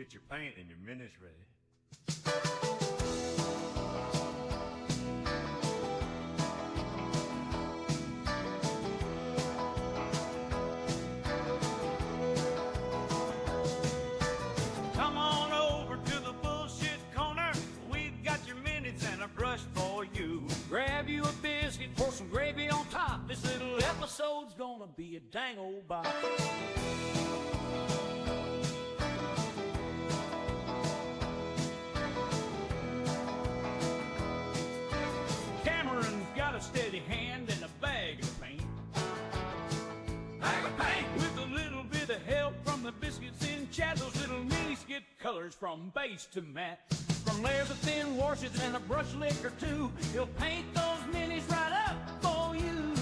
Get your paint and your minis ready. Come on over to the bullshit corner. We've got your minutes and a brush for you. Grab you a biscuit, pour some gravy on top. This little episode's gonna be a dang old bop. Cameron's got a steady hand and a bag of paint. Bag of paint! With a little bit of help from the biscuits in chat, those little minis get colors from base to matte. From layers of thin washes and a brush lick or two, he'll paint those minis right up for you.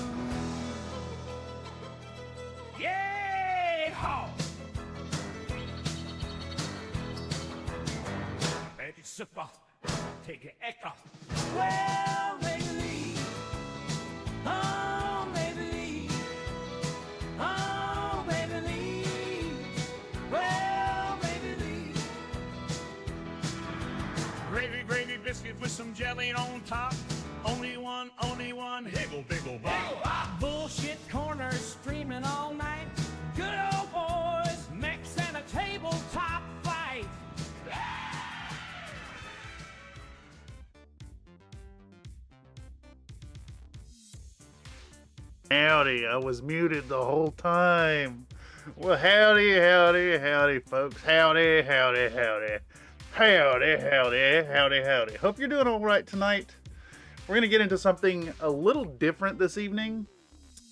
Yay-haw! Take a sip off, take your eck off. Well, baby, oh, baby, oh, baby, well, baby. Gravy, gravy biscuit with some jelly on top. Only one, higgle, biggle, bop. Bullshit corners streaming all night. Good old boys, mix and a tabletop fight. Howdy, I was muted the whole time. Well, howdy, howdy, howdy, folks. Howdy, howdy, howdy. Howdy, howdy, howdy, howdy. Hope you're doing all right tonight. We're going to get into something a little different this evening.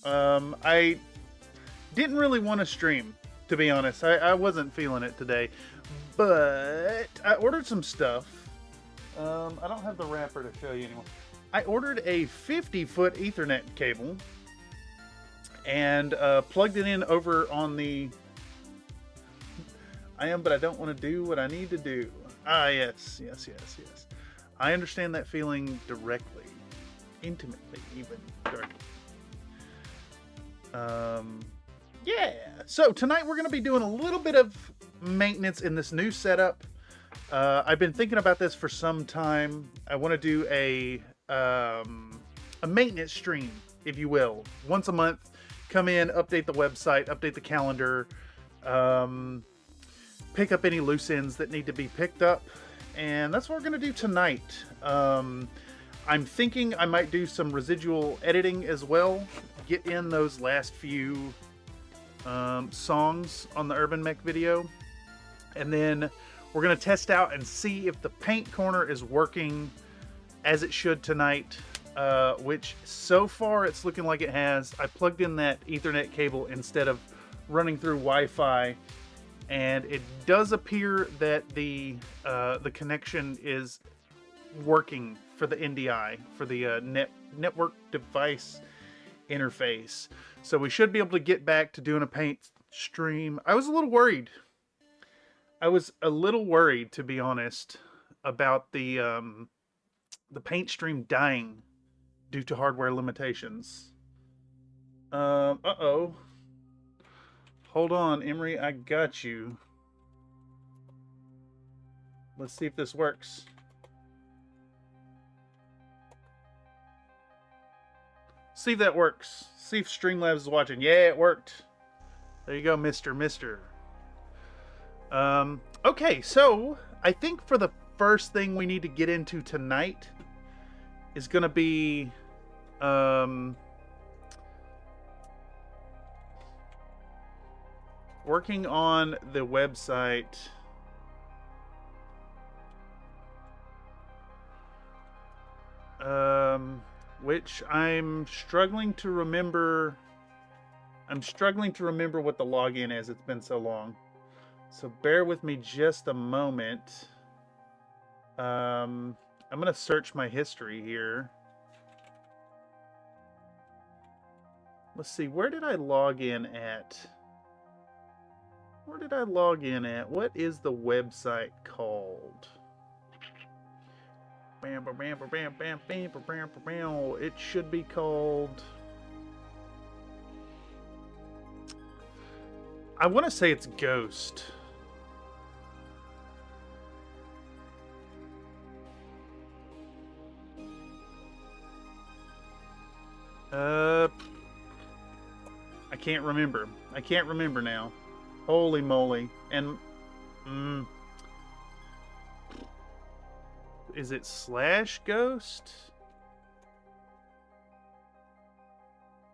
I didn't really want to stream, to be honest. I wasn't feeling it today. But I ordered some stuff. I don't have the wrapper to show you anymore. I ordered a 50-foot Ethernet cable and plugged it in over on the... I am, but I don't want to do what I need to do. Ah, yes. I understand that feeling directly. Intimately, even. Directly. Yeah. So, tonight we're going to be doing a little bit of maintenance in this new setup. I've been thinking about this for some time. I want to do a maintenance stream, if you will. Once a month, come in, update the website, update the calendar, pick up any loose ends that need to be picked up. And that's what we're going to do tonight. I'm thinking I might do some residual editing as well. Get in those last few songs on the Urban Mech video. And then we're going to test out and see if the paint corner is working as it should tonight. Which so far it's looking like it has. I plugged in that Ethernet cable instead of running through Wi-Fi. And it does appear that the connection is working for the NDI, for the network device interface. So we should be able to get back to doing a paint stream. I was a little worried. To be honest, about the paint stream dying due to hardware limitations. Uh-oh. Hold on, Emery, I got you. Let's see if this works. See if that works. See if StreamLabs is watching. Yeah, it worked. There you go, Mister. Okay, so I think for the first thing we need to get into tonight is going to be working on the website. Which I'm struggling to remember. I'm struggling to remember what the login is. It's been so long. So bear with me just a moment. I'm going to search my history here. Let's see. Where did I log in at? What is the website called? It should be called... I want to say it's Ghost. can't remember. I can't remember now. Holy moly. And is it /ghost?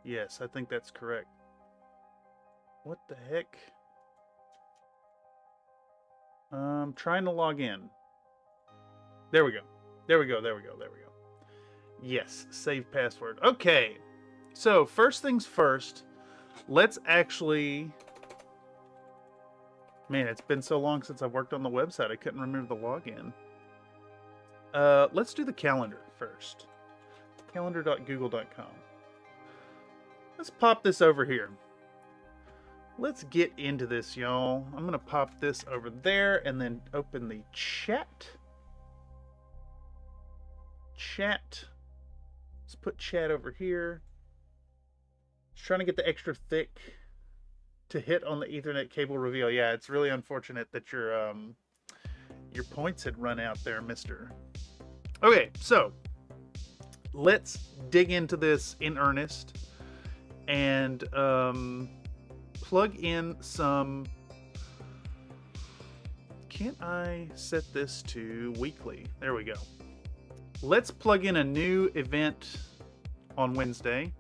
Yes, I think that's correct. What the heck? I'm trying to log in. There we go. There we go. There we go. There we go. Yes, save password. Okay. So, first things first, let's actually... Man, it's been so long since I've worked on the website, I couldn't remember the login. Let's do the calendar first. Calendar.google.com. Let's pop this over here. Let's get into this, y'all. I'm going to pop this over there and then open the chat. Chat. Let's put chat over here. Just trying to get the extra thick to hit on the Ethernet cable reveal. Yeah, it's really unfortunate that your points had run out there, mister. Okay, so let's dig into this in earnest and plug in some... Can't I set this to weekly? There we go. Let's plug in a new event on Wednesday.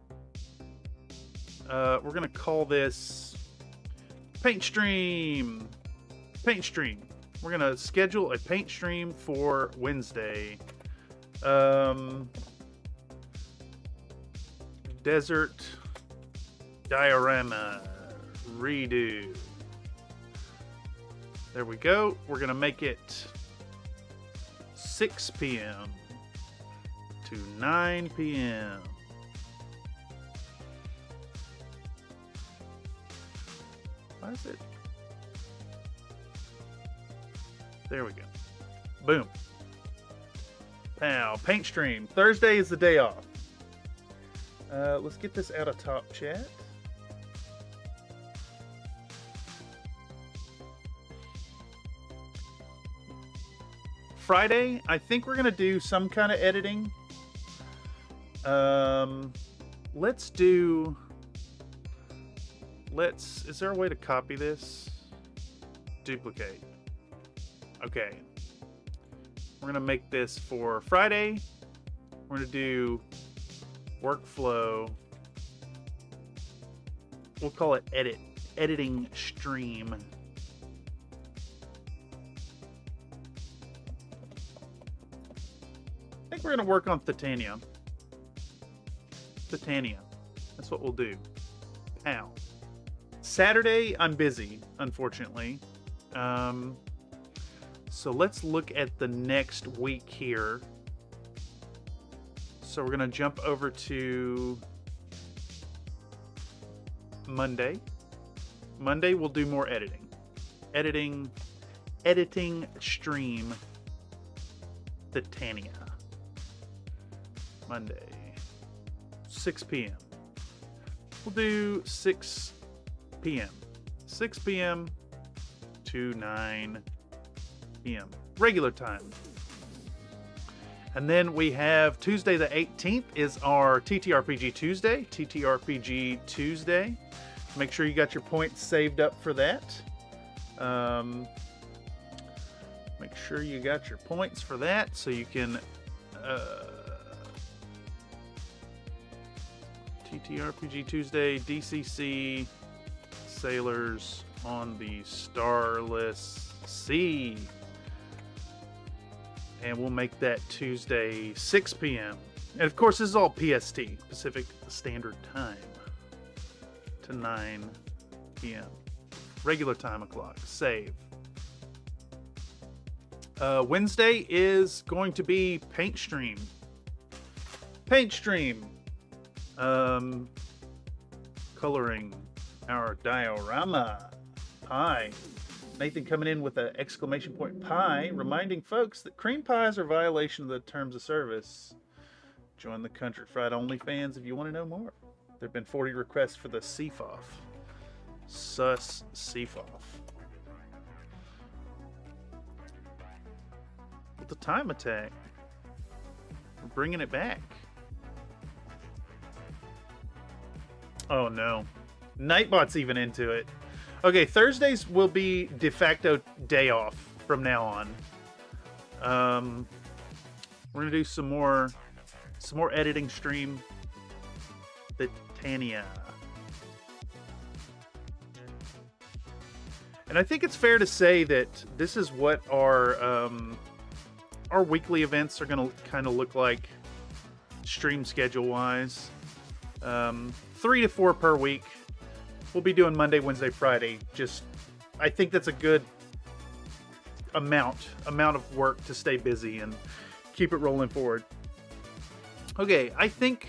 We're going to call this Paint Stream. Paint Stream. We're going to schedule a paint stream for Wednesday. Desert diorama redo. There we go. We're going to make it 6 p.m. to 9 p.m. Why is it? There we go. Boom. Pow. Paint stream. Thursday is the day off. Let's get this out of top chat. Friday, I think we're going to do some kind of editing. Is there a way to copy this? Duplicate. Okay. We're going to make this for Friday. We're going to do workflow. We'll call it editing stream. I think we're going to work on Titania. Titania. That's what we'll do. Pow. Saturday, I'm busy, unfortunately. So let's look at the next week here. So we're going to jump over to Monday. Monday, we'll do more editing. Editing stream Titania. Monday, 6 p.m. We'll do 6 p.m. 6 p.m. to 9 p.m. regular time. And then we have Tuesday the 18th is our TTRPG Tuesday. TTRPG Tuesday. Make sure you got your points saved up for that. Make sure you got your points for that so you can... TTRPG Tuesday, DCC, Sailors on the Starless Sea. And we'll make that Tuesday, 6 p.m. And of course, this is all PST, Pacific Standard Time, to 9 p.m. Regular time o'clock. Save. Wednesday is going to be Paint Stream. Paint Stream. Coloring our diorama pie. Nathan coming in with an exclamation point pie, reminding folks that cream pies are violation of the terms of service. Join the Country Fried OnlyFans if you want to know more. There have been 40 requests for the CFOF. Sus CFOF. With the time attack. We're bringing it back. Oh no. Nightbot's even into it. Okay, Thursdays will be de facto day off from now on. We're gonna do some more editing stream. The Tania. And I think it's fair to say that this is what our weekly events are going to kind of look like, stream schedule wise. 3 to 4 per week. We'll be doing Monday, Wednesday, Friday. I think that's a good amount of work to stay busy and keep it rolling forward. Okay, I think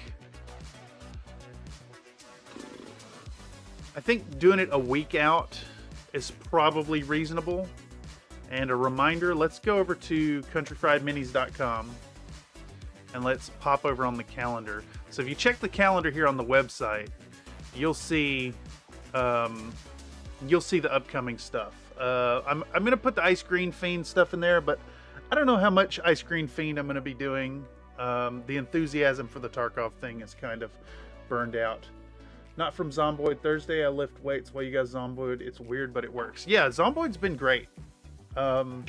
doing it a week out is probably reasonable. And a reminder, let's go over to countryfriedminis.com and let's pop over on the calendar. So if you check the calendar here on the website, you'll see the upcoming stuff. I'm gonna put the Ice Green Fiend stuff in there, but I don't know how much Ice Green Fiend I'm gonna be doing. The enthusiasm for the Tarkov thing is kind of burned out. Not from Zomboid Thursday. I lift weights while you guys Zomboid. It's weird, but it works. Yeah, Zomboid's been great. And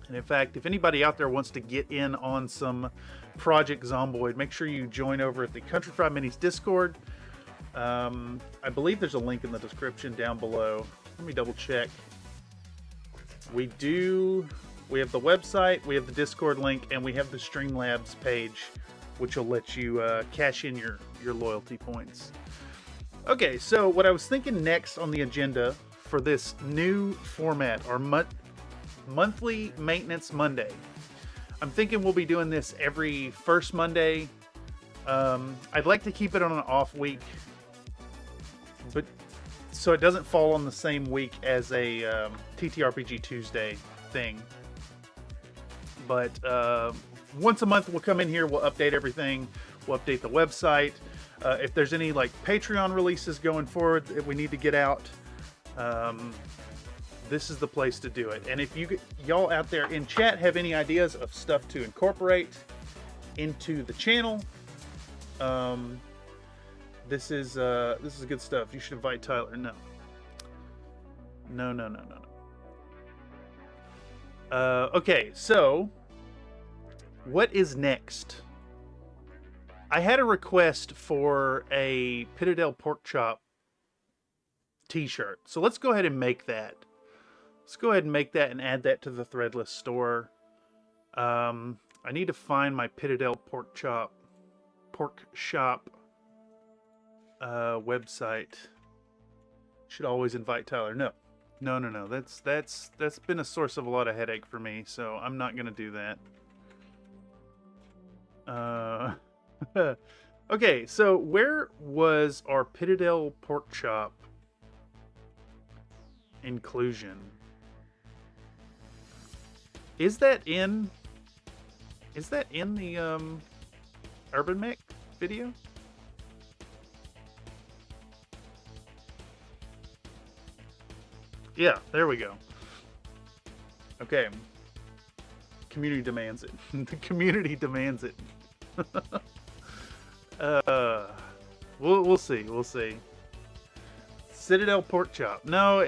in fact, if anybody out there wants to get in on some Project Zomboid, make sure you join over at the Country Fried Minis Discord. I believe there's a link in the description down below. Let me double check. We have the website, we have the Discord link, and we have the StreamLabs page, which will let you cash in your loyalty points. Okay, so what I was thinking next on the agenda for this new format, our monthly Maintenance Monday. I'm thinking we'll be doing this every first Monday. I'd like to keep it on an off week, but so it doesn't fall on the same week as a TTRPG Tuesday thing. But once a month we'll come in here, we'll update everything, we'll update the website. If there's any like Patreon releases going forward that we need to get out, this is the place to do it. And if y'all out there in chat have any ideas of stuff to incorporate into the channel, this is good stuff. You should invite Tyler. No. Okay, so what is next? I had a request for a Pitadale Pork Chop t-shirt. So let's go ahead and make that. Let's go ahead and make that and add that to the Threadless store. I need to find my Pitadale Pork Shop website. Should always invite Tyler. No. That's been a source of a lot of headache for me, so I'm not gonna do that. Okay, so where was our Pitadale Pork Chop inclusion? Is that in the Urban Mech video? Yeah, there we go. Okay. Community demands it. The community demands it. We'll see. Citadel Pork Chop. No,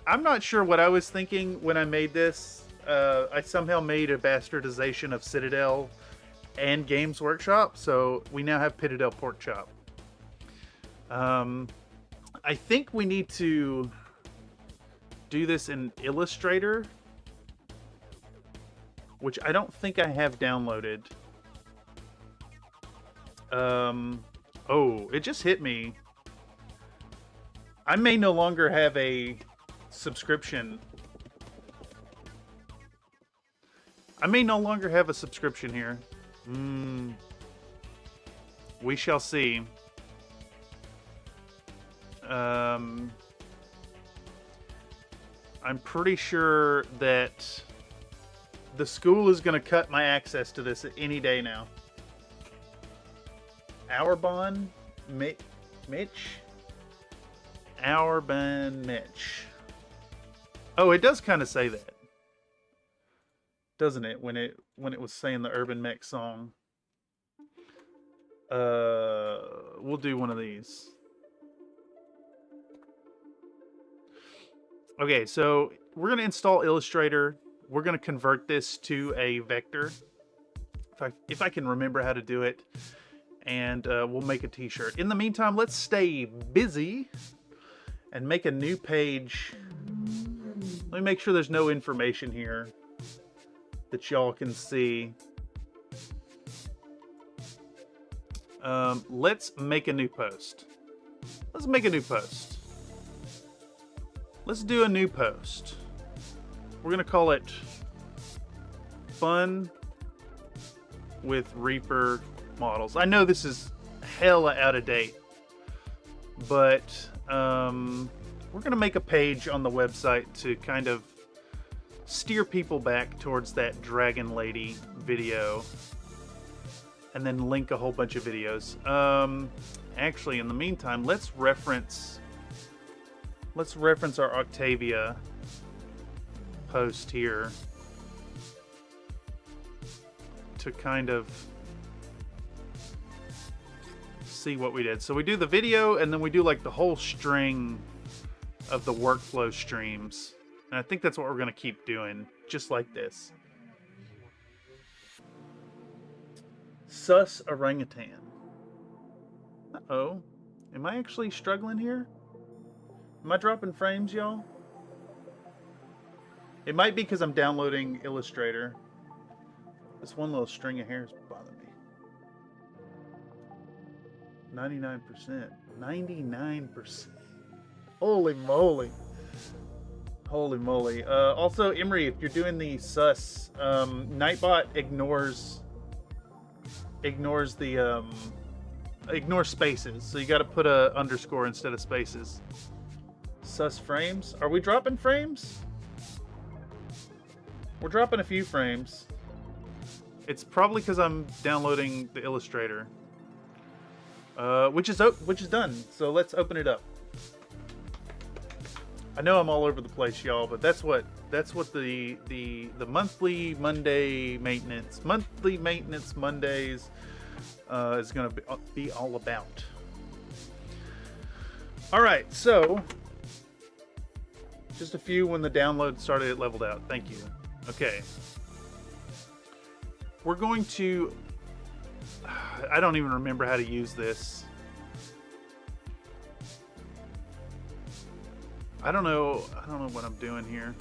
I'm not sure what I was thinking when I made this. I somehow made a bastardization of Citadel and Games Workshop, so we now have Pitadale Pork Chop. I think we need to do this in Illustrator, which I don't think I have downloaded. Oh, it just hit me. I may no longer have a subscription. Here. We shall see. I'm pretty sure that the school is going to cut my access to this any day now. Auerbahn Mitch. Auerbahn Mitch. Oh, it does kind of say that, doesn't it? When it was saying the Urban Mech song. We'll do one of these. Okay, so we're going to install Illustrator. We're going to convert this to a vector. If I can remember how to do it. And we'll make a t-shirt. In the meantime, let's stay busy and make a new page. Let me make sure there's no information here that y'all can see. Let's make a new post. Let's make a new post. Let's do a new post. We're gonna call it Fun with Reaper Models. I know this is hella out of date, but we're gonna make a page on the website to kind of steer people back towards that Dragon Lady video, and then link a whole bunch of videos. Actually, in the meantime, let's reference our Octavia post here to kind of see what we did. So we do the video, and then we do like the whole string of the workflow streams. And I think that's what we're going to keep doing, just like this. Sus orangutan. Uh-oh. Am I actually struggling here? Am I dropping frames, y'all? It might be because I'm downloading Illustrator. This one little string of hairs bother me. 99%. 99%. Holy moly. Holy moly. Also, Emery, if you're doing the sus, Nightbot ignores the ignores spaces. So you got to put a underscore instead of spaces. Sus frames. Are we dropping frames? We're dropping a few frames. It's probably because I'm downloading the Illustrator, which is done. So let's open it up. I know I'm all over the place, y'all, but that's what the monthly Monday maintenance, Mondays is going to be all about. All right, so just a few when the download started, it leveled out. Thank you. Okay. We're going to, I don't even remember how to use this. I don't know what I'm doing here.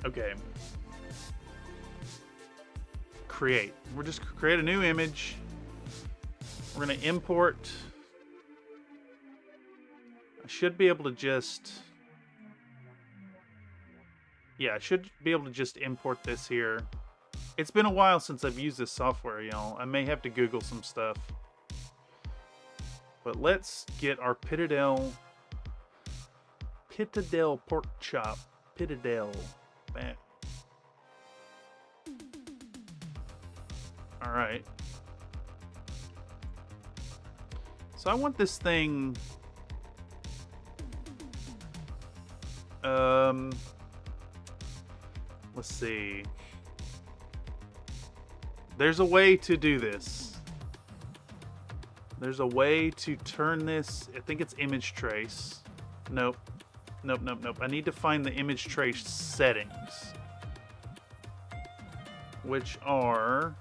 Okay. Create. We're just create a new image. We're going to import. I should be able to just, yeah, I should be able to just import this here. It's been a while since I've used this software, y'all. I may have to Google some stuff. But let's get our Pittadell pork chop. Pittadell back. All right. So I want this thing. Let's see. There's a way to do this. There's a way to turn this. I think it's image trace. Nope. Nope. I need to find the image trace settings, which are.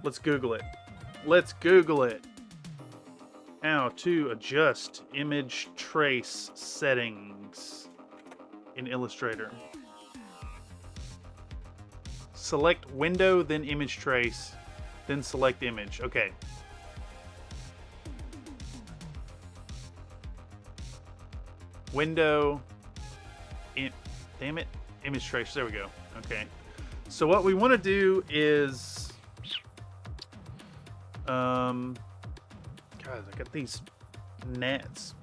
Let's Google it. Let's Google it. How to adjust image trace settings in Illustrator. Select window, then image trace, then select image. Okay. Window. Damn it. Image trace. There we go. Okay. So what we want to do is. Guys, I got these gnats.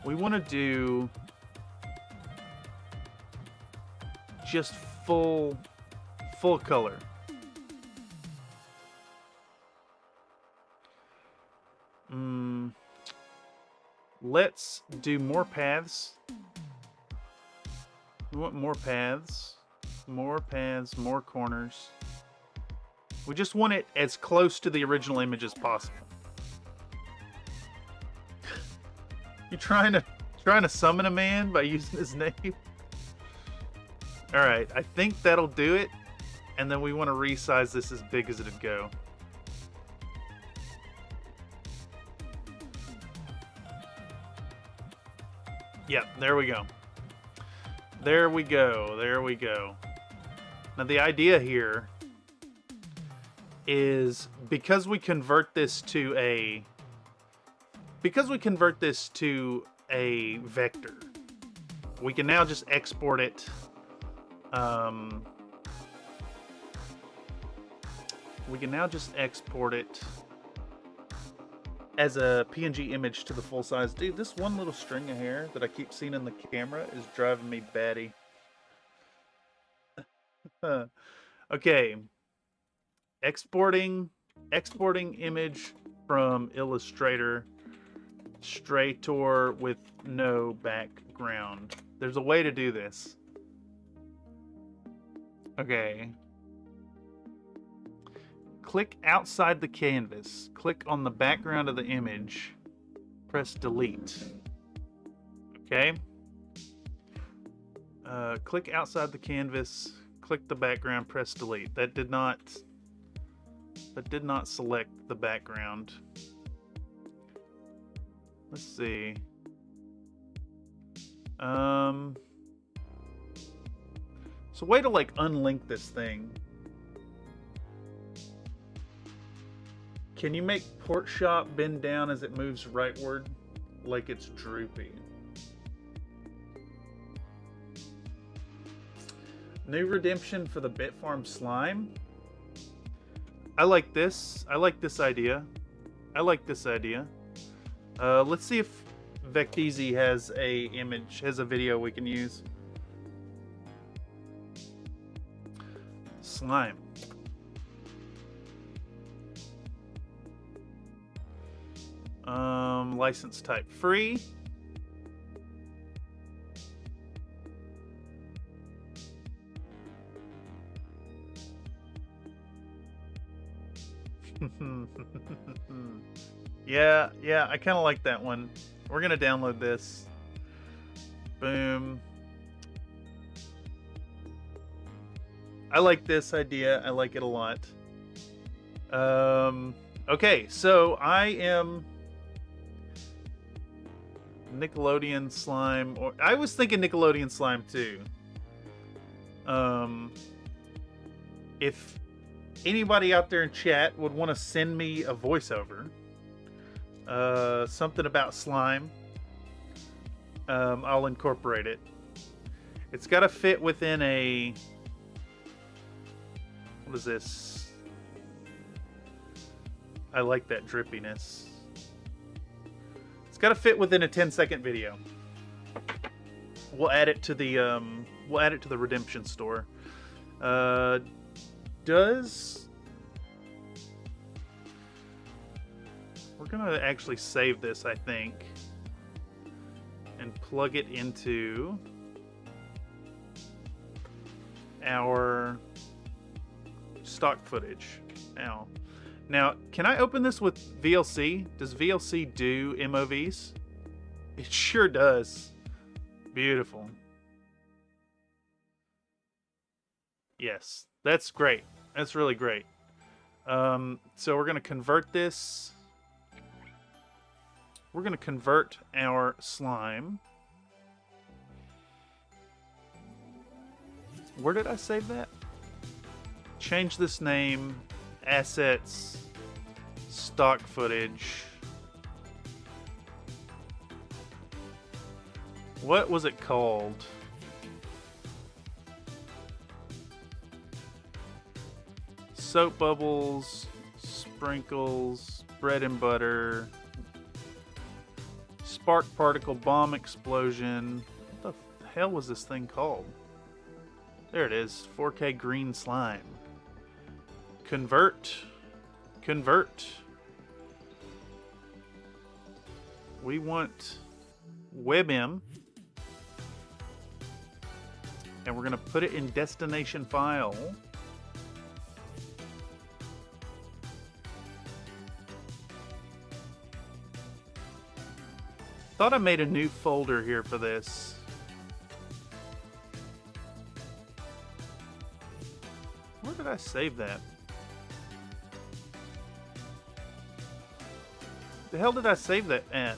We want to do just full color. Let's do more paths. We want more paths, more corners. We just want it as close to the original image as possible. You trying to summon a man by using his name? All right, I think that'll do it. And then we want to resize this as big as it'd go. Yep, there we go. There we go. There we go. Now the idea here is because we convert this to a vector, we can now just export it. We can now just export it as a PNG image to the full size. Dude, this one little string of hair that I keep seeing in the camera is driving me batty. Okay. Exporting image from Illustrator with no background. There's a way to do this. Okay. Click outside the canvas. Click on the background of the image. Press delete. Okay. Click outside the canvas. Click the background. Press delete. That did not select the background. Let's see. So way to like unlink this thing. Can you make port shop bend down as it moves rightward like it's droopy? New redemption for the Bitfarm slime. I like this. I like this idea. I like this idea. Let's see if Vecteezy has a video we can use. Slime. License type free. Yeah, I kind of like that one. We're gonna download this. Boom. I like this idea. I like it a lot. Okay, so I am Nickelodeon slime, or I was thinking Nickelodeon slime too. If anybody out there in chat would want to send me a voiceover, something about slime, I'll incorporate it. It's got to fit within a, what is this? I like that drippiness. It's got to fit within a 10-second video. We'll add it to the redemption store. We're gonna actually save this, I think, and plug it into our stock footage. Now, can I open this with VLC? Does VLC do MOVs? It sure does. Beautiful. Yes, that's great. That's really great. So we're going to convert this. We're going to convert our slime. Where did I save that? Change this name. Assets. Stock footage. What was it called? Soap bubbles, sprinkles, bread and butter, spark particle bomb explosion. What the hell was this thing called? There it is, 4K green slime. Convert. We want WebM, and we're going to put it in destination file. thought I made a new folder here for this. Where did I save that? The hell did I save that at?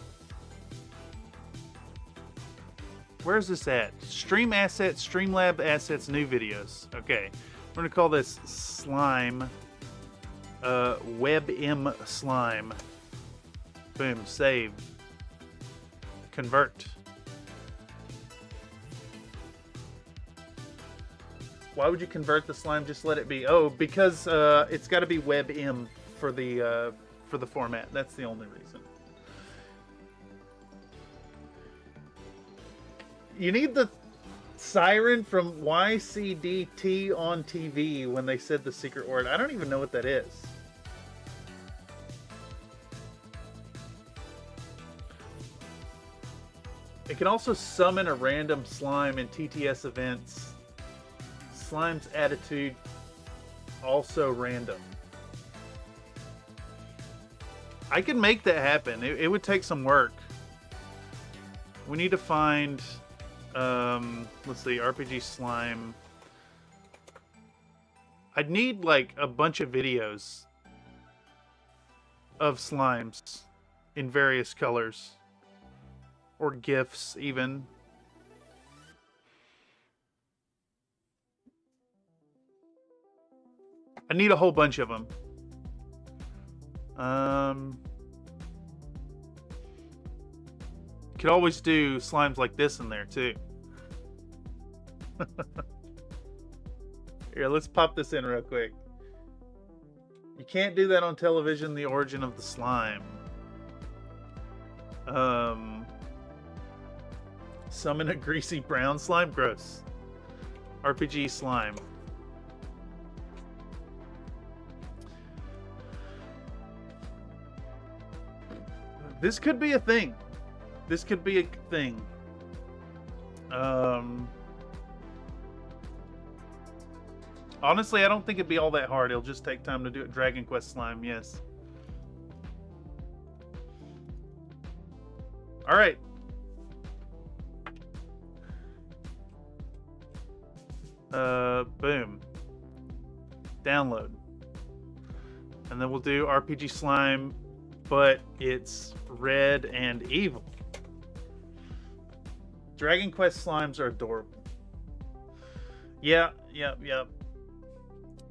Where's this at? Stream assets, StreamLabs assets, new videos. Okay. We're gonna call this slime. WebM slime. Boom. Save. Convert. Why would you convert the slime? Just let it be. Oh, because it's got to be WebM for the format. That's the only reason. You need the siren from YCDT on TV when they said the secret word. I don't even know what that is. It can also summon a random slime in TTS events. Slime's attitude also random. I can make that happen. It would take some work. We need to find, let's see, RPG slime. I'd need like a bunch of videos of slimes in various colors. Or GIFs even. I need a whole bunch of them. Could always do slimes like this in there too. Here, let's pop this in real quick. You can't do that on television, the origin of the slime. Summon a greasy brown slime? Gross. RPG slime. This could be a thing. This could be a thing. Honestly, I don't think it'd be all that hard. It'll just take time to do it. Dragon Quest slime, yes. All right. Boom. Download. And then we'll do RPG slime, but it's red and evil. Dragon Quest slimes are adorable. Yeah.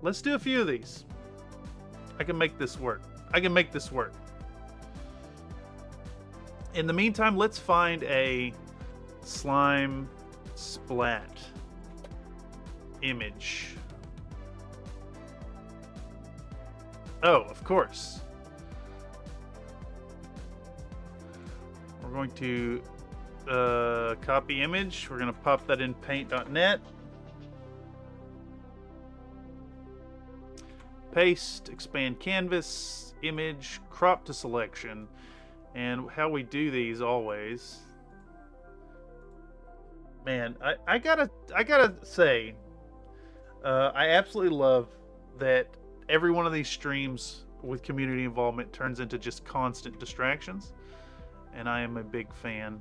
Let's do a few of these. I can make this work. In the meantime, let's find a slime splat image. Oh, of course. We're going to copy image. We're going to pop that in paint.net. Paste, expand canvas, image, crop to selection. And how we do these always. Man, I gotta say, I absolutely love that every one of these streams with community involvement turns into just constant distractions. And I am a big fan.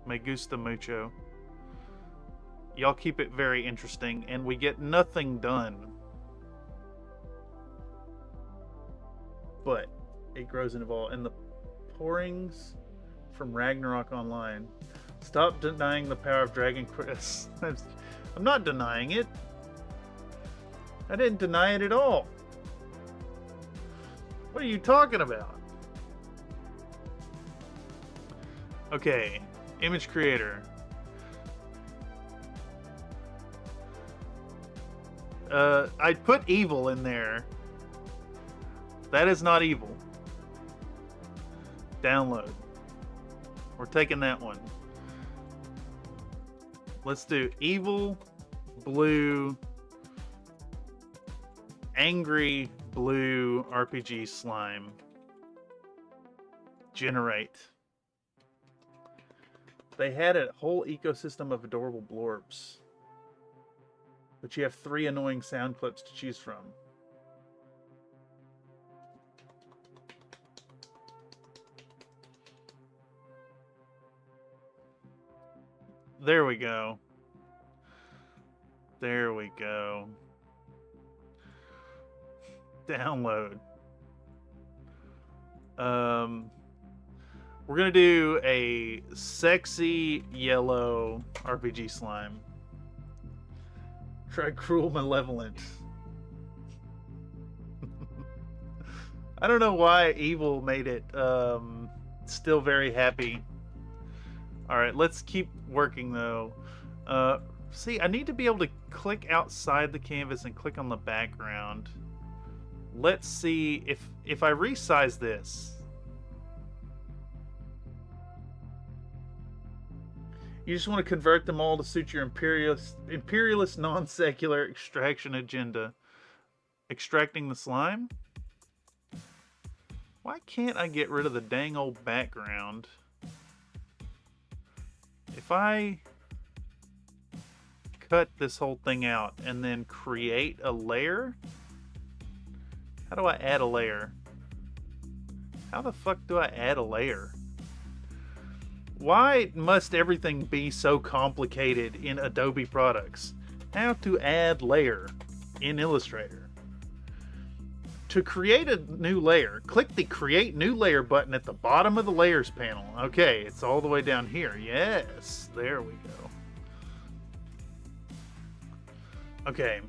Me gusta mucho. Y'all keep it very interesting, and we get nothing done. But it grows and evolves. And the pourings from Ragnarok Online. Stop denying the power of Dragon Quest. I'm not denying it. I didn't deny it at all. What are you talking about? Okay, image creator. I put evil in there. That is not evil. Download. We're taking that one. Let's do evil, blue, angry, blue RPG slime. Generate. They had a whole ecosystem of adorable blorbs. But you have 3 annoying sound clips to choose from. There we go. There we go. Download. We're gonna do a sexy yellow RPG slime. Try cruel malevolent. I don't know why evil made it still very happy. Alright, let's keep working though. See, I need to be able to click outside the canvas and click on the background. Let's see if I resize this. You just want to convert them all to suit your imperialist non-secular extraction agenda. Extracting the slime? Why can't I get rid of the dang old background? If I cut this whole thing out and then create a layer? How do I add a layer? How the fuck do I add a layer? Why must everything be so complicated in Adobe products? How to add layer in Illustrator. To create a new layer, click the Create New Layer button at the bottom of the Layers panel. Okay, it's all the way down here. Yes, there we go. Okay.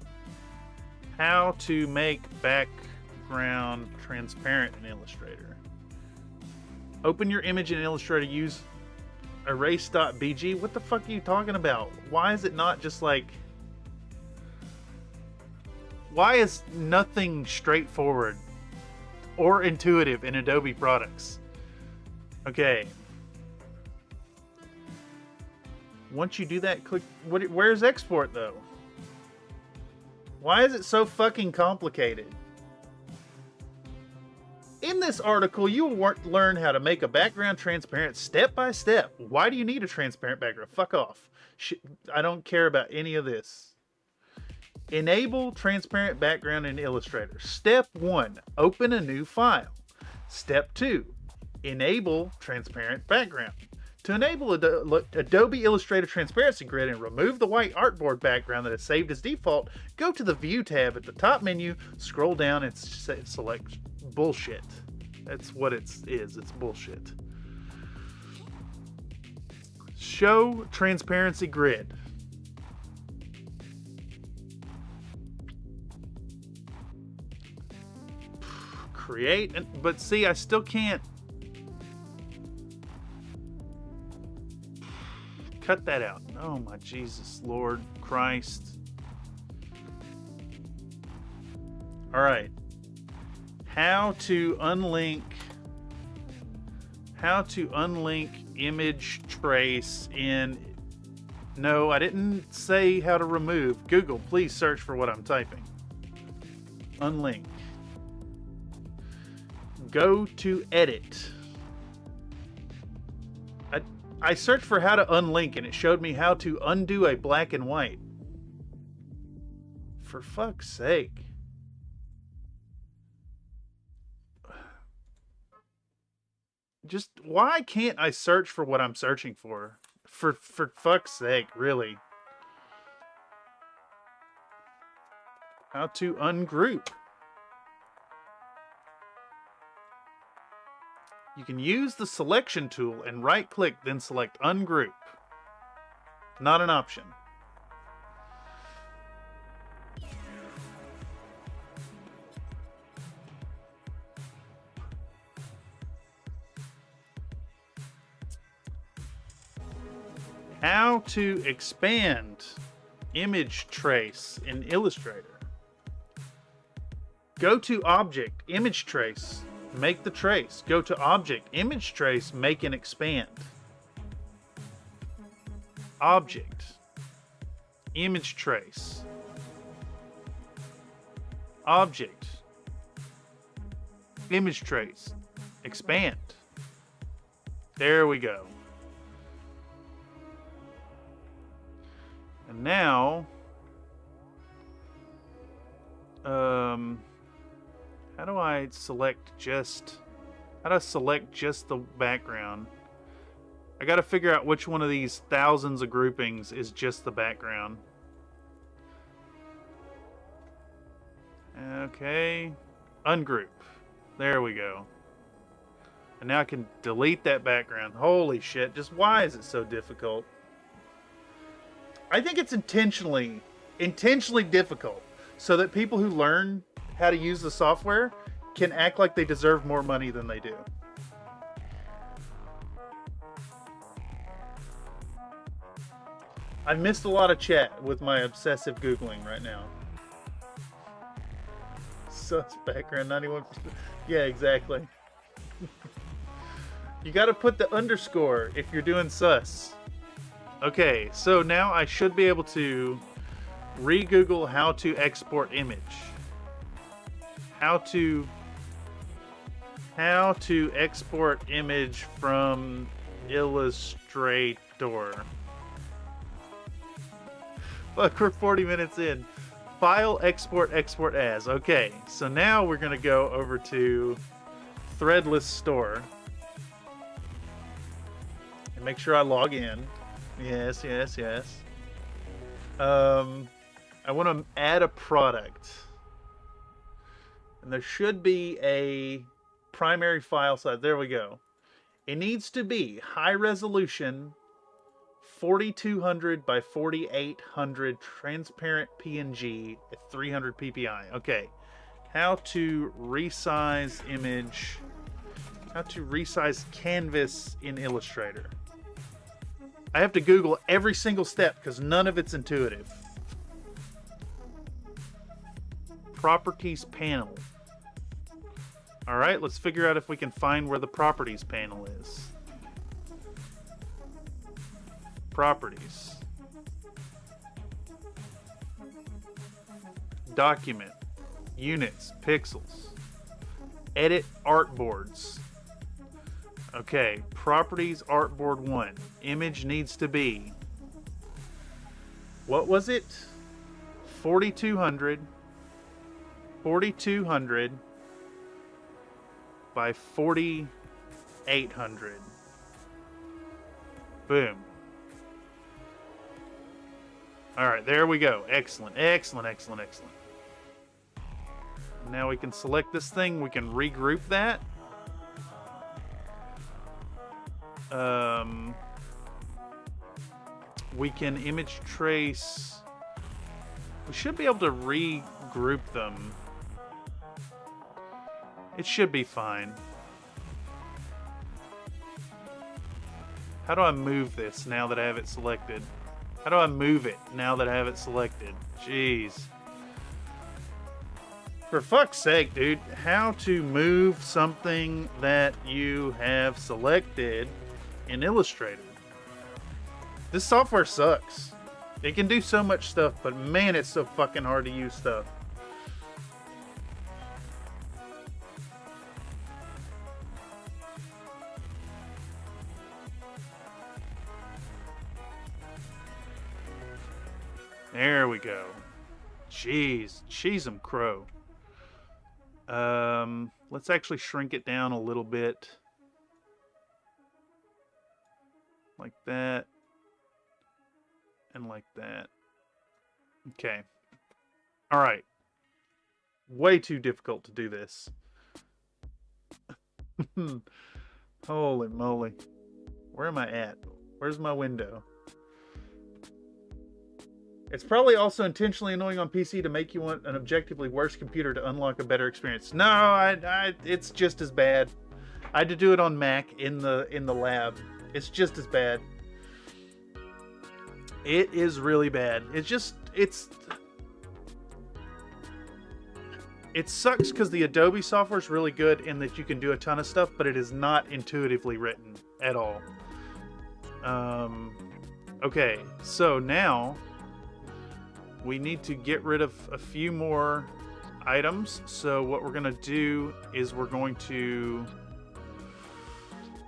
How to make background transparent in Illustrator. Open your image in Illustrator, use erase.bg. What the fuck are you talking about? Why is it not just like... Why is nothing straightforward or intuitive in Adobe products? Okay. Once you do that, click... Where's export though? Why is it so fucking complicated? In this article, you will learn how to make a background transparent step by step. Why do you need a transparent background? Fuck off. I don't care about any of this. Enable transparent background in Illustrator. Step 1, open a new file. Step 2, enable transparent background. To enable Adobe Illustrator Transparency Grid and remove the white artboard background that is saved as default, go to the View tab at the top menu, scroll down and select bullshit. That's what it is. It's bullshit. Show Transparency Grid. Create, but see, I still can't. Cut that out. Oh my Jesus, Lord Christ. All right. How to unlink image trace in... No, I didn't say how to remove. Google, please search for what I'm typing. Unlink. Go to edit. I searched for how to unlink and it showed me how to undo a black and white. For fuck's sake. Just, why can't I search for what I'm searching for? For fuck's sake, really. How to ungroup. You can use the selection tool and right-click, then select Ungroup. Not an option. How to expand image trace in Illustrator. Go to Object, Image Trace. Make the trace. Go to Object, Image Trace, make and expand. Object, Image Trace. Object, Image Trace, expand. There we go. And now, how do I select just the background? I gotta figure out which one of these thousands of groupings is just the background. Okay. Ungroup. There we go. And now I can delete that background. Holy shit. Just why is it so difficult? I think it's intentionally difficult so that people who learn how to use the software can act like they deserve more money than they do. I missed a lot of chat with my obsessive Googling right now. Sus background 91%. Yeah, exactly. You gotta put the underscore if you're doing sus. Okay, so now I should be able to re-Google how to export image. How to export image from Illustrator. Look, we're 40 minutes in. File, export, export as. Okay, so now we're going to go over to Threadless Store. And make sure I log in. Yes, yes, yes. I want to add a product. And there should be a primary file size. There we go. It needs to be high resolution 4200 by 4800 transparent PNG at 300 ppi. Okay. How to resize image. How to resize canvas in Illustrator. I have to Google every single step because none of it's intuitive. Properties panel. All right, let's figure out if we can find where the properties panel is. Properties. Document. Units. Pixels. Edit artboards. Okay, properties artboard 1. Image needs to be, what was it? 4200 by 4800. Boom. All right, there we go. Excellent, excellent, excellent, excellent. Now we can select this thing. We can regroup that. We can image trace. We should be able to regroup them. It should be fine. How do I move this now that I have it selected? How do I move it now that I have it selected? Jeez. For fuck's sake, dude. How to move something that you have selected in Illustrator. This software sucks. It can do so much stuff, but man, it's so fucking hard to use stuff. There we go. Jeez. Cheese 'em crow. Let's actually shrink it down a little bit. Like that. And like that. Okay. Alright. Way too difficult to do this. Holy moly. Where am I at? Where's my window? It's probably also intentionally annoying on PC to make you want an objectively worse computer to unlock a better experience. No, it's just as bad. I had to do it on Mac in the lab. It's just as bad. It is really bad. It sucks because the Adobe software is really good in that you can do a ton of stuff, but it is not intuitively written at all. Okay, so now we need to get rid of a few more items. So what we're going to do is we're going to...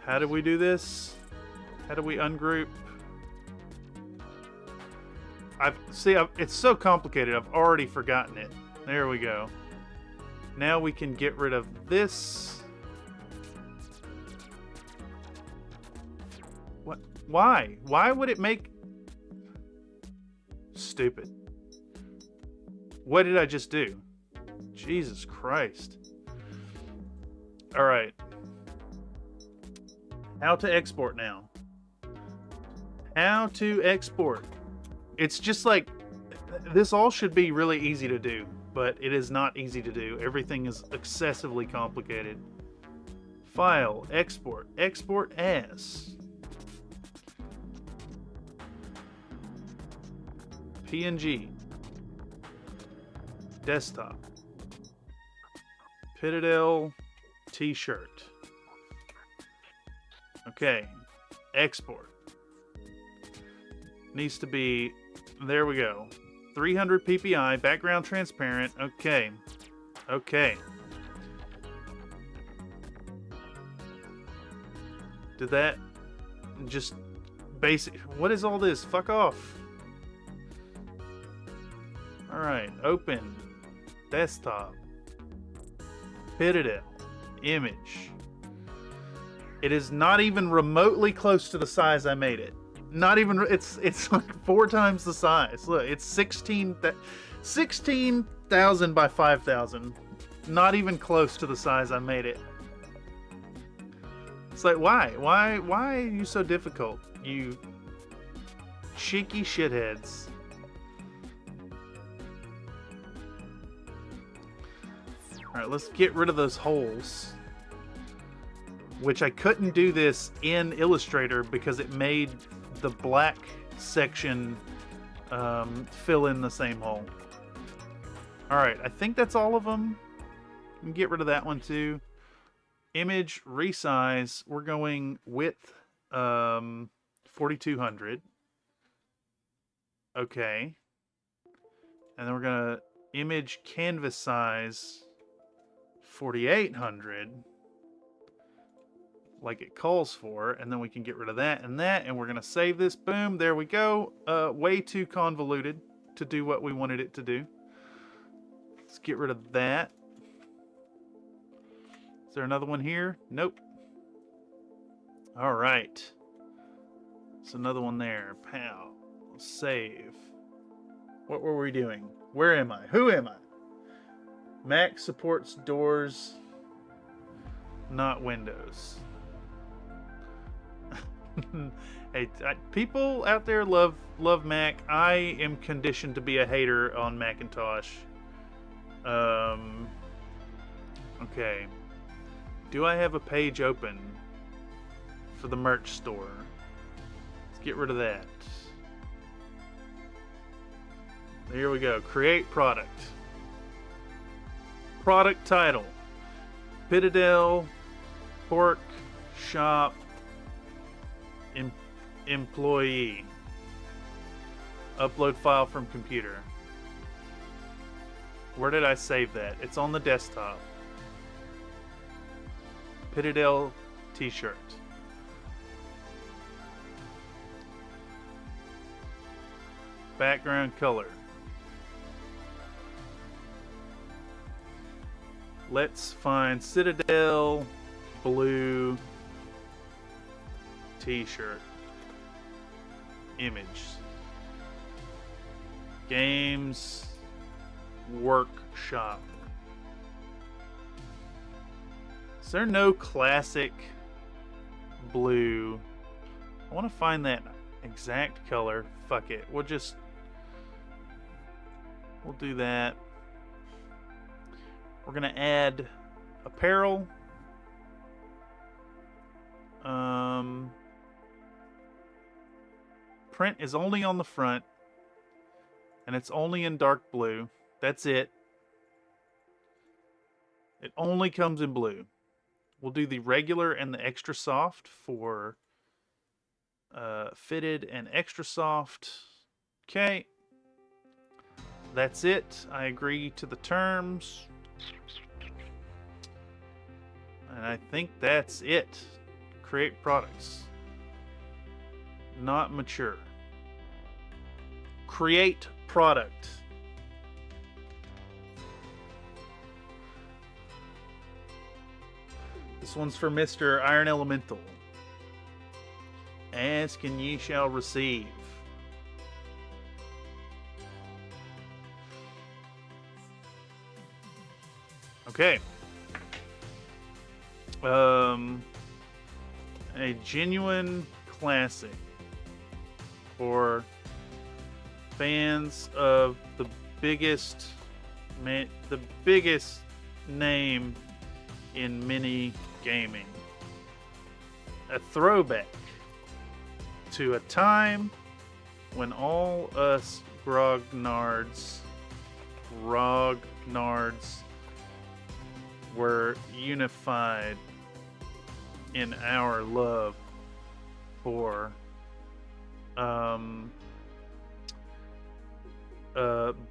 How do we do this? How do we ungroup? It's so complicated. I've already forgotten it. There we go. Now we can get rid of this. What? Why? Why would it make... Stupid. What did I just do? Jesus Christ. Alright. How to export now. How to export. It's just like... This all should be really easy to do, but it is not easy to do. Everything is excessively complicated. File, export, export as PNG, desktop, Pitadel t-shirt. Okay, export. Needs to be, there we go. 300 ppi, background transparent. Okay, okay. Did that just basic? What is all this? Fuck off. Alright, open. Desktop. Pitadel. Image. It is not even remotely close to the size I made it. Not even, it's like 4 times the size. Look, it's 16,000 by 5,000. Not even close to the size I made it. It's like, why? Why are you so difficult? You cheeky shitheads. Alright, let's get rid of those holes. Which I couldn't do this in Illustrator because it made the black section fill in the same hole. Alright, I think that's all of them. We can get rid of that one too. Image resize, we're going width 4200. Okay. And then we're gonna image canvas size 4800, like it calls for, and then we can get rid of that, and we're gonna save this. Boom, there we go. Way too convoluted to do what we wanted it to do. Let's get rid of that. Is there another one here? Nope. All right. There's another one there. Pow. Save. What were we doing? Where am I? Who am I? Mac supports doors, not windows. Hey, people out there love Mac. I am conditioned to be a hater on Macintosh. Okay. Do I have a page open for the merch store? Let's get rid of that. Here we go. Create product. Product title. Pitadel Pork Shop Employee. Upload file from computer. Where did I save that? It's on the desktop. Pitadel t-shirt. Background color. Let's find Citadel blue t-shirt. Image. Games Workshop. Is there no classic blue? I want to find that exact color. Fuck it. We'll do that. We're gonna add apparel. Print is only on the front, and it's only in dark blue. That's it. It only comes in blue. We'll do the regular and the extra soft for fitted and extra soft. Okay. That's it. I agree to the terms. And I think that's it. Create products. Not mature. Create product. This one's for Mr. Iron Elemental. Ask and ye shall receive. Okay. A genuine classic for fans of the biggest name in mini gaming. A throwback to a time when all us grognards were unified in our love for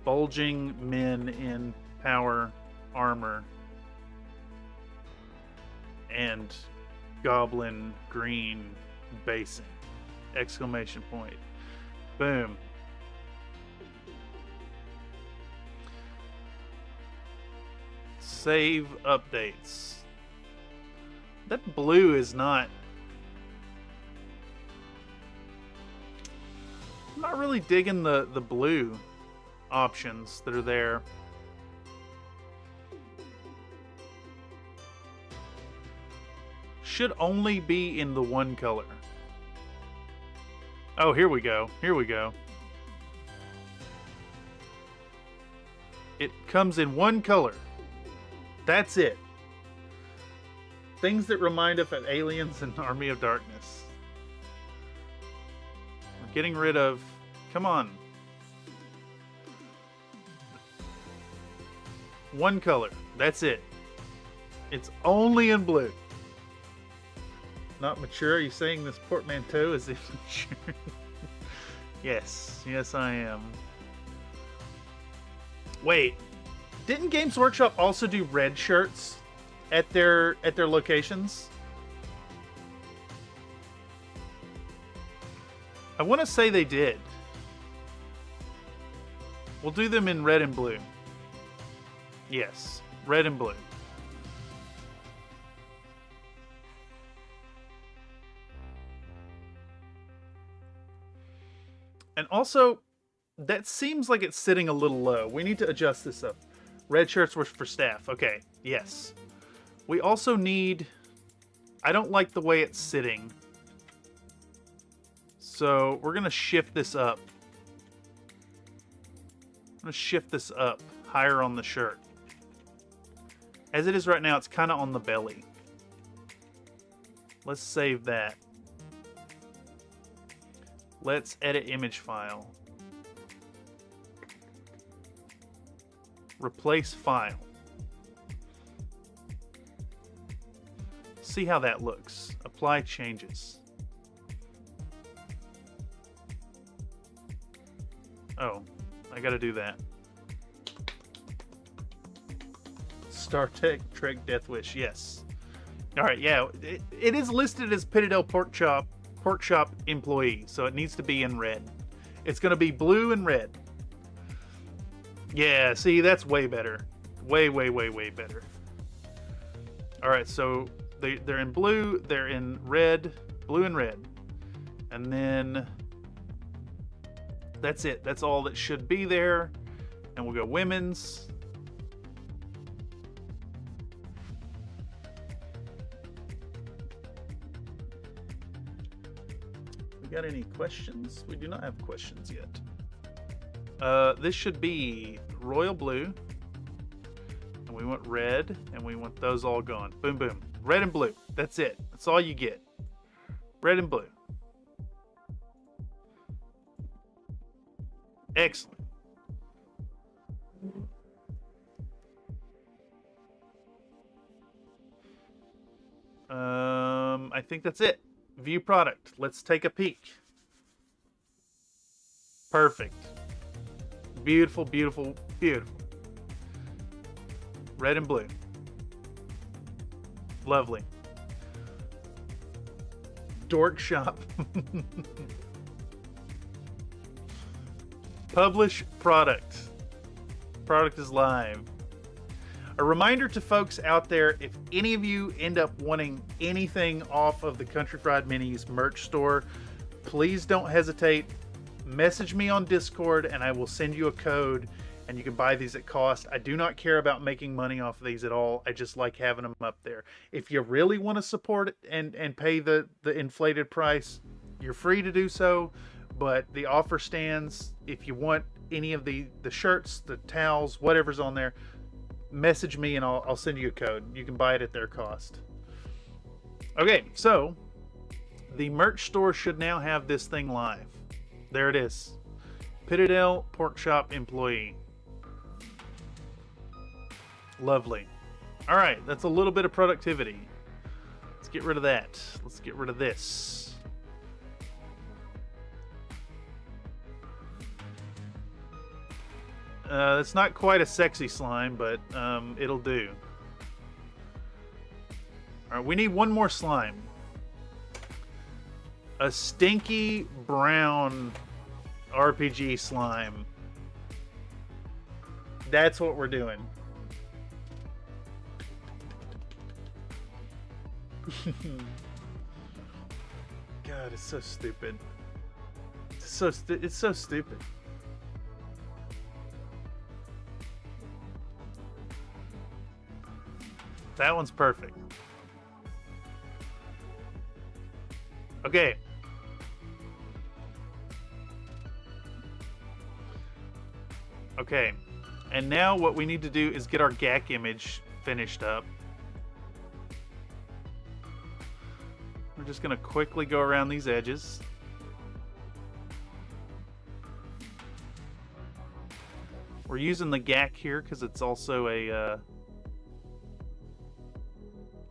bulging men in power armor and goblin green basin. Exclamation point. Boom. Save updates. That blue is not... I'm not really digging the blue options that are there. Should only be in the one color. Oh, here we go. Here we go. It comes in one color. That's it. Things that remind us of Aliens and Army of Darkness. We're getting rid of... Come on. One color. That's it. It's only in blue. Not mature? Are you saying this portmanteau is immature? Yes. Yes, I am. Wait. Didn't Games Workshop also do red shirts at their locations? I want to say they did. We'll do them in red and blue. Yes, red and blue. And also, that seems like it's sitting a little low. We need to adjust this up. Red shirts were for staff. Okay, yes. We also need... I don't like the way it's sitting. So we're going to shift this up. I'm going to shift this up higher on the shirt. As it is right now, it's kind of on the belly. Let's save that. Let's edit image file. Replace file. See how that looks. Apply changes. Oh, I gotta do that. Star Trek Death Wish, yes. Alright, yeah, it is listed as Pittadell Pork Shop employee, so it needs to be in red. It's gonna be blue and red. Yeah, see, that's way better. Way, way, way, way better. Alright, so they're in blue, they're in red, blue and red. And then that's it. That's all that should be there. And we'll go women's. We got any questions? We do not have questions yet. This should be royal blue, and we want red, and we want those all gone. Boom, boom. Red and blue. That's it. That's all you get. Red and blue. Excellent. I think that's it. View product. Let's take a peek. Perfect. Beautiful, beautiful, beautiful. Red and blue. Lovely. Dork shop. Publish product. Product is live. A reminder to folks out there, if any of you end up wanting anything off of the Country Fried Minis merch store, please don't hesitate. Message me on Discord and I will send you a code and you can buy these at cost. I do not care about making money off of these at all. I just like having them up there. If you really want to support it and pay the inflated price, you're free to do so. But the offer stands. If you want any of the shirts, the towels, whatever's on there, message me and I'll send you a code. You can buy it at their cost. Okay, so the merch store should now have this thing live. There it is. Pittadale Pork Shop employee. Lovely. All right, that's a little bit of productivity. Let's get rid of that. Let's get rid of this. It's not quite a sexy slime, but it'll do. All right, we need one more slime. A stinky brown RPG slime. That's what we're doing. God, it's so stupid. It's so stupid. That one's perfect. Okay. Okay. And now what we need to do is get our GAC image finished up. We're just going to quickly go around these edges. We're using the GAC here because it's also a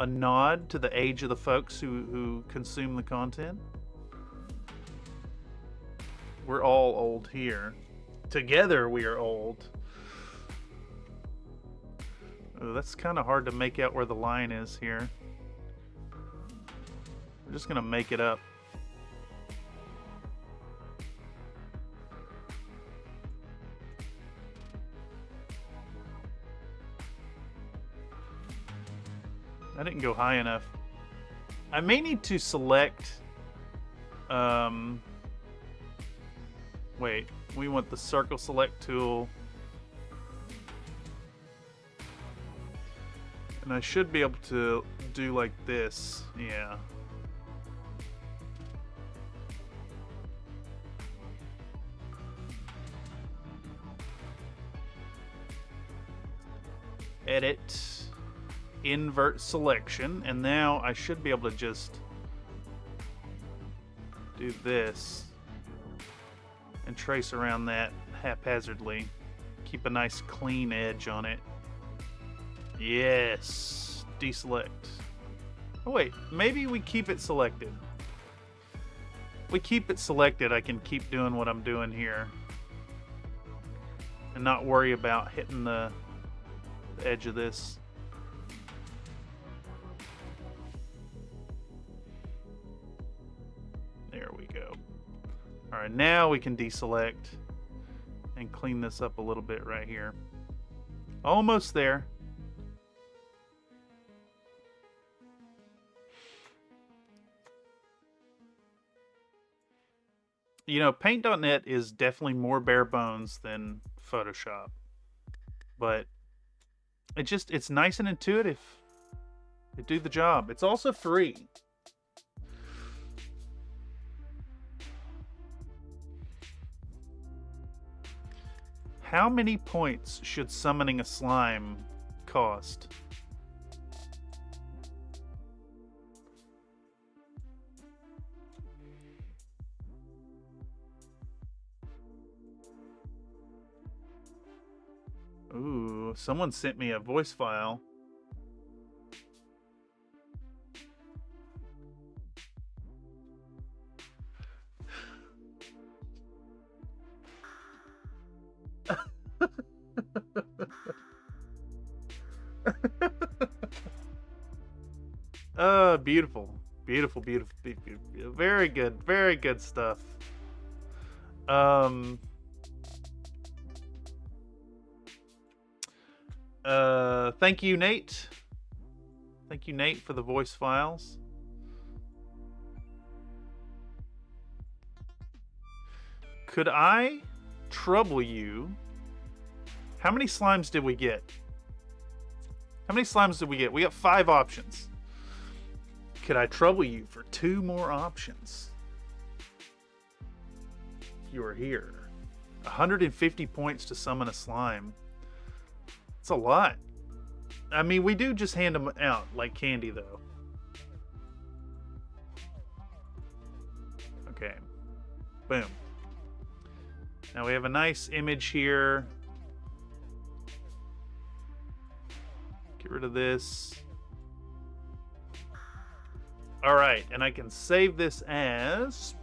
nod to the age of the folks who consume the content. We're all old here. Together we are old. Oh, that's kind of hard to make out where the line is here. We're just gonna make it up. I didn't go high enough. I may need to select wait, we want the circle select tool. And I should be able to do like this. Yeah. Edit, invert selection, and now I should be able to just do this and trace around that haphazardly. Keep a nice clean edge on it. Yes. Deselect. Oh wait, maybe we keep it selected. If we keep it selected, I can keep doing what I'm doing here and not worry about hitting the edge of this. There we go. All right, now we can deselect and clean this up a little bit right here. Almost there. You know, Paint.net is definitely more bare bones than Photoshop, but it's nice and intuitive. It do the job. It's also free. How many points should summoning a slime cost? Ooh, someone sent me a voice file. Beautiful. Beautiful, beautiful, beautiful. Very good stuff. Thank you, Nate. Thank you, Nate, for the voice files. Could I trouble you? How many slimes did we get? How many slimes did we get? We got 5 options. Could I trouble you for 2 more options? You are here. 150 points to summon a slime. It's a lot. I mean, we do just hand them out like candy, though. Okay. Boom. Now we have a nice image here. Get rid of this. All right, and I can save this as...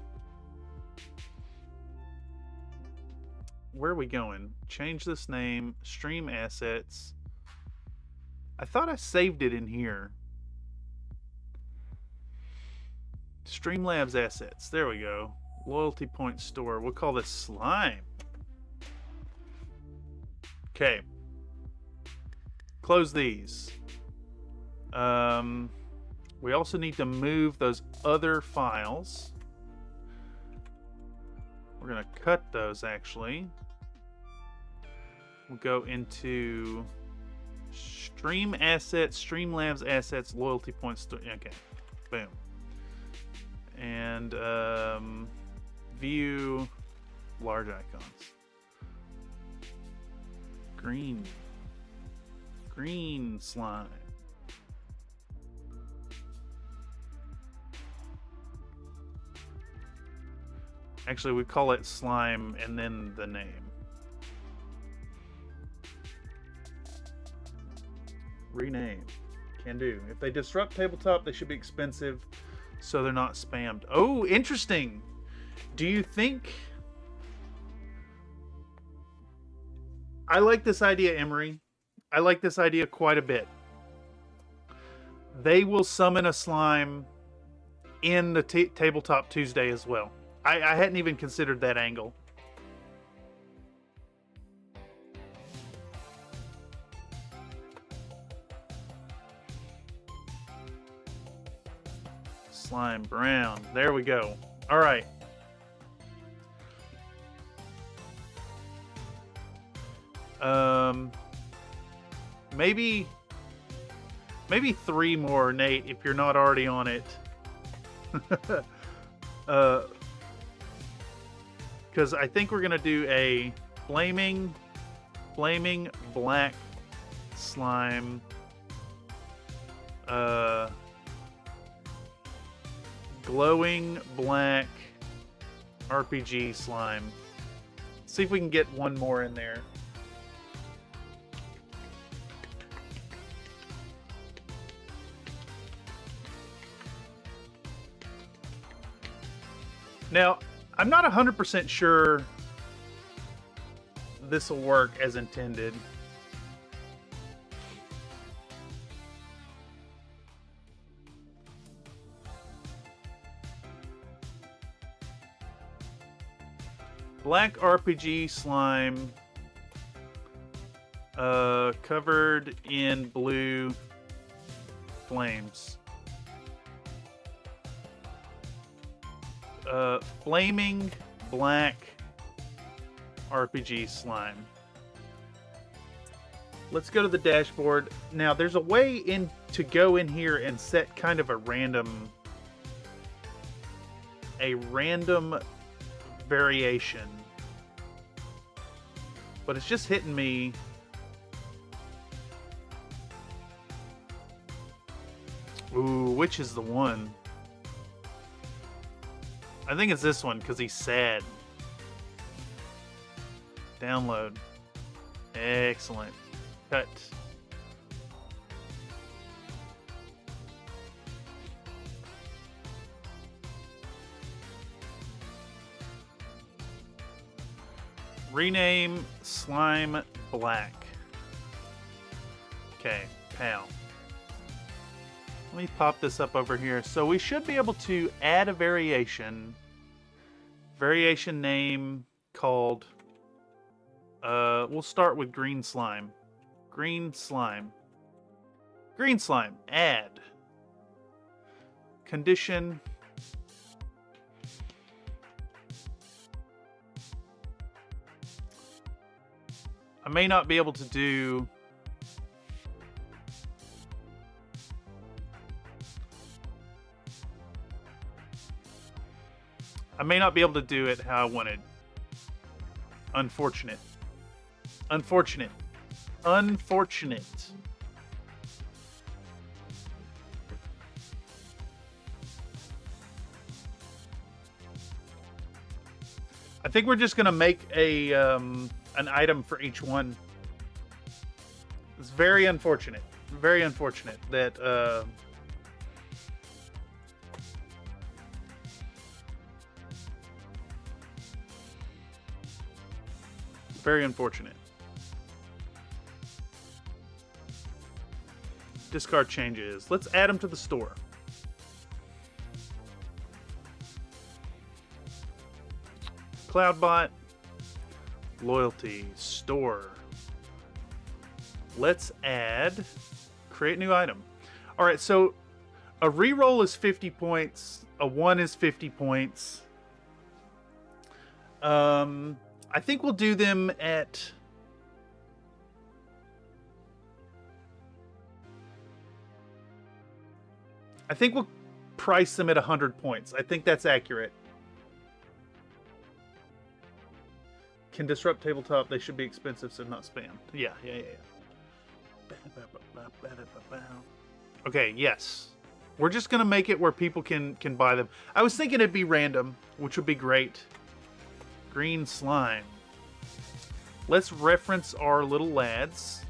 Where are we going? Change this name. Stream assets. I thought I saved it in here. StreamLabs assets. There we go. Loyalty point store. We'll call this slime. Okay. Close these. We also need to move those other files. We're going to cut those, actually. We'll go into Stream Assets, StreamLabs Assets, Loyalty Points. Okay, boom. And view large icons. Green slime. Actually, we call it slime and then the name. Rename. Can do. If they disrupt tabletop, they should be expensive so they're not spammed. Oh, interesting. Do you think... I like this idea, Emery. I like this idea quite a bit. They will summon a slime in the Tabletop Tuesday as well. I hadn't even considered that angle. Slime brown. There we go. All right. Maybe 3 more, Nate, if you're not already on it. Because I think we're gonna do a flaming black slime. Glowing black RPG slime. See if we can get one more in there. Now, I'm not 100% sure this will work as intended. Black RPG slime covered in blue flames. Flaming black RPG slime. Let's go to the dashboard. Now, there's a way in to go in here and set kind of a random variation. But it's just hitting me. Ooh, which is the one? I think it's this one because he's sad. Download. Excellent. Cut. Rename slime black. Okay, pal. Let me pop this up over here. So we should be able to add a variation. Variation name called, we'll start with green slime. Green slime. Green slime, add. Condition. may not be able to do... I may not be able to do it how I wanted. Unfortunate. Unfortunate. Unfortunate. I think we're just gonna make a an item for each one. It's very unfortunate. Very unfortunate that very unfortunate. Discard changes. Let's add them to the store. Cloudbot, loyalty, store. Let's add, create new item. All right, so a reroll is 50 points. A 1 is 50 points. I think we'll do them at... I think we'll price them at 100 points. I think that's accurate. Can disrupt tabletop. They should be expensive, so not spam. Yeah. Okay, yes. We're just going to make it where people can buy them. I was thinking it'd be random, which would be great. Green slime. Let's reference our little lads.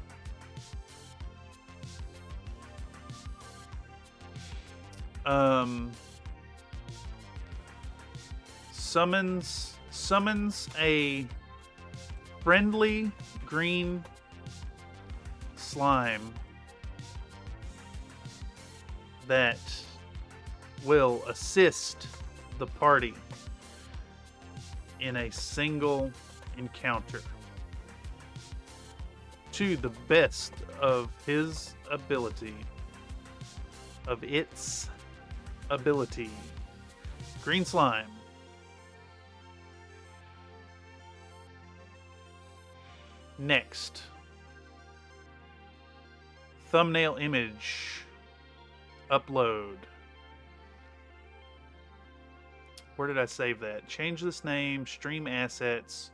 Summons a friendly green slime that will assist the party in a single encounter to the best of his ability, of its ability. Green slime. Next. Thumbnail image. Upload. Where did I save that? Change this name. Stream assets.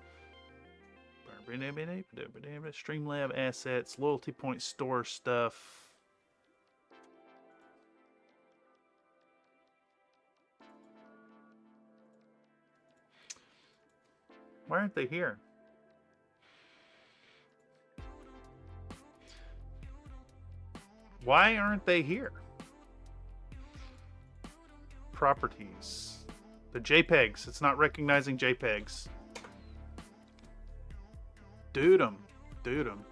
StreamLab assets. Loyalty point store stuff. Why aren't they here? Why aren't they here? Properties. The JPEGs. It's not recognizing JPEGs. Doodum. Doodum.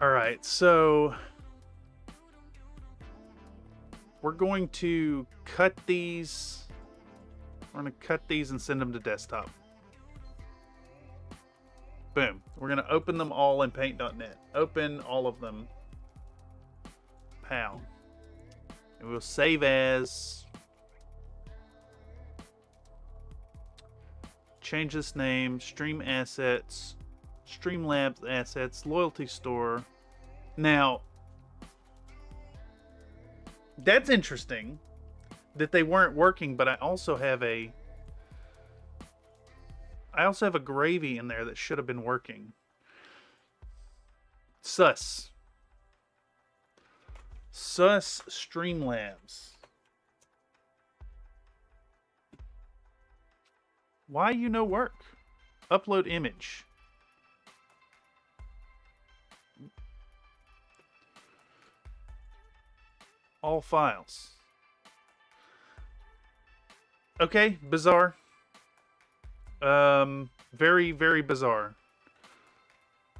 Alright, so we're going to cut these. We're going to cut these and send them to desktop. Boom. We're going to open them all in paint.net. Open all of them. Pow. And we'll save as. Change this name. Stream assets. StreamLabs assets. Loyalty store. Now, that's interesting that they weren't working, but I also have a gravy in there that should have been working. Sus StreamLabs. Why you no work? Upload image. All files. Okay, bizarre. Very, very bizarre.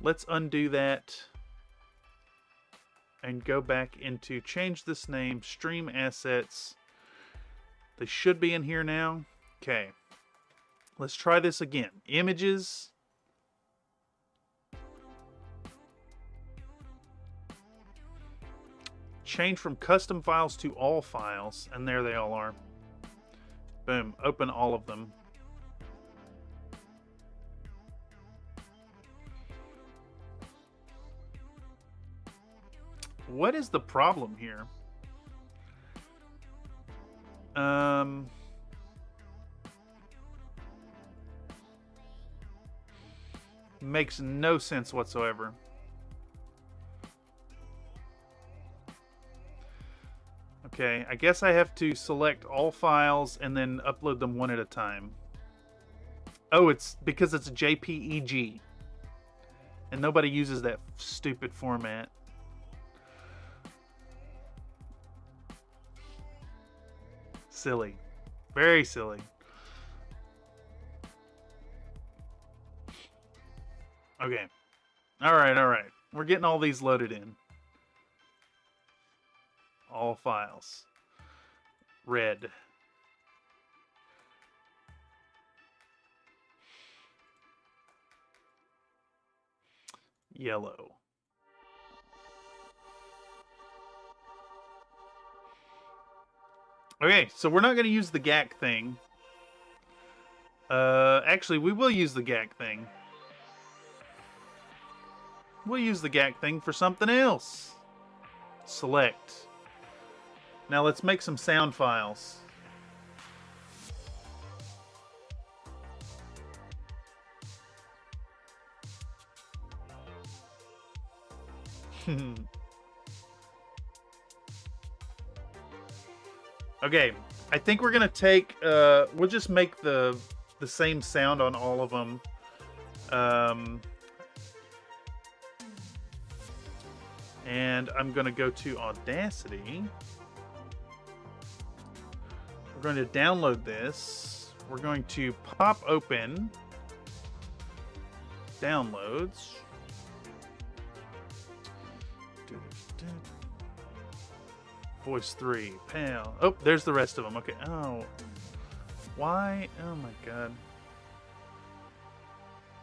Let's undo that and go back into change this name, stream assets. They should be in here now. Okay. Let's try this again. Images. Change from custom files to all files, and there they all are. Boom. Open all of them. What is the problem here? Makes no sense whatsoever. Okay, I guess I have to select all files and then upload them one at a time. Oh, it's because it's a JPEG. And nobody uses that stupid format. Silly. Very silly. Okay. Alright. We're getting all these loaded in. All files. Red. Yellow. Okay, so we're not going to use the GAC thing. Actually, we will use the GAC thing. We'll use the GAC thing for something else. Select. Now let's make some sound files. Okay, I think we're gonna take. We'll just make the same sound on all of them. And I'm gonna go to Audacity. We're going to download this. We're going to pop open downloads. Voice 3, pal. Oh, there's the rest of them. Okay. Oh, why? Oh my god.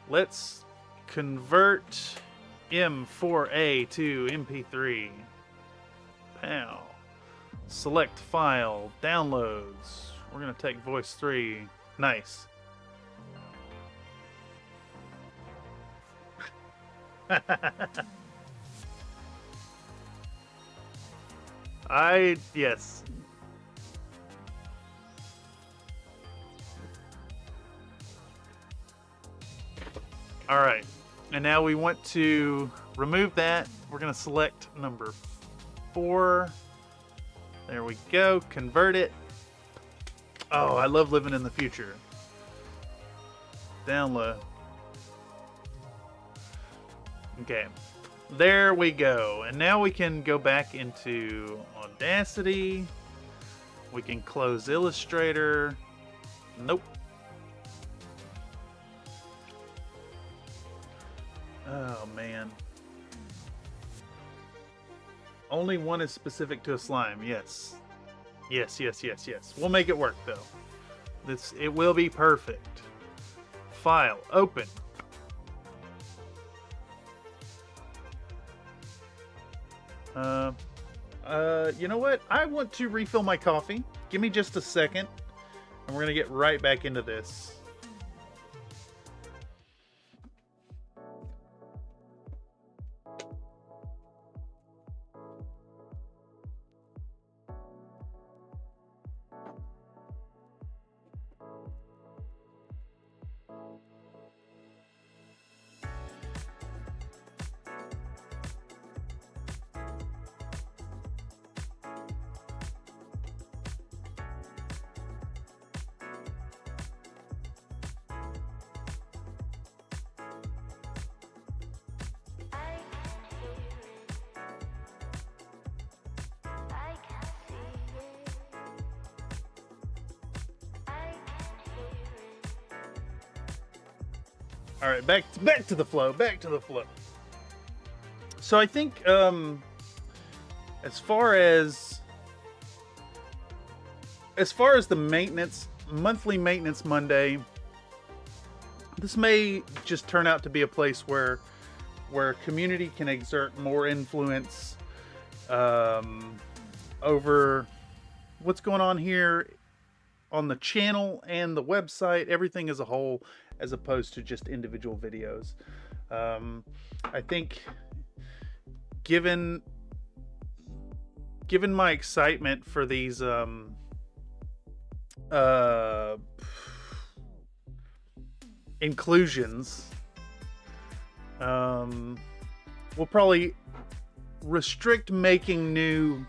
Let's convert M4A to MP3. Pal. Select file, downloads. We're gonna take voice 3. Nice. Yes. All right. And now we want to remove that. We're going to select number 4. There we go. Convert it. Oh, I love living in the future. Download. Okay. There we go. And now we can go back into Audacity. We can close Illustrator. Nope. Oh, man. Only one is specific to a slime. Yes. Yes. We'll make it work, though. It will be perfect. File. Open. You know what? I want to refill my coffee. Give me just a second, and we're gonna get right back into this. All right, back to the flow. Back to the flow. So I think, as far as the maintenance, monthly maintenance Monday, this may just turn out to be a place where community can exert more influence over what's going on here on the channel and the website, everything as a whole, as opposed to just individual videos. I think given given my excitement for these inclusions, we'll probably restrict making new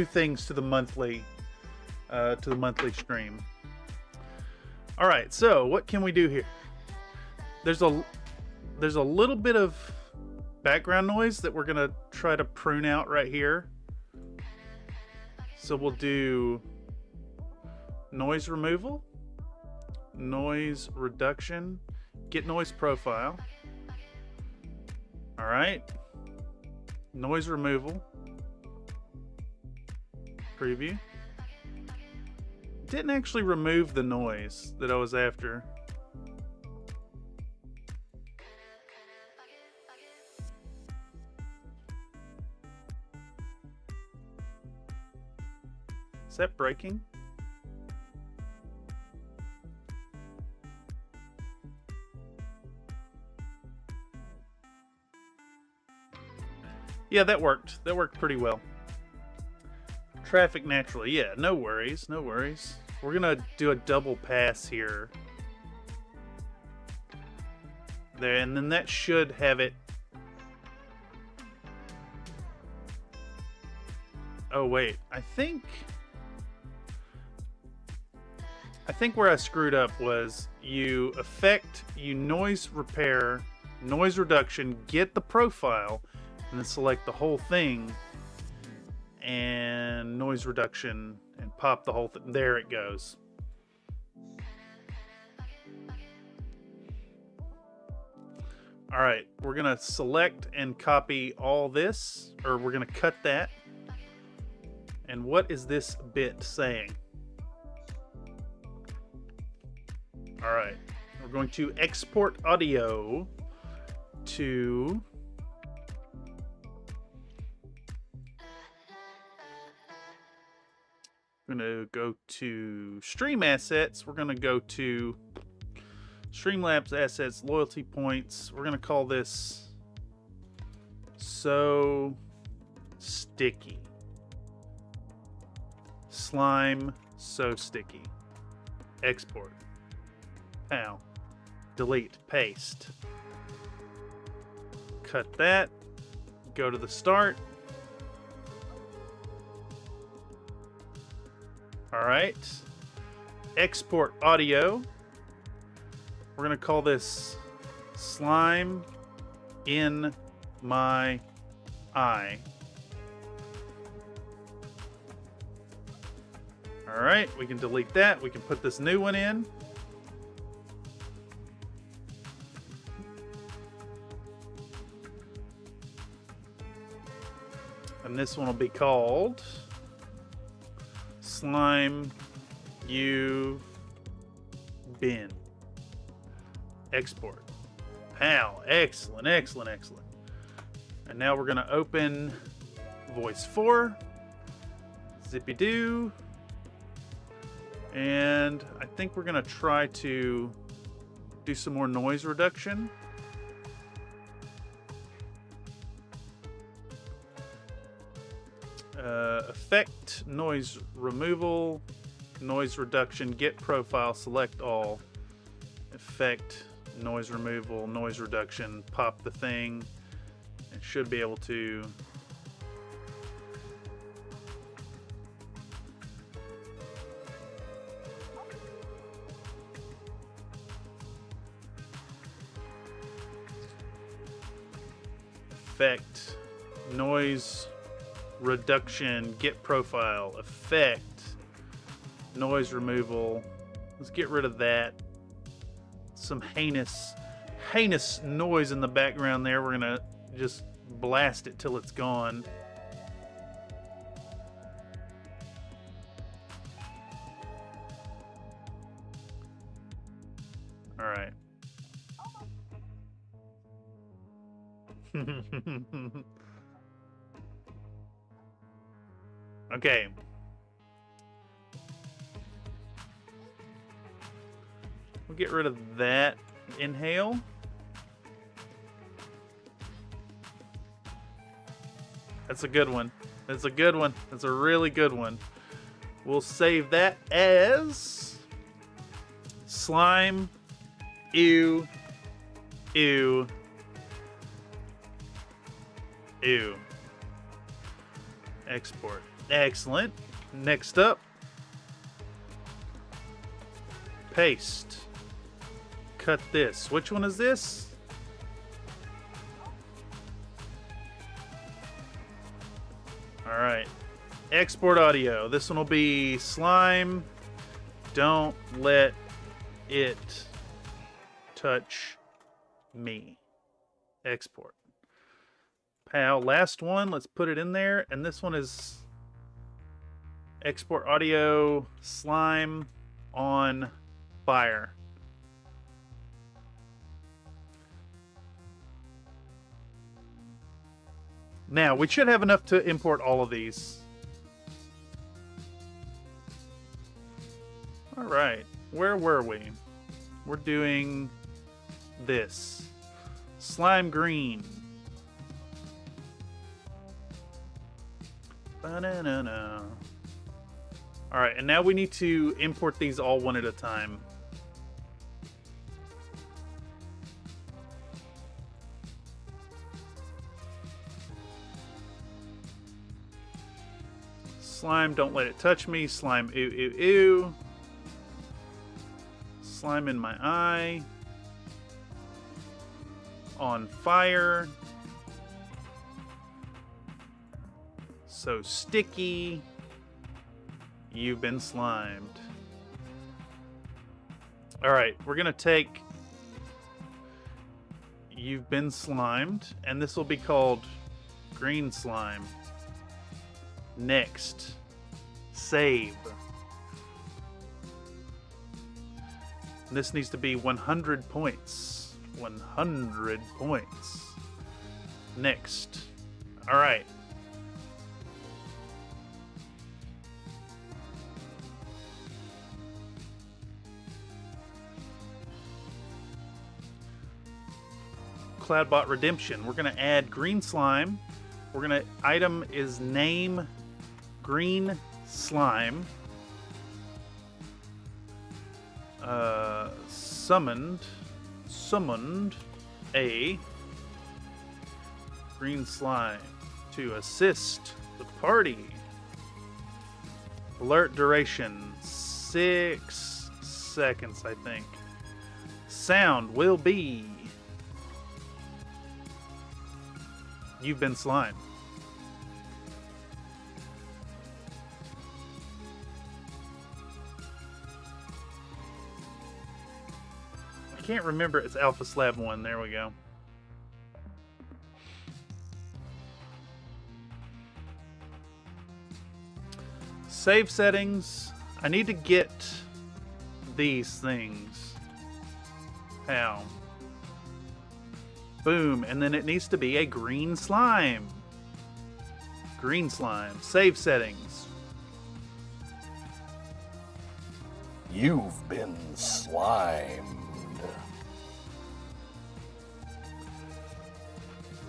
things to the monthly stream. All right, so what can we do here? There's a little bit of background noise that we're gonna try to prune out right here. So we'll do noise removal, noise reduction, get noise profile. All right, noise removal, preview. Didn't actually remove the noise that I was after. Is that breaking? Yeah, that worked. That worked pretty well. Traffic naturally. Yeah, no worries. No worries. We're going to do a double pass here. There, and then that should have it. Oh, wait. I think where I screwed up was you noise repair, noise reduction, get the profile, and then select the whole thing, and noise reduction, and pop the whole thing. There it goes. All right, we're gonna select and copy all this, or we're gonna cut that. And what is this bit saying? All right, we're going to export audio to we're going to go to Stream Assets. We're going to go to StreamLabs Assets, Loyalty Points. We're going to call this So Sticky. Slime So Sticky. Export. Pow. Delete. Paste. Cut that. Go to the start. All right. Export audio. We're going to call this Slime in My Eye. All right. We can delete that. We can put this new one in. And this one will be called Slime You've Been. Export. Pow. Excellent, excellent, excellent. And now we're going to open Voice 4. Zippy-doo. And I think we're going to try to do some more noise reduction. Effect, noise removal, noise reduction, get profile, select all. Effect, noise removal, noise reduction, pop the thing. It should be able to effect, noise reduction, get profile, effect, noise removal. Let's get rid of that. Some heinous noise in the background there. We're gonna just blast it till it's gone. All right. Okay. We'll get rid of that inhale. That's a good one. It's a good one. It's a really good one. We'll save that as slime. Ew. Ew. Ew. Export. Excellent. Next up. Paste. Cut this. Which one is this? Alright. Export audio. This one will be slime. Don't let it touch me. Export. Pow. Last one. Let's put it in there. And this one is export audio slime on fire. Now, we should have enough to import all of these. Alright, where were we? We're doing this. Slime green. Ba-na-na-na. Alright, and now we need to import these all one at a time. Slime, don't let it touch me. Slime, ew, ew, ew. Slime in my eye. On fire. So sticky. You've been slimed. Alright, we're going to take You've been slimed, and this will be called green slime. Next. Save. This needs to be 100 points. 100 points. Next. Alright. Cloudbot Redemption. We're going to add green slime. We're going to, item is name green slime. Summoned a green slime to assist the party. Alert duration 6 seconds, I think. Sound will be You've been slimed. I can't remember. It's Alpha Slab 1. There we go. Save settings. I need to get these things. How? Boom. And then it needs to be a green slime. Green slime. Save settings. You've been slimed.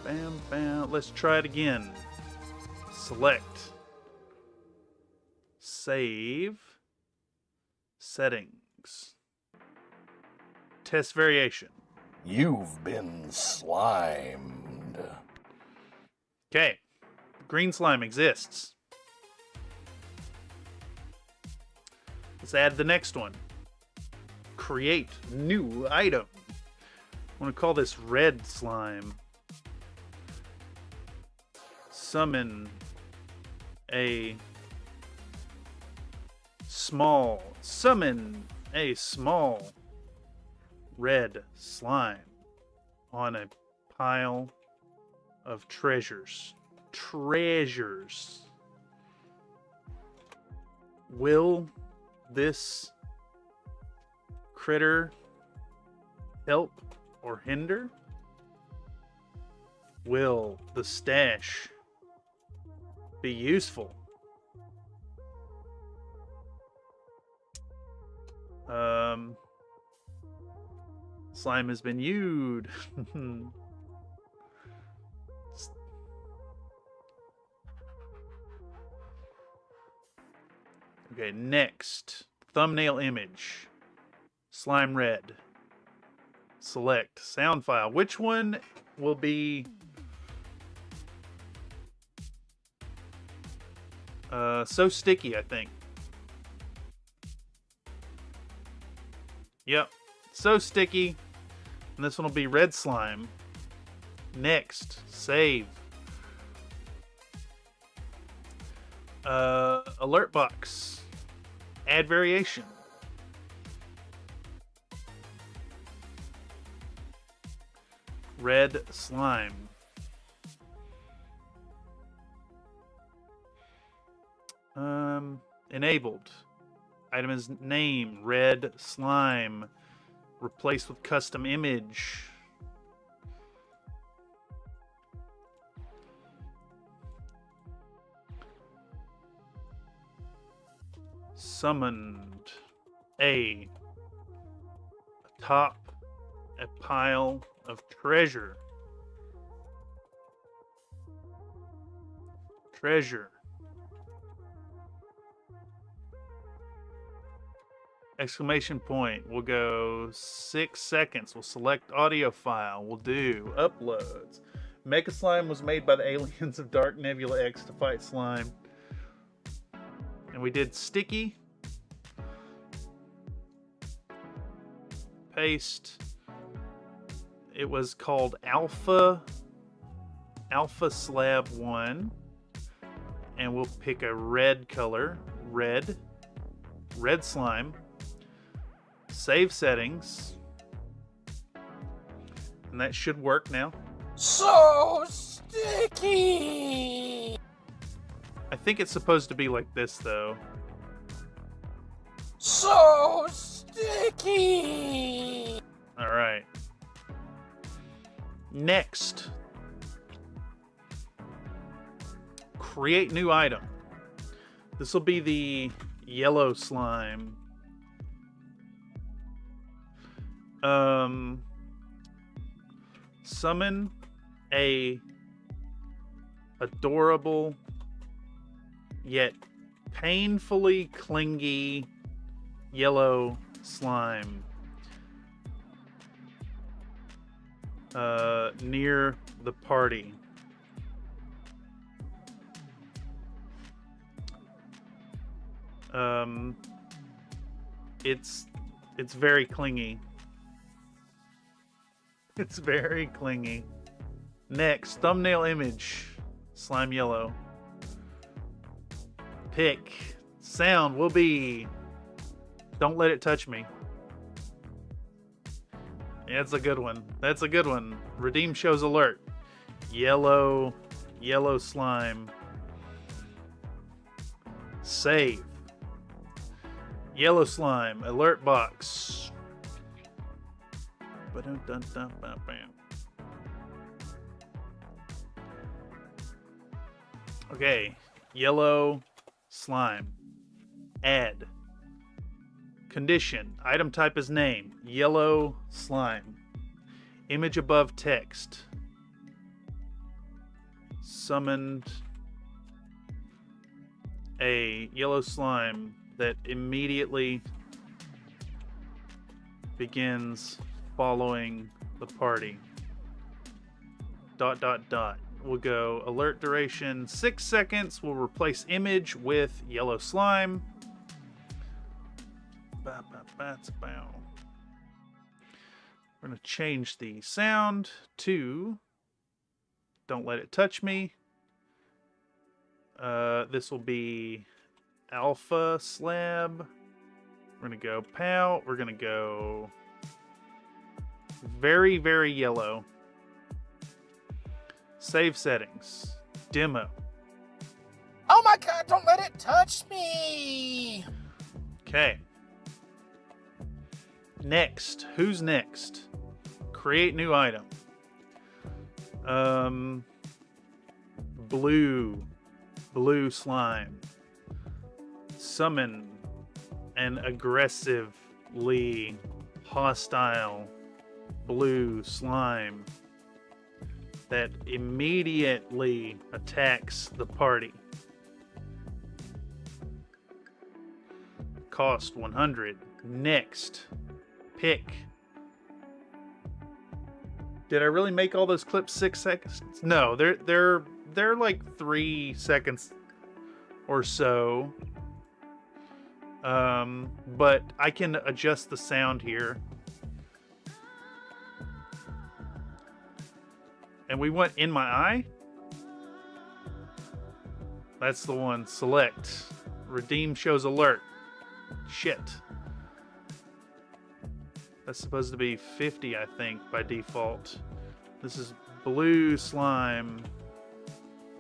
Bam, bam. Let's try it again. Select. Save. Settings. Test variation. You've been slimed. Okay. Green slime exists. Let's add the next one. Create new item. I want to call this red slime. Summon a small red slime on a pile of treasures. Treasures. Will this critter help or hinder? Will the stash be useful? Slime has been used. Okay, next. Thumbnail image. Slime red. Select. Sound file. Which one will be... So sticky, I think. Yep. So sticky. And this one will be red slime. Next. Save. Alert box. Add variation. Red slime. Enabled. Item is name. Red slime. Replace with custom image. Summoned. Atop a pile of treasure. Treasure. Exclamation point. We'll go 6 seconds. We'll select audio file. We'll do uploads. Mega Slime was made by the aliens of Dark Nebula X to fight slime. And we did sticky. Paste. It was called Alpha Slab 1. And we'll pick a red color. Red slime. Save settings. And that should work now. So sticky! I think it's supposed to be like this, though. So sticky! Alright. Next. Create new item. This will be the yellow slime. Summon a adorable yet painfully clingy yellow slime near the party. It's very clingy. It's very clingy. Next, thumbnail image. Slime yellow. Pick. Sound will be Don't Let It Touch Me. Yeah, that's a good one. That's a good one. Redeem shows alert. Yellow slime. Save. Yellow slime. Alert box. Okay. Yellow slime. Add. Condition. Item type is name. Yellow slime. Image above text. Summoned a yellow slime that immediately begins following the party. ... We'll go alert duration 6 seconds. We'll replace image with yellow slime. We're going to change the sound to Don't Let It Touch Me. This will be Alpha Slab. We're going to go pow. We're going to go very, very yellow. Save settings. Demo. Oh my god, don't let it touch me! Okay. Next. Who's next? Create new item. Blue slime. Summon an aggressively hostile blue slime that immediately attacks the party. Cost 100. Next. Pick. Did I really make all those clips 6 seconds? No, they're like 3 seconds or so. But I can adjust the sound here. And we went In My Eye. That's the one. Select. Redeem shows alert. Shit. That's supposed to be 50, I think, by default. This is blue slime.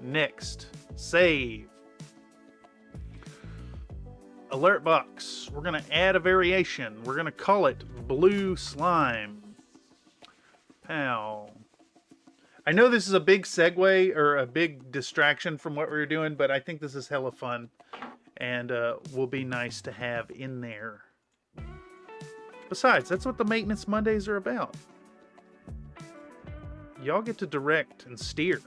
Next. Save. Alert box. We're going to add a variation. We're going to call it blue slime. Pow. I know this is a big segue or a big distraction from what we were doing, but I think this is hella fun and will be nice to have in there. Besides, that's what the Maintenance Mondays are about. Y'all get to direct and steer.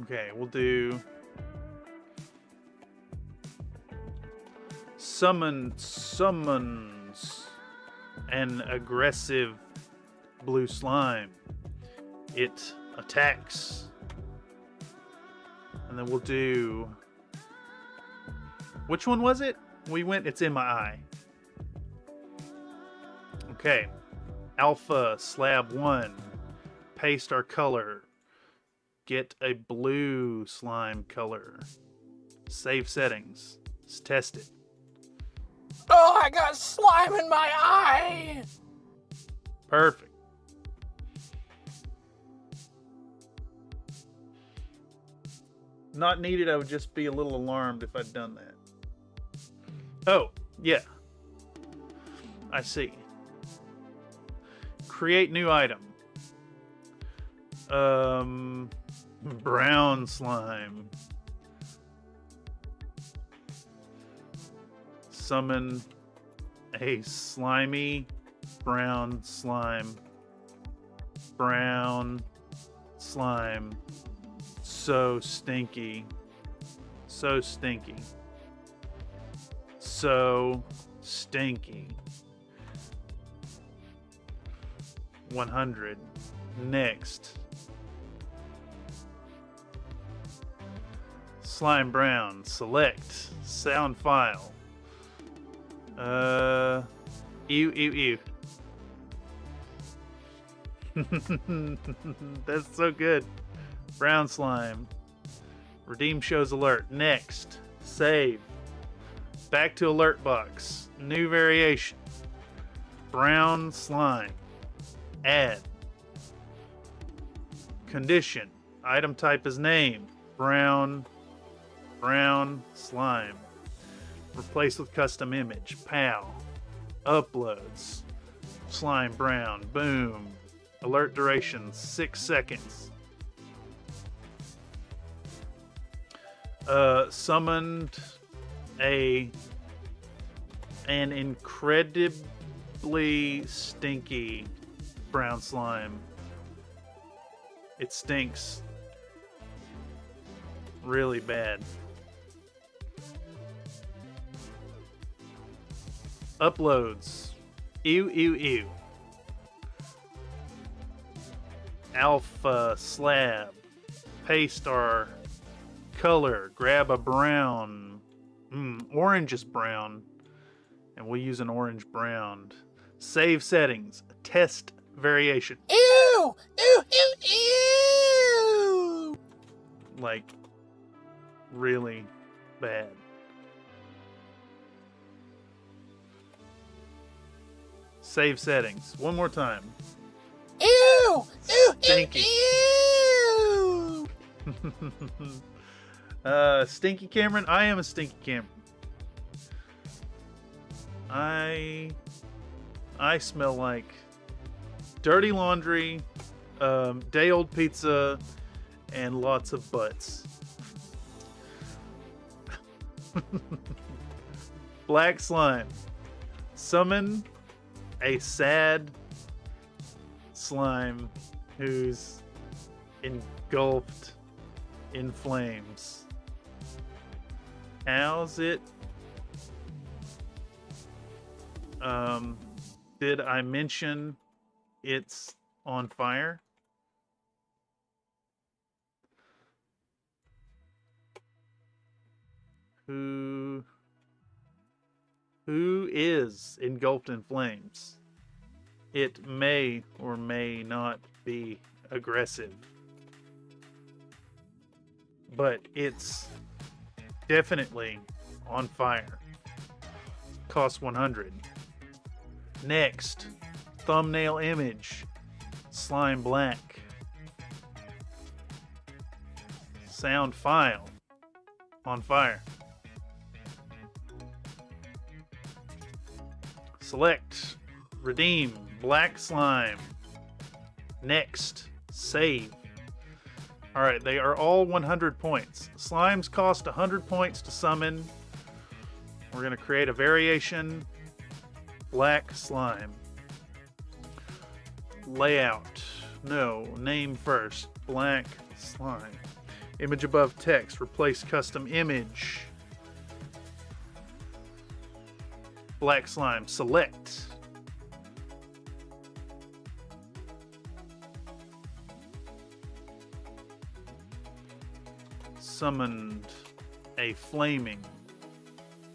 Okay, we'll do summons an aggressive blue slime. It attacks. And then we'll do... Which one was it? We went It's In My Eye. Okay. Alpha slab 1. Paste our color. Get a blue slime color. Save settings. Let's test it. Oh, I got slime in my eye! Perfect. Not needed, I would just be a little alarmed if I'd done that. Oh, yeah. I see. Create new item. Brown slime. Summon a slimy brown slime. Brown slime. So stinky. So stinky. So stinky. 100. Next. Slime brown. Select. Sound file. Ew, ew, ew. That's so good. Brown slime. Redeem shows alert. Next. Save. Back to alert box. New variation. Brown slime. Add. Condition. Item type is name. Brown slime. Replace with custom image. Pow. Uploads. Slime brown. Boom. Alert duration 6 seconds. Summoned an incredibly stinky brown slime. It stinks really bad. Uploads. Ew, ew, ew. Alpha slab. Paste our color. Grab a brown. Orange is brown. And we'll use an orange brown. Save settings. Test variation. Ew! Ew, ew, ew! Like, really bad. Save settings. One more time. Ew! Ew, Stinky. ew, ew! Stinky Cameron? I am a Stinky Cameron. I smell like dirty laundry, day-old pizza, and lots of butts. Black slime. Summon a sad slime who's engulfed in flames. How's it? Did I mention it's on fire? Who is engulfed in flames? It may or may not be aggressive, but it's definitely on fire. Cost 100. Next, thumbnail image, slime black. Sound file, on fire. Select, redeem, black slime. Next, save. Alright, they are all 100 points. Slimes cost 100 points to summon. We're going to create a variation. Black slime. Layout. No, name first. Black slime. Image above text. Replace custom image. Black slime. Select. Summoned a flaming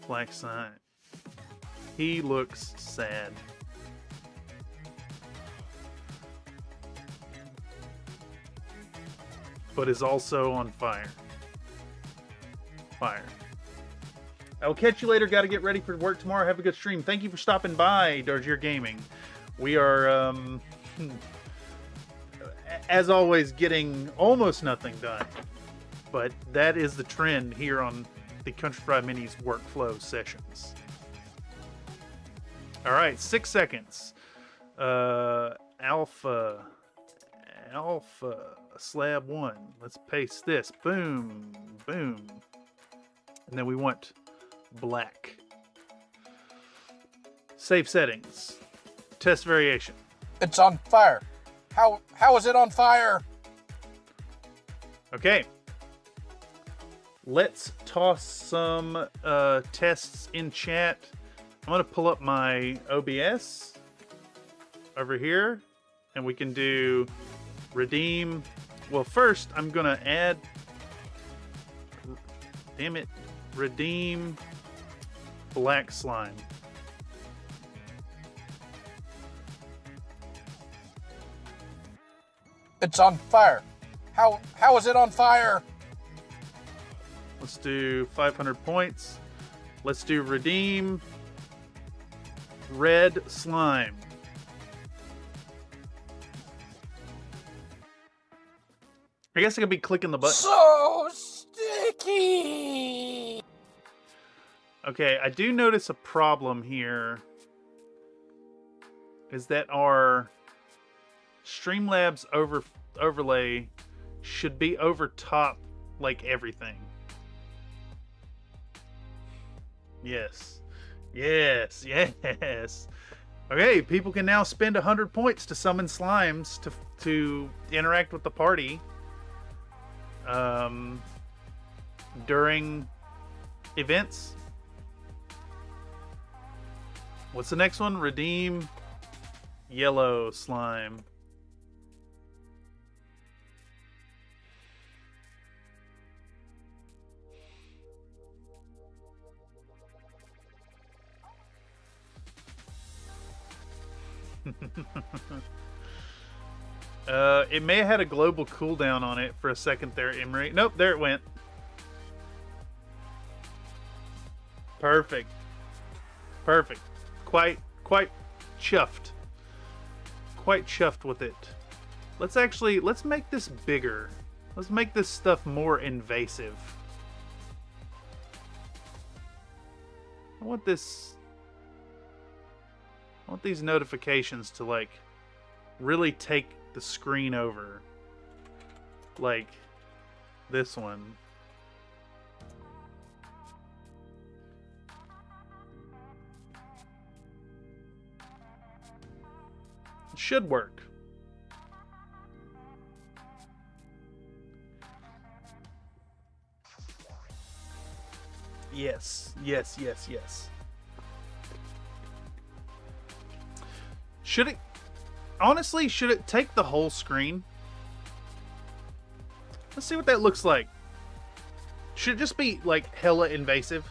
black slime. He looks sad. But is also on fire. Fire. I will catch you later. Got to get ready for work tomorrow. Have a good stream. Thank you for stopping by, Dargier Gaming. We are, as always, getting almost nothing done. But that is the trend here on the Country Fried Minis workflow sessions. All right, 6 seconds. Alpha, slab 1. Let's paste this. Boom, boom. And then we want black. Save settings. Test variation. It's on fire. How is it on fire? Okay. Let's toss some tests in chat. I'm going to pull up my OBS over here, and we can do redeem. Well, first, I'm going to add... Damn it. Redeem black slime. It's on fire. How is it on fire? Let's do 500 points. Let's do redeem red slime. I guess I could be clicking the button. So sticky. Okay, I do notice a problem here. Is that our StreamLabs overlay should be over top like everything. Yes. Yes. Yes. Okay, people can now spend 100 points to summon slimes to interact with the party during events. What's the next one? Redeem yellow slime. It may have had a global cooldown on it for a second there, Emery. Nope, there it went. Perfect. Perfect. Quite chuffed. Quite chuffed with it. Let's make this bigger. Let's make this stuff more invasive. I want these notifications to like really take the screen over, like this one. It should work. Yes, yes, yes, yes. Should it, honestly, should it take the whole screen? Let's see what that looks like. Should it just be, like, hella invasive?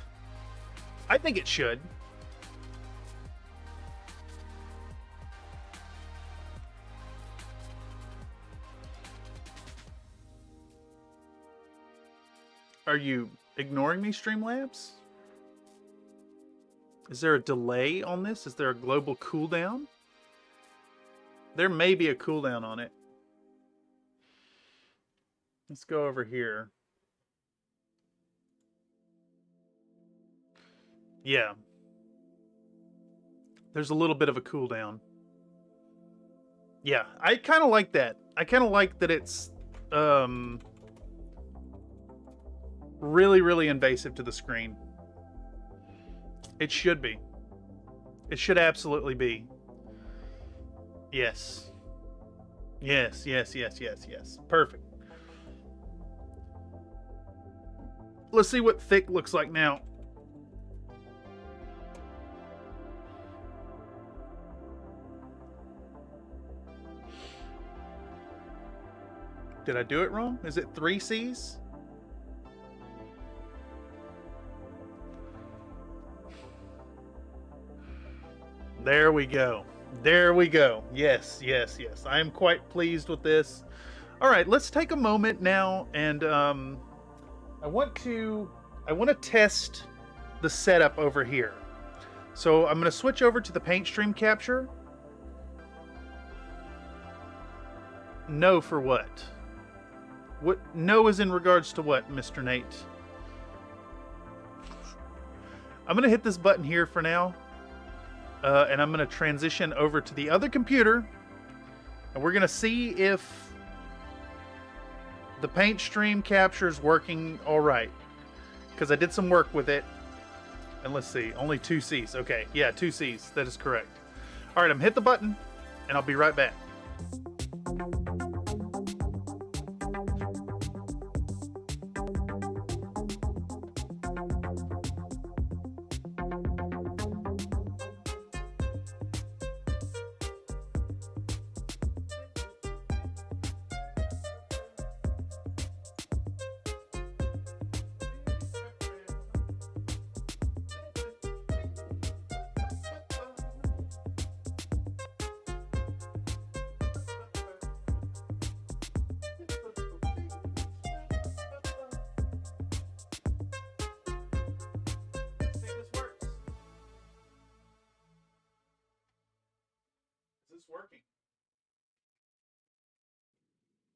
I think it should. Are you ignoring me, StreamLabs? Is there a delay on this? Is there a global cooldown? There may be a cooldown on it. Let's go over here. Yeah. There's a little bit of a cooldown. Yeah, I kind of like that. I kind of like that it's really, really invasive to the screen. It should be. It should absolutely be. Yes. Yes, yes, yes, yes, yes. Perfect. Let's see what thick looks like now. Did I do it wrong? Is it 3 C's? There we go. There we go. Yes, yes, yes. I am quite pleased with this. All right, let's take a moment now, and I want to test the setup over here. So I'm going to switch over to the paint stream capture. No for what? What? No is in regards to what, Mr. Nate? I'm going to hit this button here for now. And I'm going to transition over to the other computer. And we're going to see if the paint stream capture is working all right. Because I did some work with it. And let's see, only 2 C's. Okay, yeah, 2 C's. That is correct. All right, I'm hit the button, and I'll be right back. Is this working?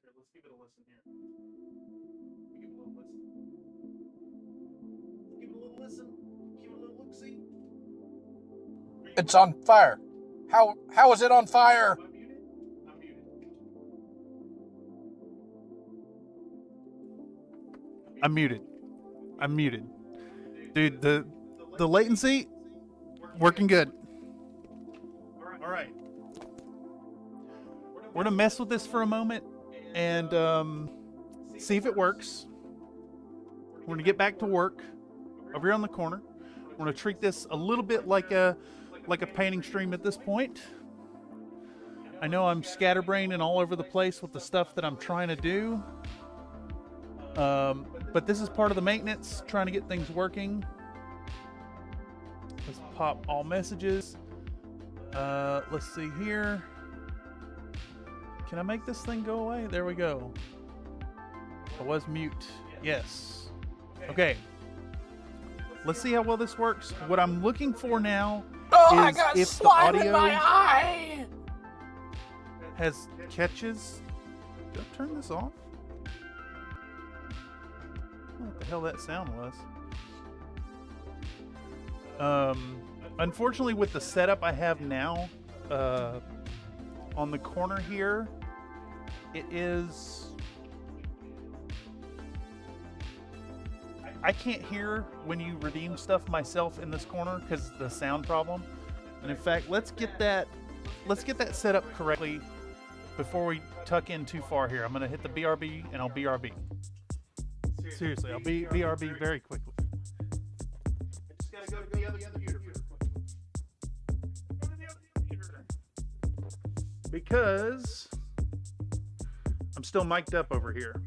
Here, let's give it a listen here. Give it a little listen. Give it a little listen. Give it a little look-see. It's on fire. How is it on fire? Am I muted? I'm muted. I'm muted. I'm muted. Dude, the latency working good. All right. We're gonna mess with this for a moment and see if it works. We're gonna get back to work over here on the corner. We're gonna treat this a little bit like a painting stream at this point. I know I'm scatterbrained and all over the place with the stuff that I'm trying to do. But this is part of the maintenance, trying to get things working. Let's pop all messages. Let's see here. Can I make this thing go away? There we go. I was mute. Yes. Okay. Let's see how well this works. What I'm looking for now Oh, I is got if the slime in audio my eye. has catches. Did I turn this off? I don't know what the hell that sound was. Unfortunately, with the setup I have now on the corner here, it is... I can't hear when you redeem stuff myself in this corner because of the sound problem. And in fact, let's get that set up correctly before we tuck in too far here. I'm gonna hit the BRB and I'll BRB. Seriously, I'll BRB very quickly. go to the other computer. Because I'm still mic'd up over here.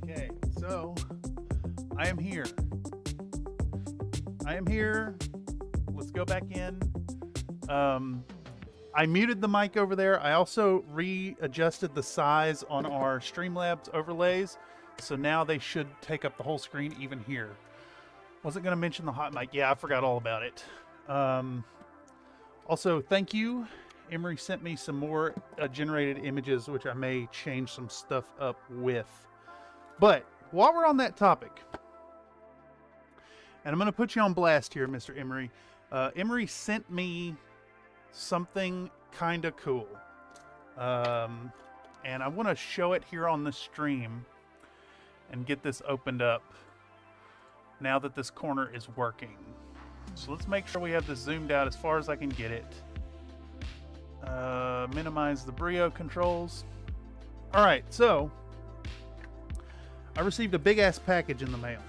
Okay, so I am here. Let's go back in. I muted the mic over there. I also readjusted the size on our StreamLabs overlays, so now they should take up the whole screen even here. Wasn't going to mention the hot mic. Yeah, I forgot all about it. Also, thank you. Emery sent me some more generated images, which I may change some stuff up with. But while we're on that topic, and I'm going to put you on blast here, Mr. Emery. Emery sent me something kind of cool. And I want to show it here on the stream and get this opened up now that this corner is working. So let's make sure we have this zoomed out as far as I can get it. Minimize the Brio controls. All right, so I received a big ass package in the mail.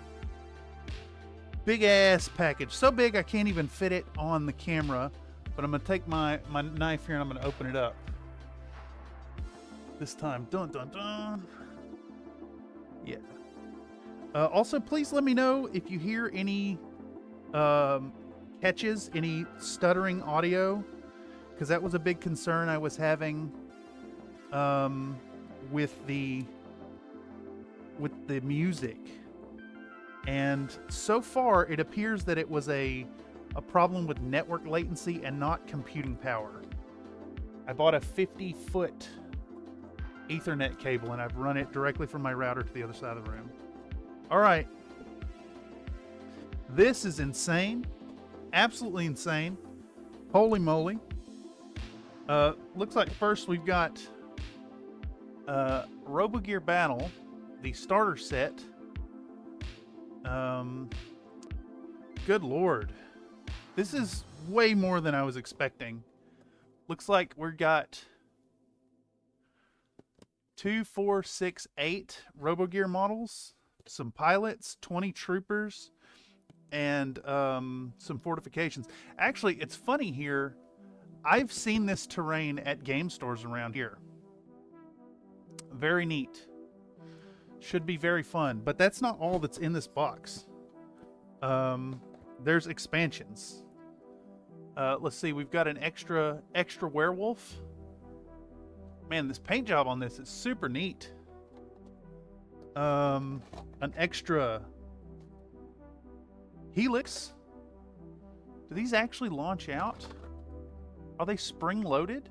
Big ass package. So big I can't even fit it on the camera, but I'm gonna take my knife here and I'm gonna open it up. This time, dun dun dun. Yeah. Also, please let me know if you hear any catches, any stuttering audio, because that was a big concern I was having with the music. And so far, it appears that it was a problem with network latency and not computing power. I bought a 50-foot Ethernet cable, and I've run it directly from my router to the other side of the room. All right. This is insane. Absolutely insane. Holy moly. Looks like first we've got RoboGear Battle, the starter set. Good Lord. This is way more than I was expecting. Looks like we've got 2, 4, 6, 8 RoboGear models, some pilots, 20 troopers, and some fortifications. Actually, it's funny here. I've seen this terrain at game stores around here. Very neat. Should be very fun, but that's not all that's in this box. There's expansions. Let's see, we've got an extra werewolf. Man, this paint job on this is super neat. An extra helix. Do these actually launch out? Are they spring loaded?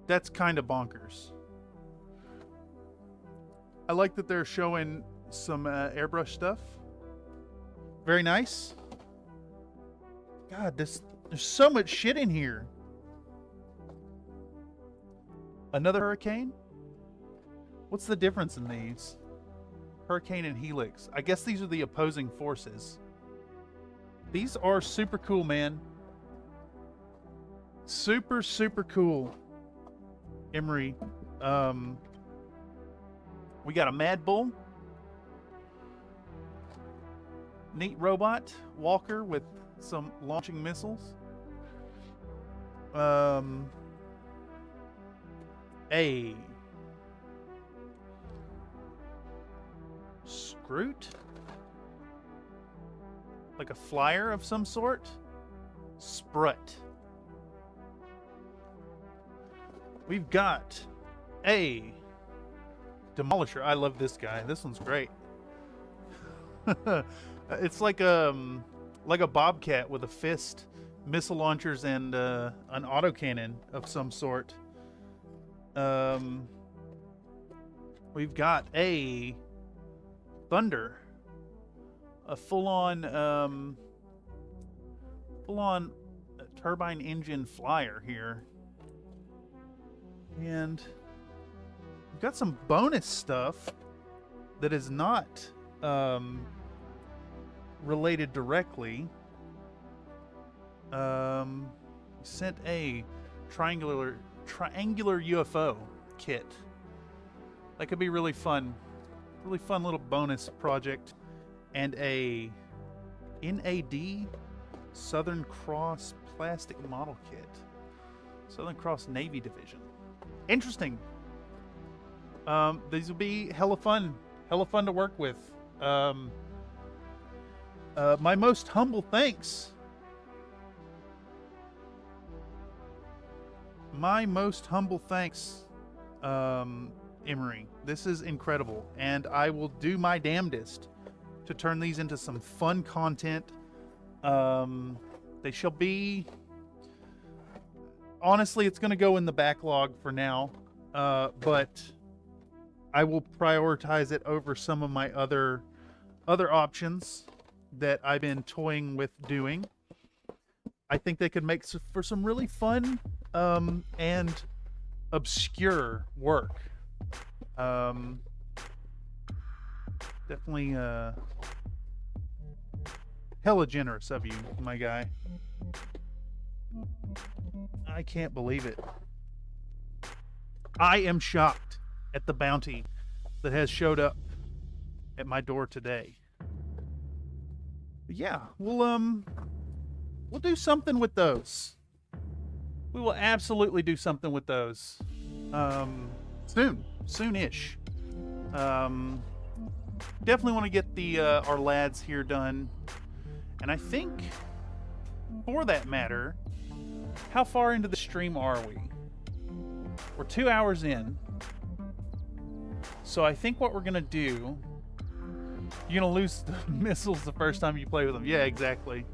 That's kind of bonkers. I like that they're showing some airbrush stuff. Very nice. God, there's so much shit in here. Another Hurricane? What's the difference in these? Hurricane and Helix. I guess these are the opposing forces. These are super cool, man. Super, super cool. Emery. We got a Mad Bull. Neat robot. Walker with some launching missiles. A Scroot? Like a flyer of some sort? Sprut. We've got a Demolisher. I love this guy. This one's great. It's like a bobcat with a fist, missile launchers, and an autocannon of some sort. We've got a Thunder, a full-on turbine engine flyer here. And we've got some bonus stuff that is not related directly. Sent a triangular UFO kit. That could be really fun. Really fun little bonus project. And a NAD Southern Cross plastic model kit. Southern Cross Navy Division. Interesting. These will be hella fun to work with. My most humble thanks. Emery. This is incredible, and I will do my damnedest to turn these into some fun content. They shall be... Honestly, it's going to go in the backlog for now, but I will prioritize it over some of my other options that I've been toying with doing. I think they could make for some really fun and obscure work. Definitely hella generous of you, my guy. I can't believe it. I am shocked at the bounty that has showed up at my door today. But yeah, we'll do something with those. We will absolutely do something with those. Soonish. Definitely want to get the our lads here done. And I think, for that matter, how far into the stream are we? We're 2 hours in. So I think what we're going to do... You're going to lose the missiles the first time you play with them. Yeah, exactly.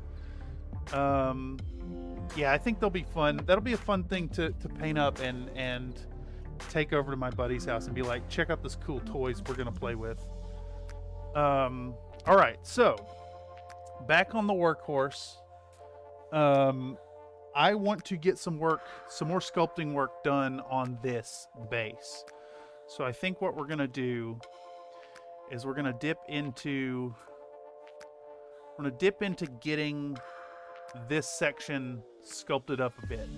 Yeah, I think they'll be fun. That'll be a fun thing to paint up and take over to my buddy's house and be like, check out this cool toys we're going to play with. All right, so back on the workhorse. I want to get some more sculpting work done on this base. So I think what we're going to do is we're going to dip into getting this section sculpted up a bit.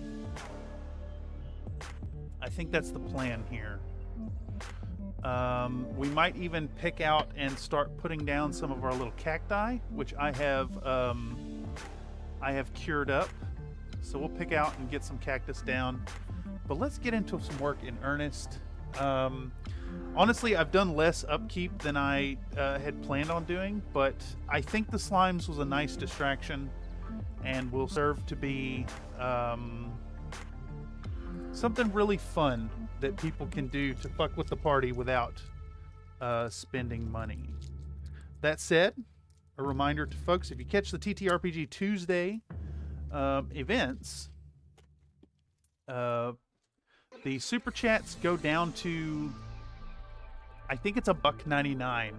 I think that's the plan here. We might even pick out and start putting down some of our little cacti, which I have cured up. So we'll pick out and get some cactus down. But let's get into some work in earnest. Honestly, I've done less upkeep than I had planned on doing, but I think the slimes was a nice distraction and will serve to be something really fun that people can do to fuck with the party without spending money. That said, a reminder to folks, if you catch the TTRPG Tuesday events, the super chats go down to, I think it's $1.99.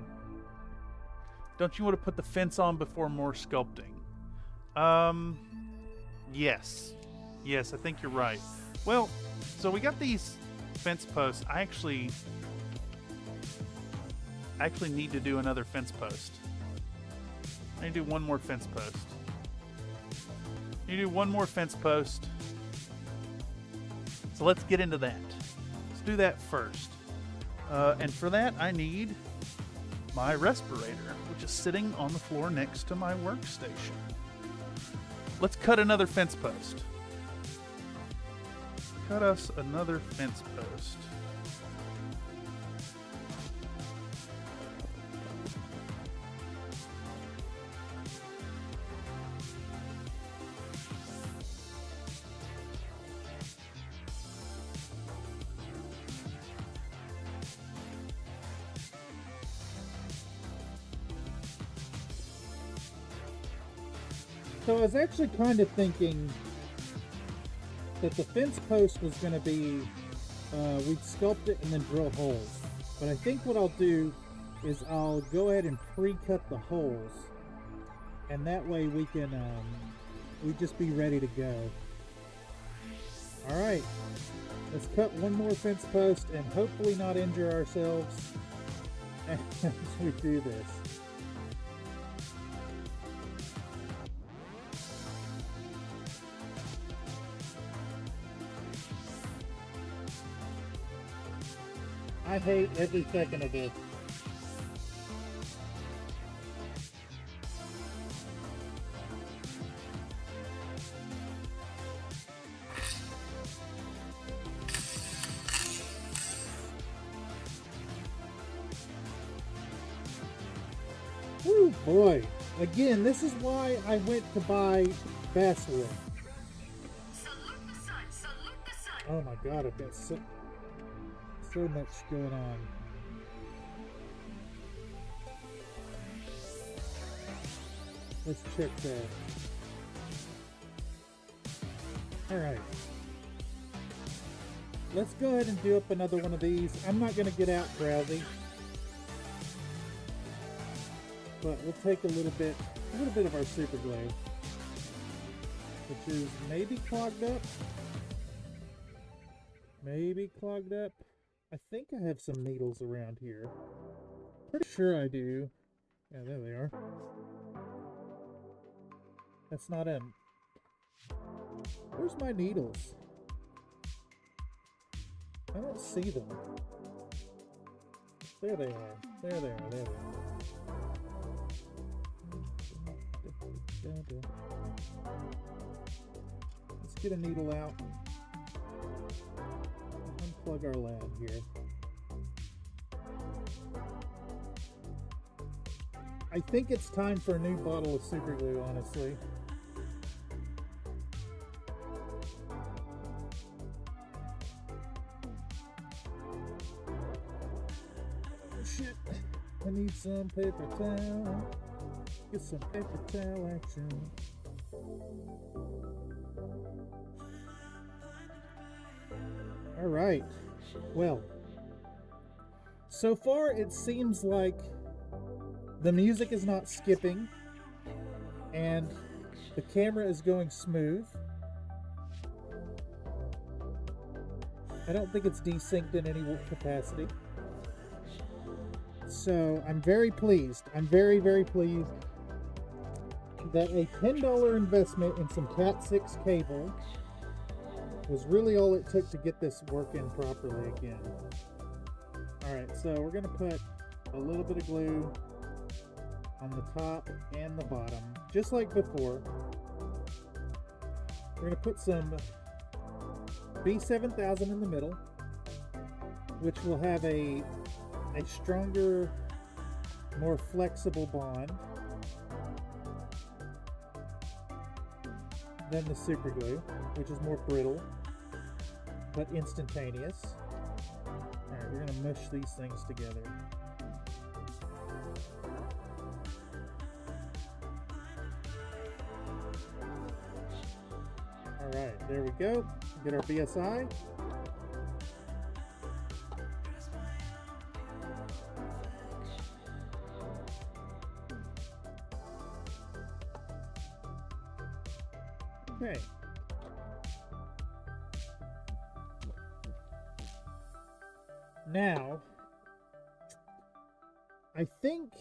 Don't you want to put the fence on before more sculpting? Yes, I think you're right. Well, so we got these fence posts. I actually need to do another fence post. I need to do one more fence post. So let's get into that. Let's do that first. And for that, I need my respirator, which is sitting on the floor next to my workstation. Let's cut another fence post. Cut us another fence post. So I was actually kind of thinking that the fence post was going to be, we'd sculpt it and then drill holes. But I think what I'll do is I'll go ahead and pre-cut the holes. And that way we can we'd just be ready to go. Alright, let's cut one more fence post and hopefully not injure ourselves as we do this. I hate every second of this. Woo, boy. Again, this is why I went to buy basswood. Oh my god, I've got so much going on. Let's check that. Alright. Let's go ahead and do up another one of these. I'm not going to get out drowsy. But we'll take a little bit of our super glue, which is maybe clogged up. Maybe clogged up. I think I have some needles around here. Pretty sure I do. Yeah, there they are. That's not them. Where's my needles? I don't see them. There they are. There they are. There they are. Let's get a needle out. Unplug our lab here. I think it's time for a new bottle of super glue, honestly. Oh shit, I need some paper towel. Get some paper towel action. Alright, well, so far it seems like the music is not skipping and the camera is going smooth. I don't think it's desynced in any capacity. So I'm very pleased. I'm very, very pleased that a $10 investment in some Cat 6 cable was really all it took to get this working properly again. Alright, so we're going to put a little bit of glue on the top and the bottom, just like before. We're going to put some B7000 in the middle, which will have a stronger, more flexible bond than the super glue, which is more brittle but instantaneous. Alright, we're going to mush these things together. Alright, there we go. Get our BSI. Okay. Now, I think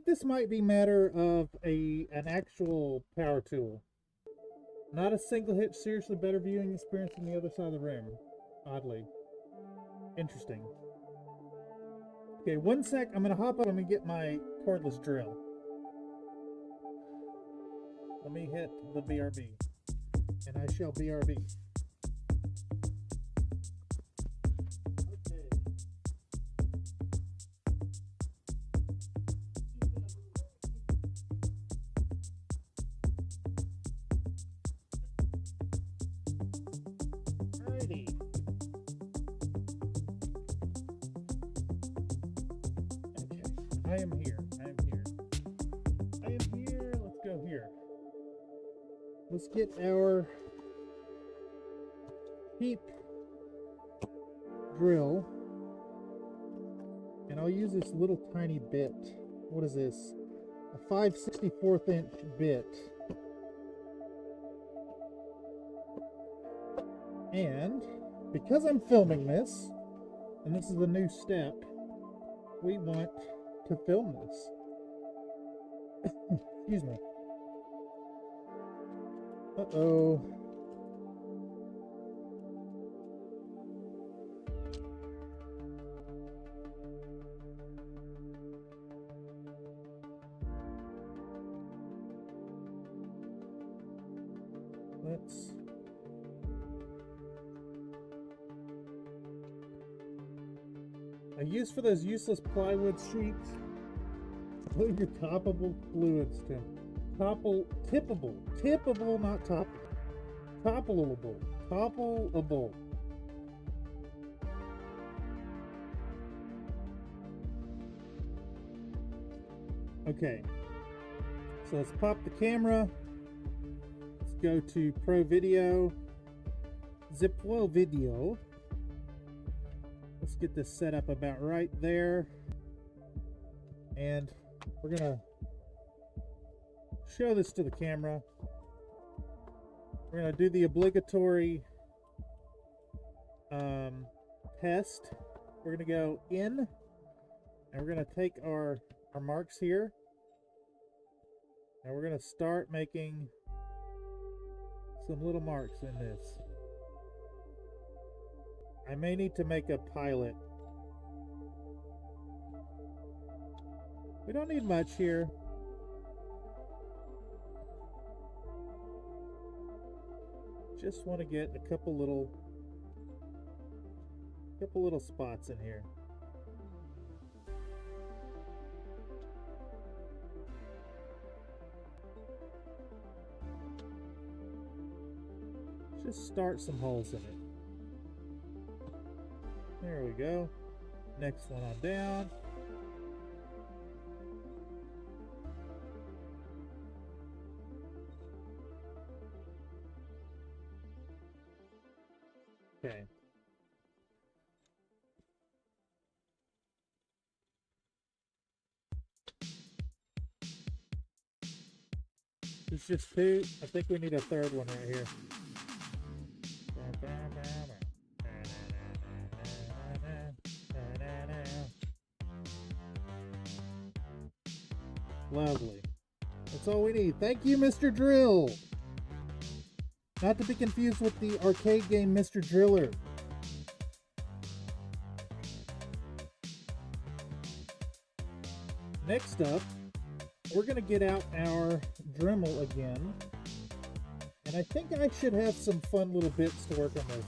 this might be matter of an actual power tool. Not a single hit, seriously better viewing experience than the other side of the room. Oddly. Interesting. Okay, one sec, I'm gonna hop up and get my cordless drill. Let me hit the BRB, and I shall BRB. Okay. Alrighty. Okay, I am here. Let's go here. Let's get our heap drill, and I'll use this little tiny bit. What is this? a 5/64 inch bit. And because I'm filming this, and this is a new step, we want to film this. Excuse me. Uh-oh. Let's... I use for those useless plywood sheets. Glue your toppable fluids to tippable, not toppleable. Okay, so let's pop the camera. Let's go to Pro Video, Zipwell Video. Let's get this set up about right there. And we're gonna show this to the camera. We're gonna do the obligatory test. We're gonna go in, and we're gonna take our marks here, and we're gonna start making some little marks in this. I may need to make a pilot. We don't need much here. Just want to get a couple little spots in here. Just start some holes in it. There we go. Next one on down. Okay. It's just two. I think we need a third one right here. Lovely. That's all we need. Thank you, Mr. Drill. Not to be confused with the arcade game Mr. Driller. Next up, we're going to get out our Dremel again. And I think I should have some fun little bits to work on this.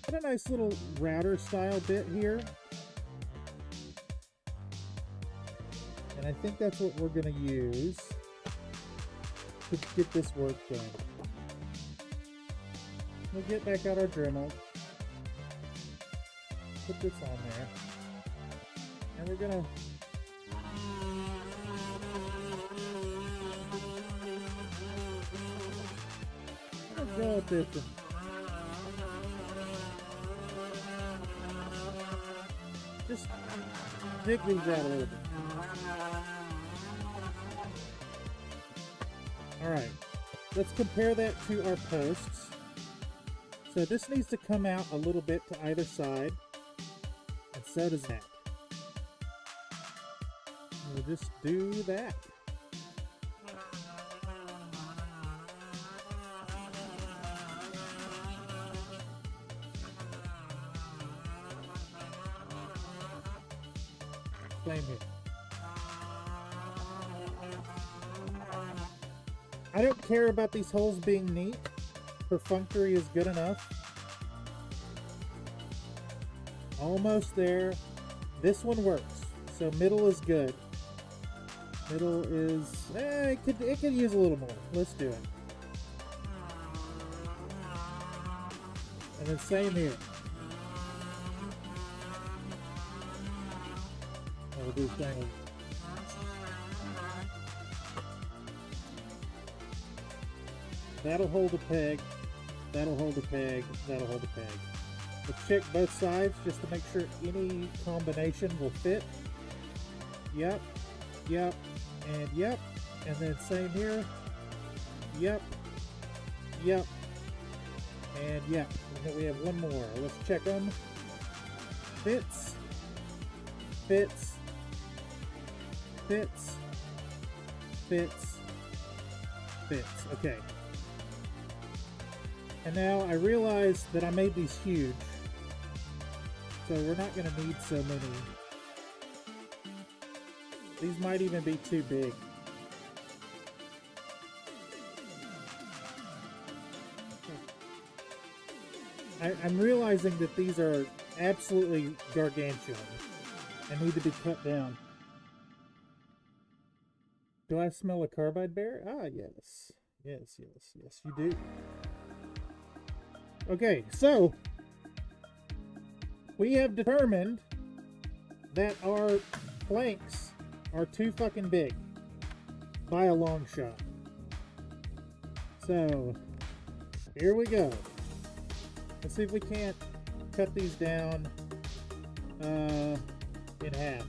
Got a nice little router style bit here. And I think that's what we're going to use to get this work done. We'll get back out our Dremel. Put this on there. And we're going to go with this one. Just dig these out a little bit. Alright, let's compare that to our posts. So this needs to come out a little bit to either side, and so does that. We'll just do that. Same here. I don't care about these holes being neat. Perfunctory is good enough. Almost there. This one works. So middle is good. Middle is... it could use a little more. Let's do it. And then same here. We'll do the same. That'll hold a peg. That'll hold a peg. That'll hold a peg. Let's check both sides just to make sure any combination will fit. Yep, yep, and yep. And then same here. Yep, yep, and yep. And then we have one more. Let's check them. Fits, fits, fits, fits, fits. Okay. And now I realize that I made these huge. So we're not going to need so many. These might even be too big. I'm realizing that these are absolutely gargantuan and need to be cut down. Do I smell a carbide bear? Ah, yes. Yes, yes, yes, you do. Okay, so we have determined that our planks are too fucking big by a long shot. So here we go. Let's see if we can't cut these down in half.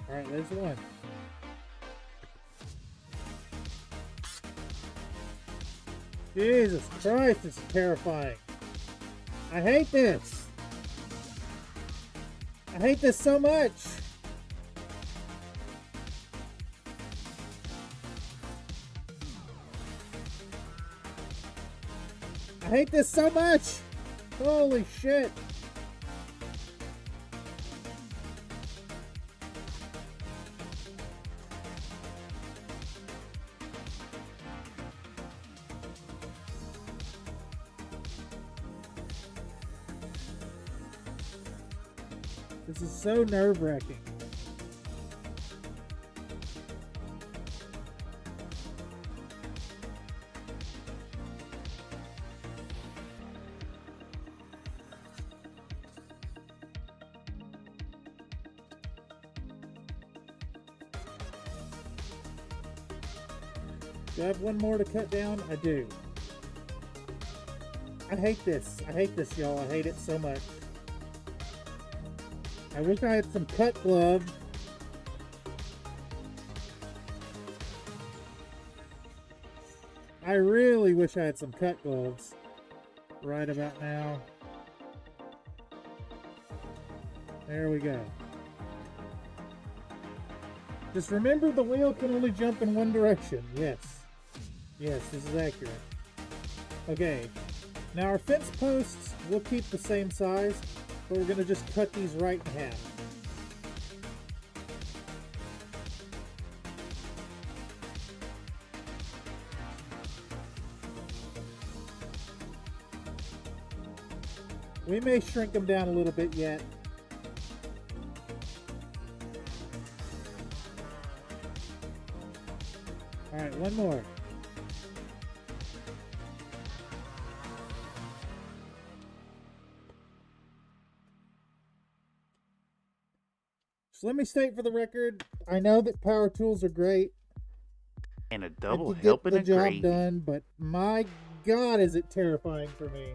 Alright, there's one. Jesus Christ, it's terrifying. I hate this. I hate this so much. I hate this so much. Holy shit. This is so nerve-wracking. Do I have one more to cut down? I do. I hate this. I hate this, y'all. I hate it so much. I wish I had some cut gloves. I really wish I had some cut gloves right about now. There we go. Just remember the wheel can only jump in one direction. Yes. Yes, this is accurate. Okay. Now our fence posts will keep the same size, but we're going to just cut these right in half. We may shrink them down a little bit yet. Alright, one more. So let me state for the record, I know that power tools are great And a double and to helping get of the job gravy. done, but my God, is it terrifying for me.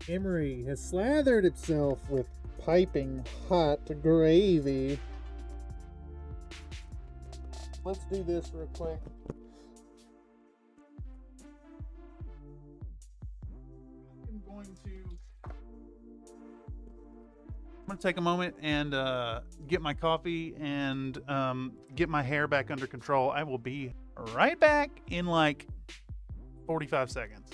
Emery has slathered himself with piping hot gravy. Let's do this real quick. I'm going to take a moment and get my coffee and get my hair back under control. I will be right back in like 45 seconds.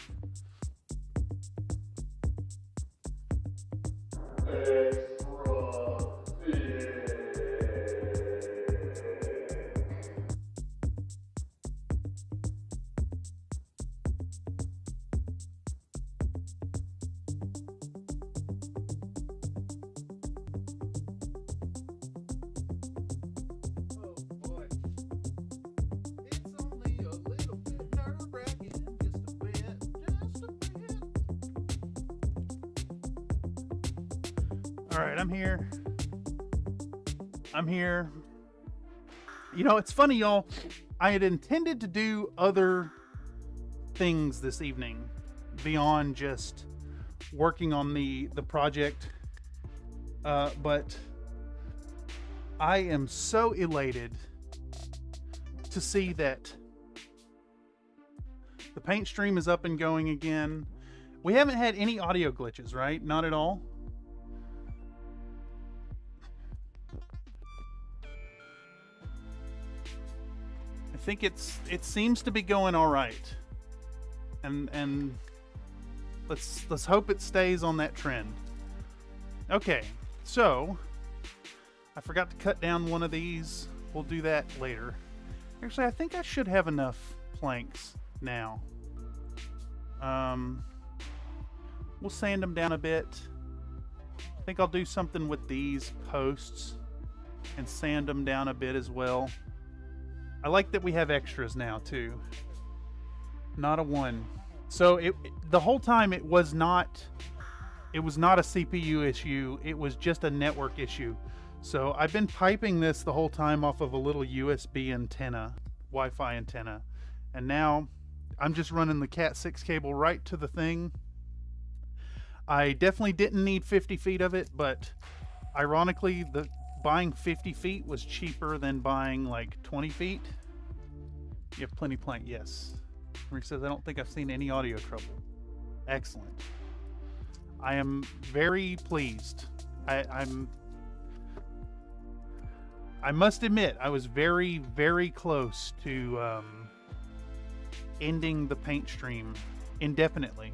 Alright, I'm here. I'm here. You know, it's funny, y'all. I had intended to do other things this evening beyond just working on the project. But I am so elated to see that the paint stream is up and going again. We haven't had any audio glitches, right? Not at all. I think it seems to be going all right. And let's hope it stays on that trend. Okay. So I forgot to cut down one of these. We'll do that later. Actually, I think I should have enough planks now. We'll sand them down a bit. I think I'll do something with these posts and sand them down a bit as well. I like that we have extras now too. Not a one. So the whole time it was not a CPU issue. It was just a network issue. So I've been piping this the whole time off of a little USB antenna, Wi-Fi antenna, and now I'm just running the Cat 6 cable right to the thing. I definitely didn't need 50 feet of it, but ironically, buying 50 feet was cheaper than buying like 20 feet. You have plenty plank, yes. He says, I don't think I've seen any audio trouble. Excellent. I am very pleased. I must admit, I was very, very close to ending the paint stream indefinitely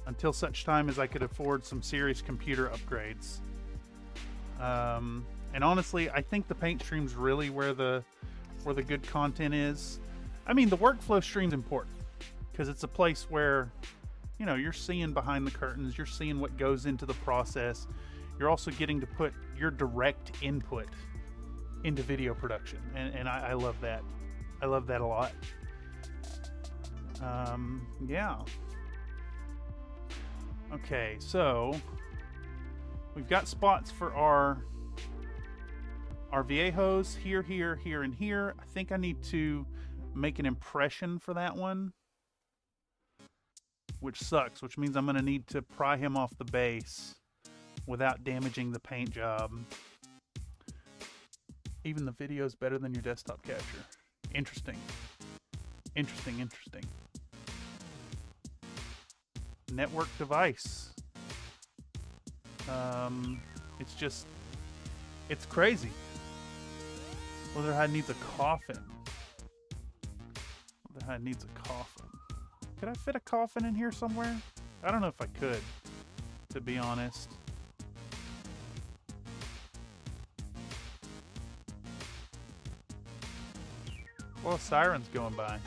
until such time as I could afford some serious computer upgrades. And honestly, I think the paint stream's really where the good content is. I mean, the workflow stream's important because it's a place where, you know, you're seeing behind the curtains, you're seeing what goes into the process. You're also getting to put your direct input into video production, and I love that. I love that a lot. Yeah. Okay, so we've got spots for our viejos here, here, here, and here. I think I need to make an impression for that one, which sucks, which means I'm going to need to pry him off the base without damaging the paint job. Even the video is better than your desktop capture. Interesting. Interesting, interesting. Network device. It's crazy. Leatherhide needs a coffin. Leatherhide needs a coffin. Could I fit a coffin in here somewhere? I don't know if I could, to be honest. Well, a siren's going by.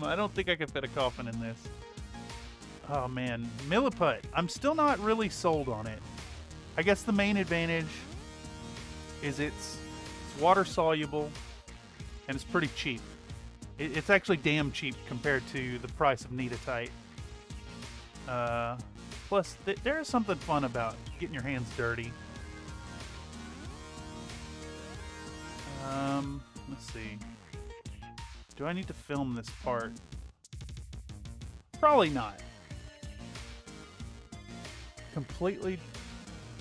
I don't think I could fit a coffin in this. Oh man, milliput. I'm still not really sold on it. I guess the main advantage is it's water soluble and it's pretty cheap. It's actually damn cheap compared to the price of Neatitite. Plus, there is something fun about getting your hands dirty. Let's see. Do I need to film this part? Probably not. Completely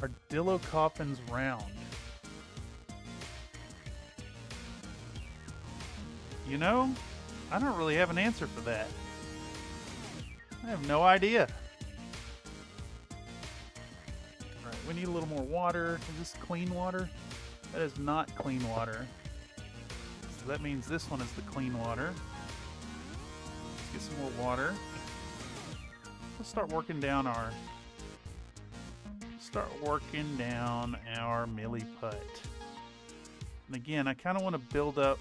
Ardillo coffins round. You know, I don't really have an answer for that. I have no idea. Alright, we need a little more water. Is this clean water? That is not clean water. So that means this one is the clean water. Let's get some more water. Let's start working down our milliput. And again, I kind of want to build up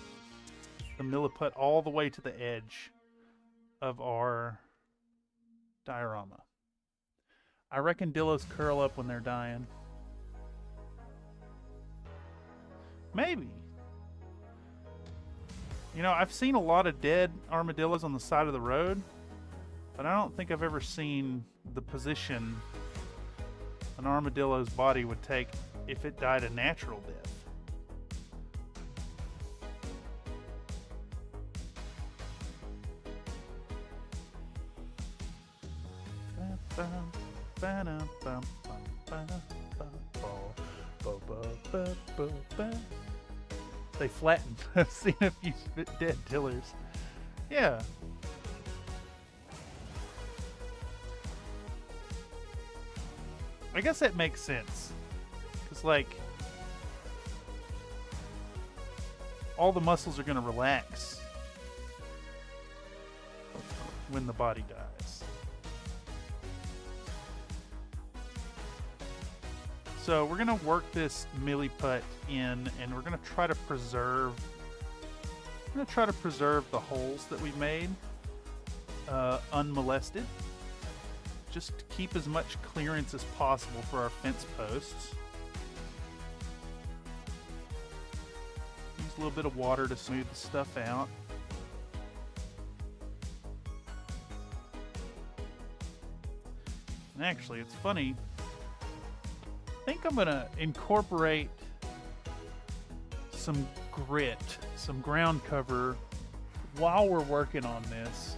the milliput all the way to the edge of our diorama. I reckon dillos curl up when they're dying. Maybe. You know, I've seen a lot of dead armadillos on the side of the road, but I don't think I've ever seen the position an armadillo's body would take if it died a natural death. They flattened. I've seen a few dead tillers. Yeah. I guess that makes sense. Because, like, all the muscles are going to relax when the body dies. So we're going to work this milliput in, and we're going to try to preserve the holes that we made unmolested. Just to keep as much clearance as possible for our fence posts. Use a little bit of water to smooth the stuff out. And actually, it's funny. I think I'm going to incorporate some grit, some ground cover while we're working on this.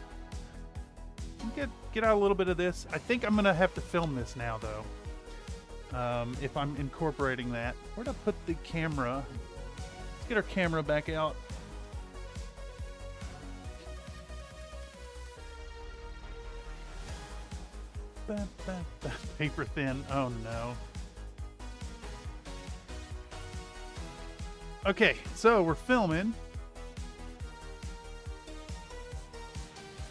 Get out a little bit of this. I think I'm going to have to film this now, though. If I'm incorporating that. Where'd I put the camera? Let's get our camera back out. Paper thin. Oh, no. Okay, so we're filming.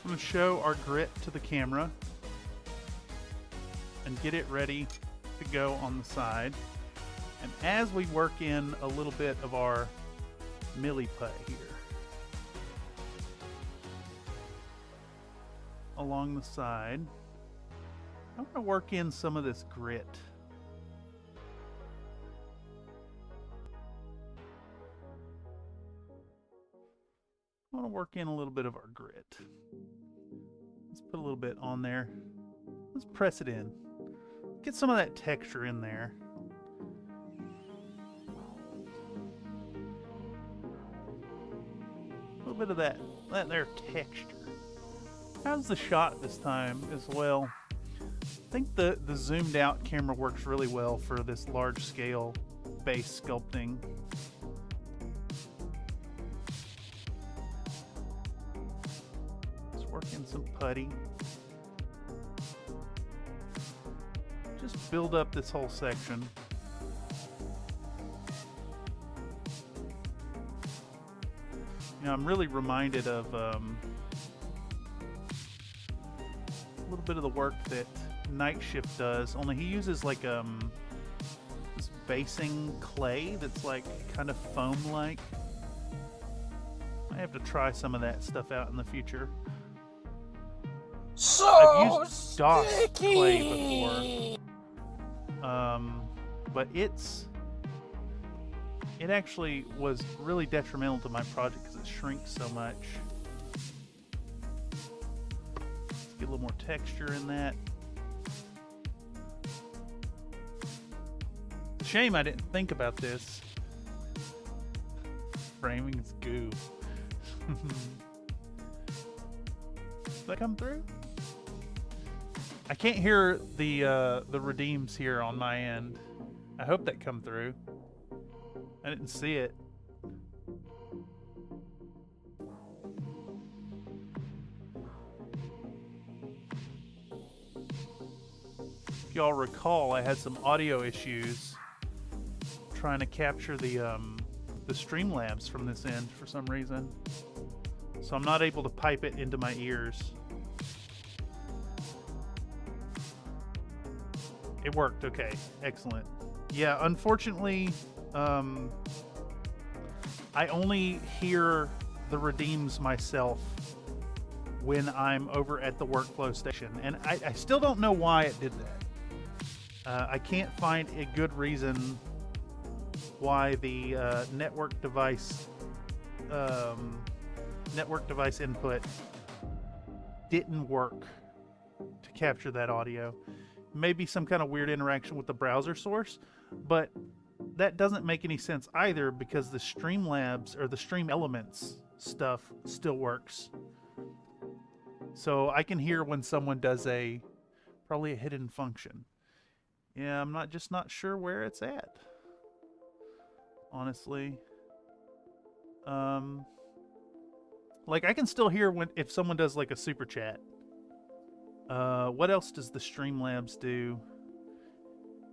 I'm going to show our grit to the camera and get it ready to go on the side. And as we work in a little bit of our milliput here along the side, I'm going to work in some of this grit. I want to work in a little bit of our grit. Let's put a little bit on there. Let's press it in. Get some of that texture in there. A little bit of that there texture. How's the shot this time as well? I think the zoomed out camera works really well for this large scale base sculpting. In some putty. Just build up this whole section. You know, I'm really reminded of a little bit of the work that Night Shift does, only he uses like this basing clay that's like kind of foam-like. I have to try some of that stuff out in the future. So I've used DOS sticky. clay before, but it actually was really detrimental to my project because it shrinks so much. Let's get a little more texture in that. Shame I didn't think about this. Framing is goo. Did that come through? I can't hear the redeems here on my end. I hope that come through. I didn't see it. If y'all recall, I had some audio issues trying to capture the StreamLabs from this end for some reason. So I'm not able to pipe it into my ears. It worked. Okay, excellent. Yeah, unfortunately, I only hear the redeems myself when I'm over at the workflow station, and I still don't know why it did that. I can't find a good reason why the network device input didn't work capture that audio. Maybe some kind of weird interaction with the browser source, but that doesn't make any sense either because the StreamLabs or the Stream Elements stuff still works. So I can hear when someone does probably a hidden function. Yeah, I'm not sure where it's at. Honestly. Like I can still hear if someone does like a super chat. What else does the Streamlabs do?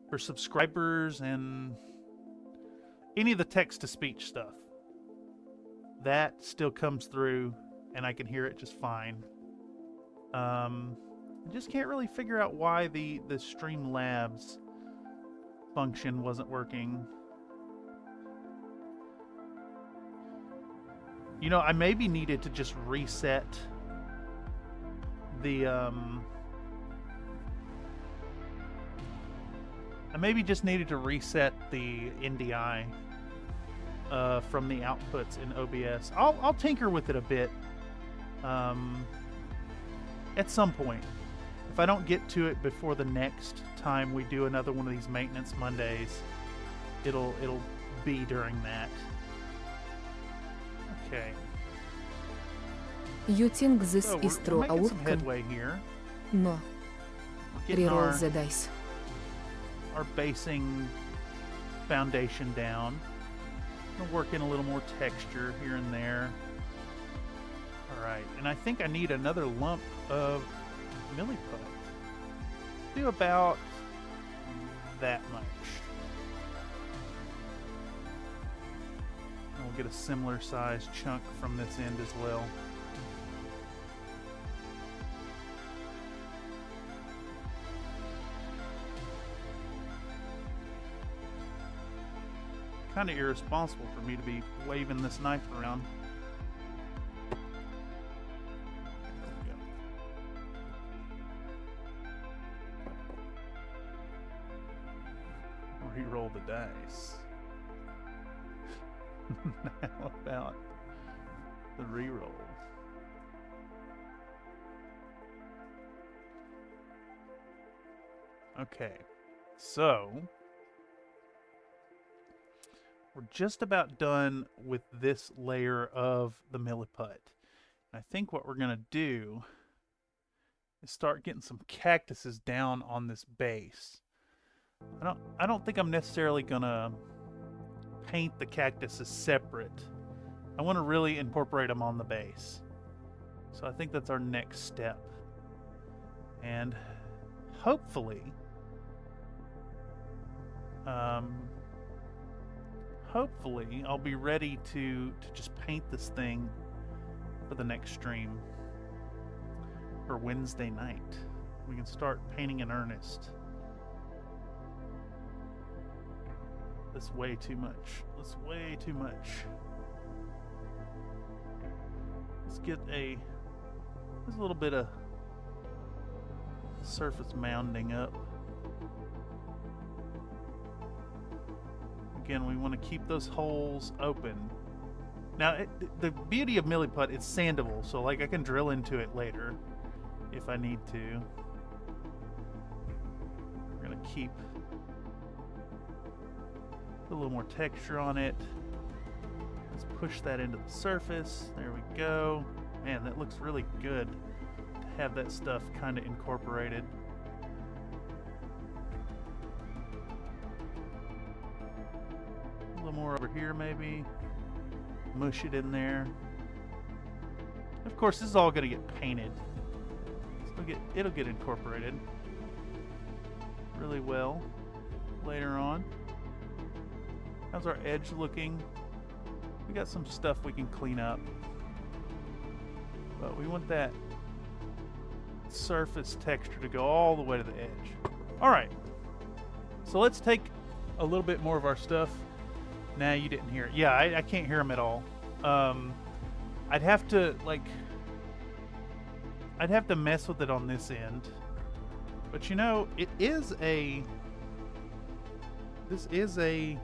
For subscribers and any of the text-to-speech stuff. That still comes through and I can hear it just fine. I just can't really figure out why the Streamlabs function wasn't working. You know, I maybe needed to just reset the I maybe just needed to reset the NDI from the outputs in OBS. I'll tinker with it a bit at some point. If I don't get to it before the next time we do another one of these maintenance Mondays, it'll be during that. Okay. You think this So is we're true making some outcome? headway here. No. Getting Reroll the dice. our basing foundation down. Gonna work in a little more texture here and there. Alright, and I think I need another lump of milliput. Do about that much. And we'll get a similar size chunk from this end as well. Kind of irresponsible for me to be waving this knife around. There we go. Re-roll the dice. Now about the re-roll. Okay, so we're just about done with this layer of the milliput. I think what we're gonna do is start getting some cactuses down on this base. I don't think I'm necessarily gonna paint the cactuses separate. I want to really incorporate them on the base. So I think that's our next step. And hopefully I'll be ready to just paint this thing for the next stream. For Wednesday night. We can start painting in earnest. That's way too much. That's way too much. Let's get there's a little bit of surface mounding up. Again, we want to keep those holes open. Now, the beauty of milliput, it's sandable, so like I can drill into it later if I need to. We're gonna keep a little more texture on it. Let's push that into the surface. There we go. Man, that looks really good to have that stuff kind of incorporated. A little more over here maybe. Mush it in there. Of course, this is all going to get painted. So it'll get incorporated really well later on. How's our edge looking? We got some stuff we can clean up. But we want that surface texture to go all the way to the edge. Alright. So let's take a little bit more of our stuff. Nah, you didn't hear it. Yeah, I can't hear them at all. I'd have to, I'd have to mess with it on this end. But you know, this is a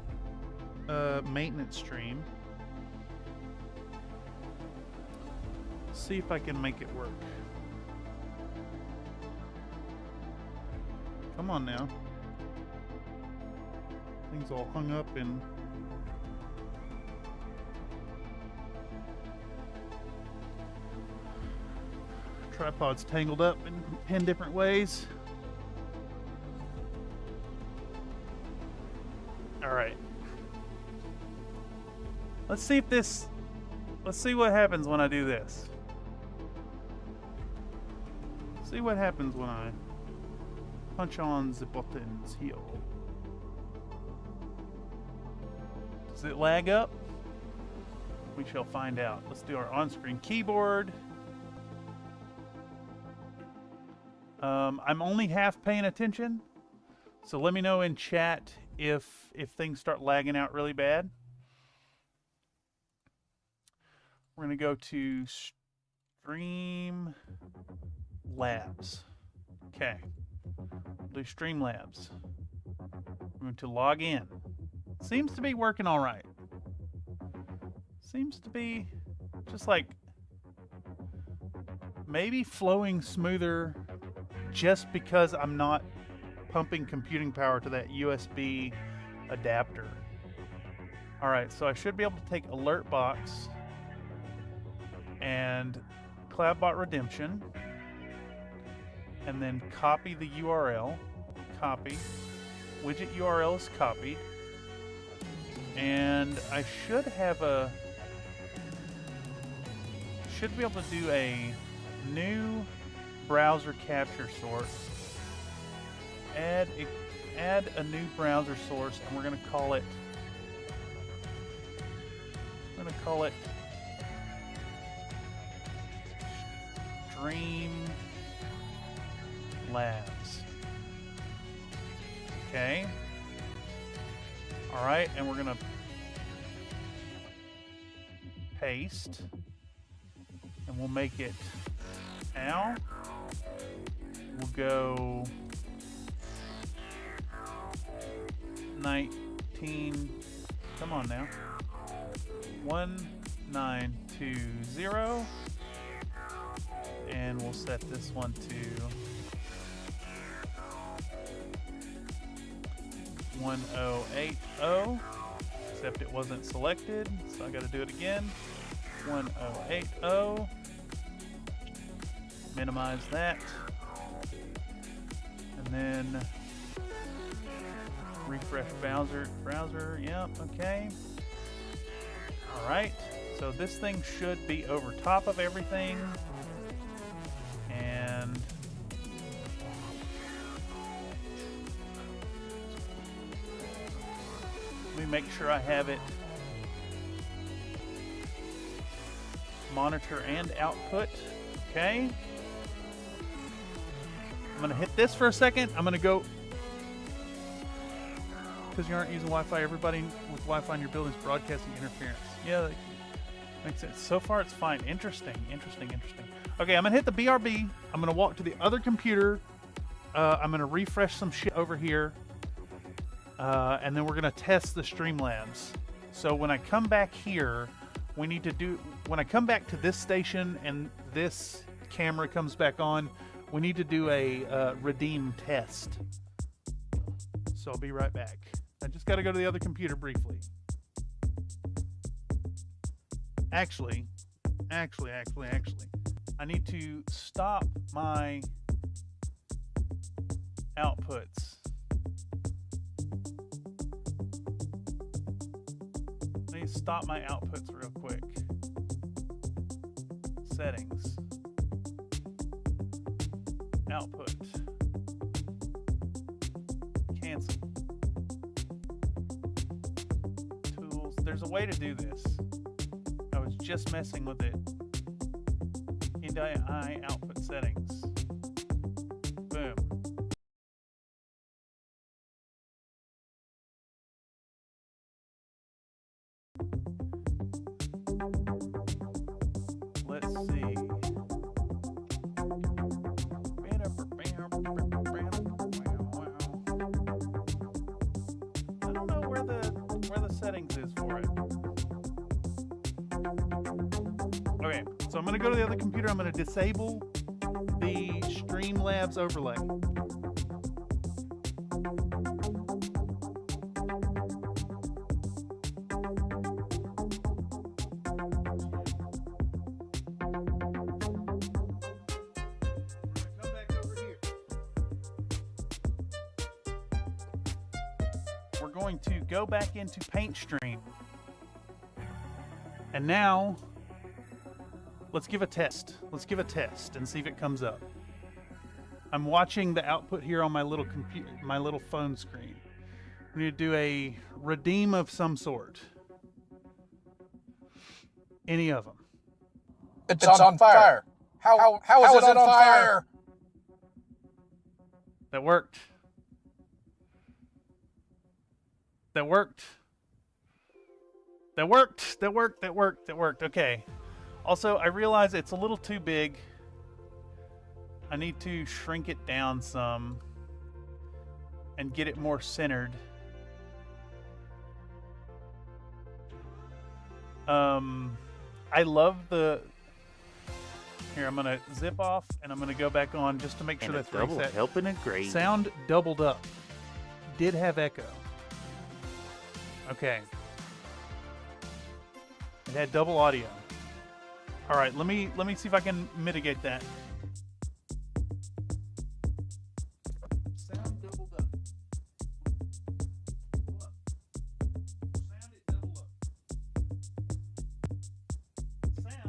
maintenance stream. See if I can make it work. Come on now. Things all hung up in... Tripod's tangled up in 10 different ways. Alright. Let's see what happens when I do this. See what happens when I punch on the buttons here. Does it lag up? We shall find out. Let's do our on-screen keyboard. I'm only half paying attention, so let me know in chat if things start lagging out really bad. We're going to go to StreamLabs. Okay. We'll do StreamLabs. I'm going to log in. Seems to be working all right. Seems to be just like maybe flowing smoother just because I'm not pumping computing power to that USB adapter. All right, so I should be able to take Alert Box and CloudBot Redemption and then copy the URL. Copy. Widget URL is copied. And I should have a... should be able to do a new browser capture source. Add a new browser source, and we're going to call it... StreamLabs. Okay. All right, and we're going to paste, and we'll make it now. We'll go 19. Come on now. 1920. And we'll set this one to 1080. Except it wasn't selected, so I got to do it again. 1080. Minimize that. And then refresh browser. Yep, okay. All right. So this thing should be over top of everything. And let me make sure I have it monitor and output. Okay. I'm going to hit this for a second. I'm going to go, because you aren't using Wi-Fi, everybody with Wi-Fi in your building is broadcasting interference. Yeah, that makes sense. So far it's fine. Interesting. Okay, I'm going to hit the BRB. I'm going to walk to the other computer. I'm going to refresh some shit over here. And then we're going to test the StreamLabs. So when I come back here, we need to do... when I come back to this station and this camera comes back on, we need to do a redeem test. So I'll be right back. I just got to go to the other computer briefly. Actually, I need to stop my outputs. I need to stop my outputs real quick. Settings. Output. Cancel. Tools. There's a way to do this. I was just messing with it. NDI output settings. Boom. Let's see. I don't know where the settings is for it. Okay, so I'm going to go to the other computer. I'm going to disable the StreamLabs overlay. we're going to go back into PaintStream. And now, let's give a test. Let's give a test and see if it comes up. I'm watching the output here on my little computer, my little phone screen. We need to do a redeem of some sort. Any of them. It's on fire. How is it on fire? That worked. That worked. That worked. That worked. That worked. That worked. Okay. Also, I realize it's a little too big. I need to shrink it down some and get it more centered. I love the... Here, I'm going to zip off and I'm going to go back on just to make sure that's double reset. helping a great. Sound doubled up. Did have echo. Okay. It had double audio. All right, let me see if I can mitigate that. Sound doubled up. Sound it doubled up. Sound it doubled up. Sound it doubled up. Sound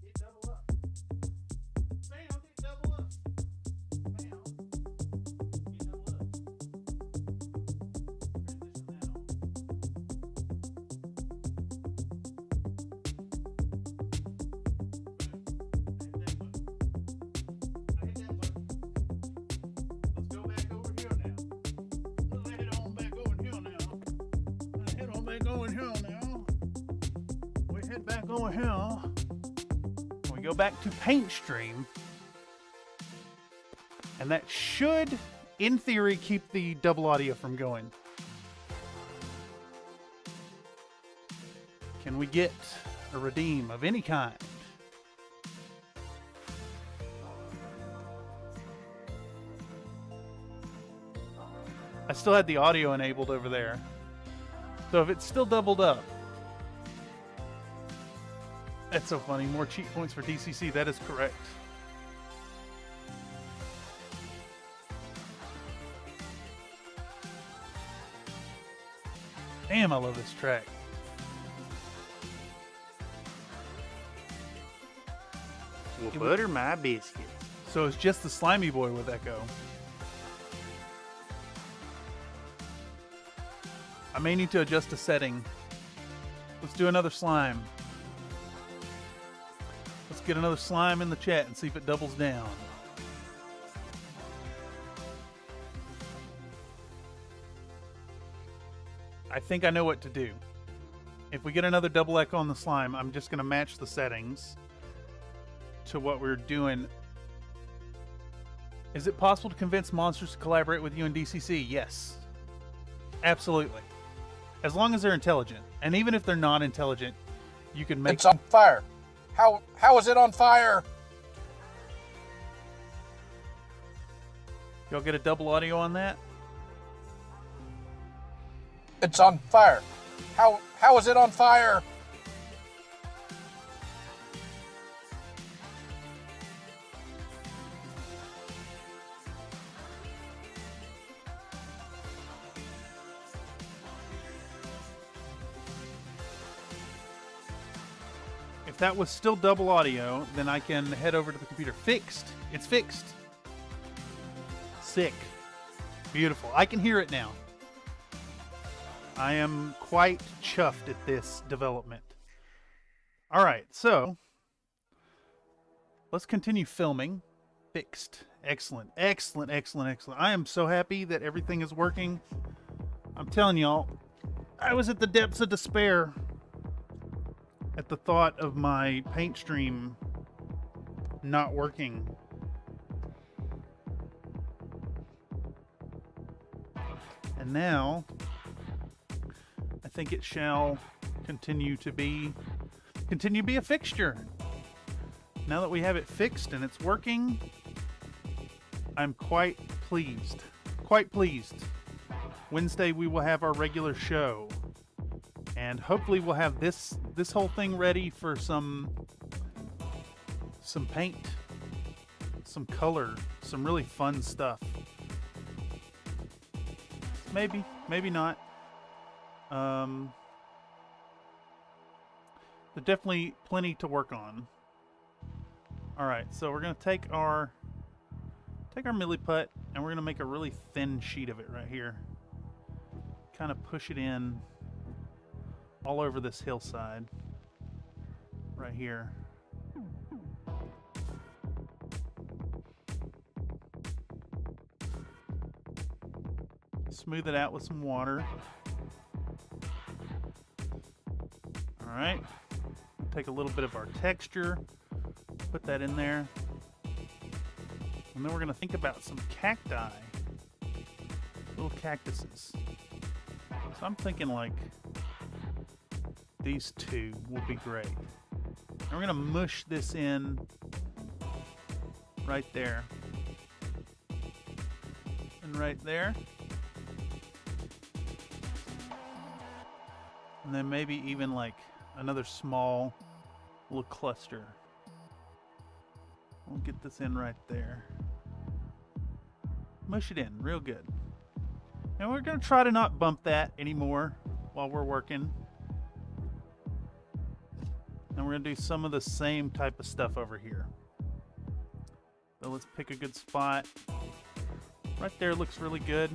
it doubled up. Over here. We go back to PaintStream, and that should, in theory, keep the double audio from going. Can we get a redeem of any kind? I still had the audio enabled over there, so if it's still doubled up. That's so funny. More cheat points for DCC. That is correct. Damn, I love this track. Well, butter my biscuits. So it's just the Slimy Boy with echo. I may need to adjust a setting. Let's do another slime. Let's get another slime in the chat and see if it doubles down. I think I know what to do. If we get another double echo on the slime, I'm just going to match the settings to what we're doing. Is it possible to convince monsters to collaborate with you in DCC? Yes. Absolutely. As long as they're intelligent. And even if they're not intelligent, you can make... It's on fire. How is it on fire? Y'all get a double audio on that? It's on fire. How is it on fire? If that was still double audio, then I can head over to the computer. Fixed. It's fixed. Sick. Beautiful. I can hear it now. I am quite chuffed at this development. All right, so let's continue filming. Fixed. Excellent. Excellent, excellent, excellent. I am so happy that everything is working. I'm telling y'all, I was at the depths of despair at the thought of my PaintStream not working. And now, I think it shall continue to be a fixture. Now that we have it fixed and it's working, I'm quite pleased. Quite pleased. Wednesday we will have our regular show. And hopefully we'll have this whole thing ready for some paint, some color, some really fun stuff. Maybe, maybe not. There's definitely plenty to work on. All right, so we're gonna take our milliput and we're gonna make a really thin sheet of it right here. Kind of push it in all over this hillside right here. Smooth it out with some water. All right. Take a little bit of our texture, put that in there. And then we're going to think about some cacti, little cactuses. So I'm thinking like these two will be great. And we're going to mush this in right there. And right there. And then maybe even like another small little cluster. We'll get this in right there. Mush it in real good. And we're going to try to not bump that anymore while we're working. And we're going to do some of the same type of stuff over here. So let's pick a good spot. Right there looks really good.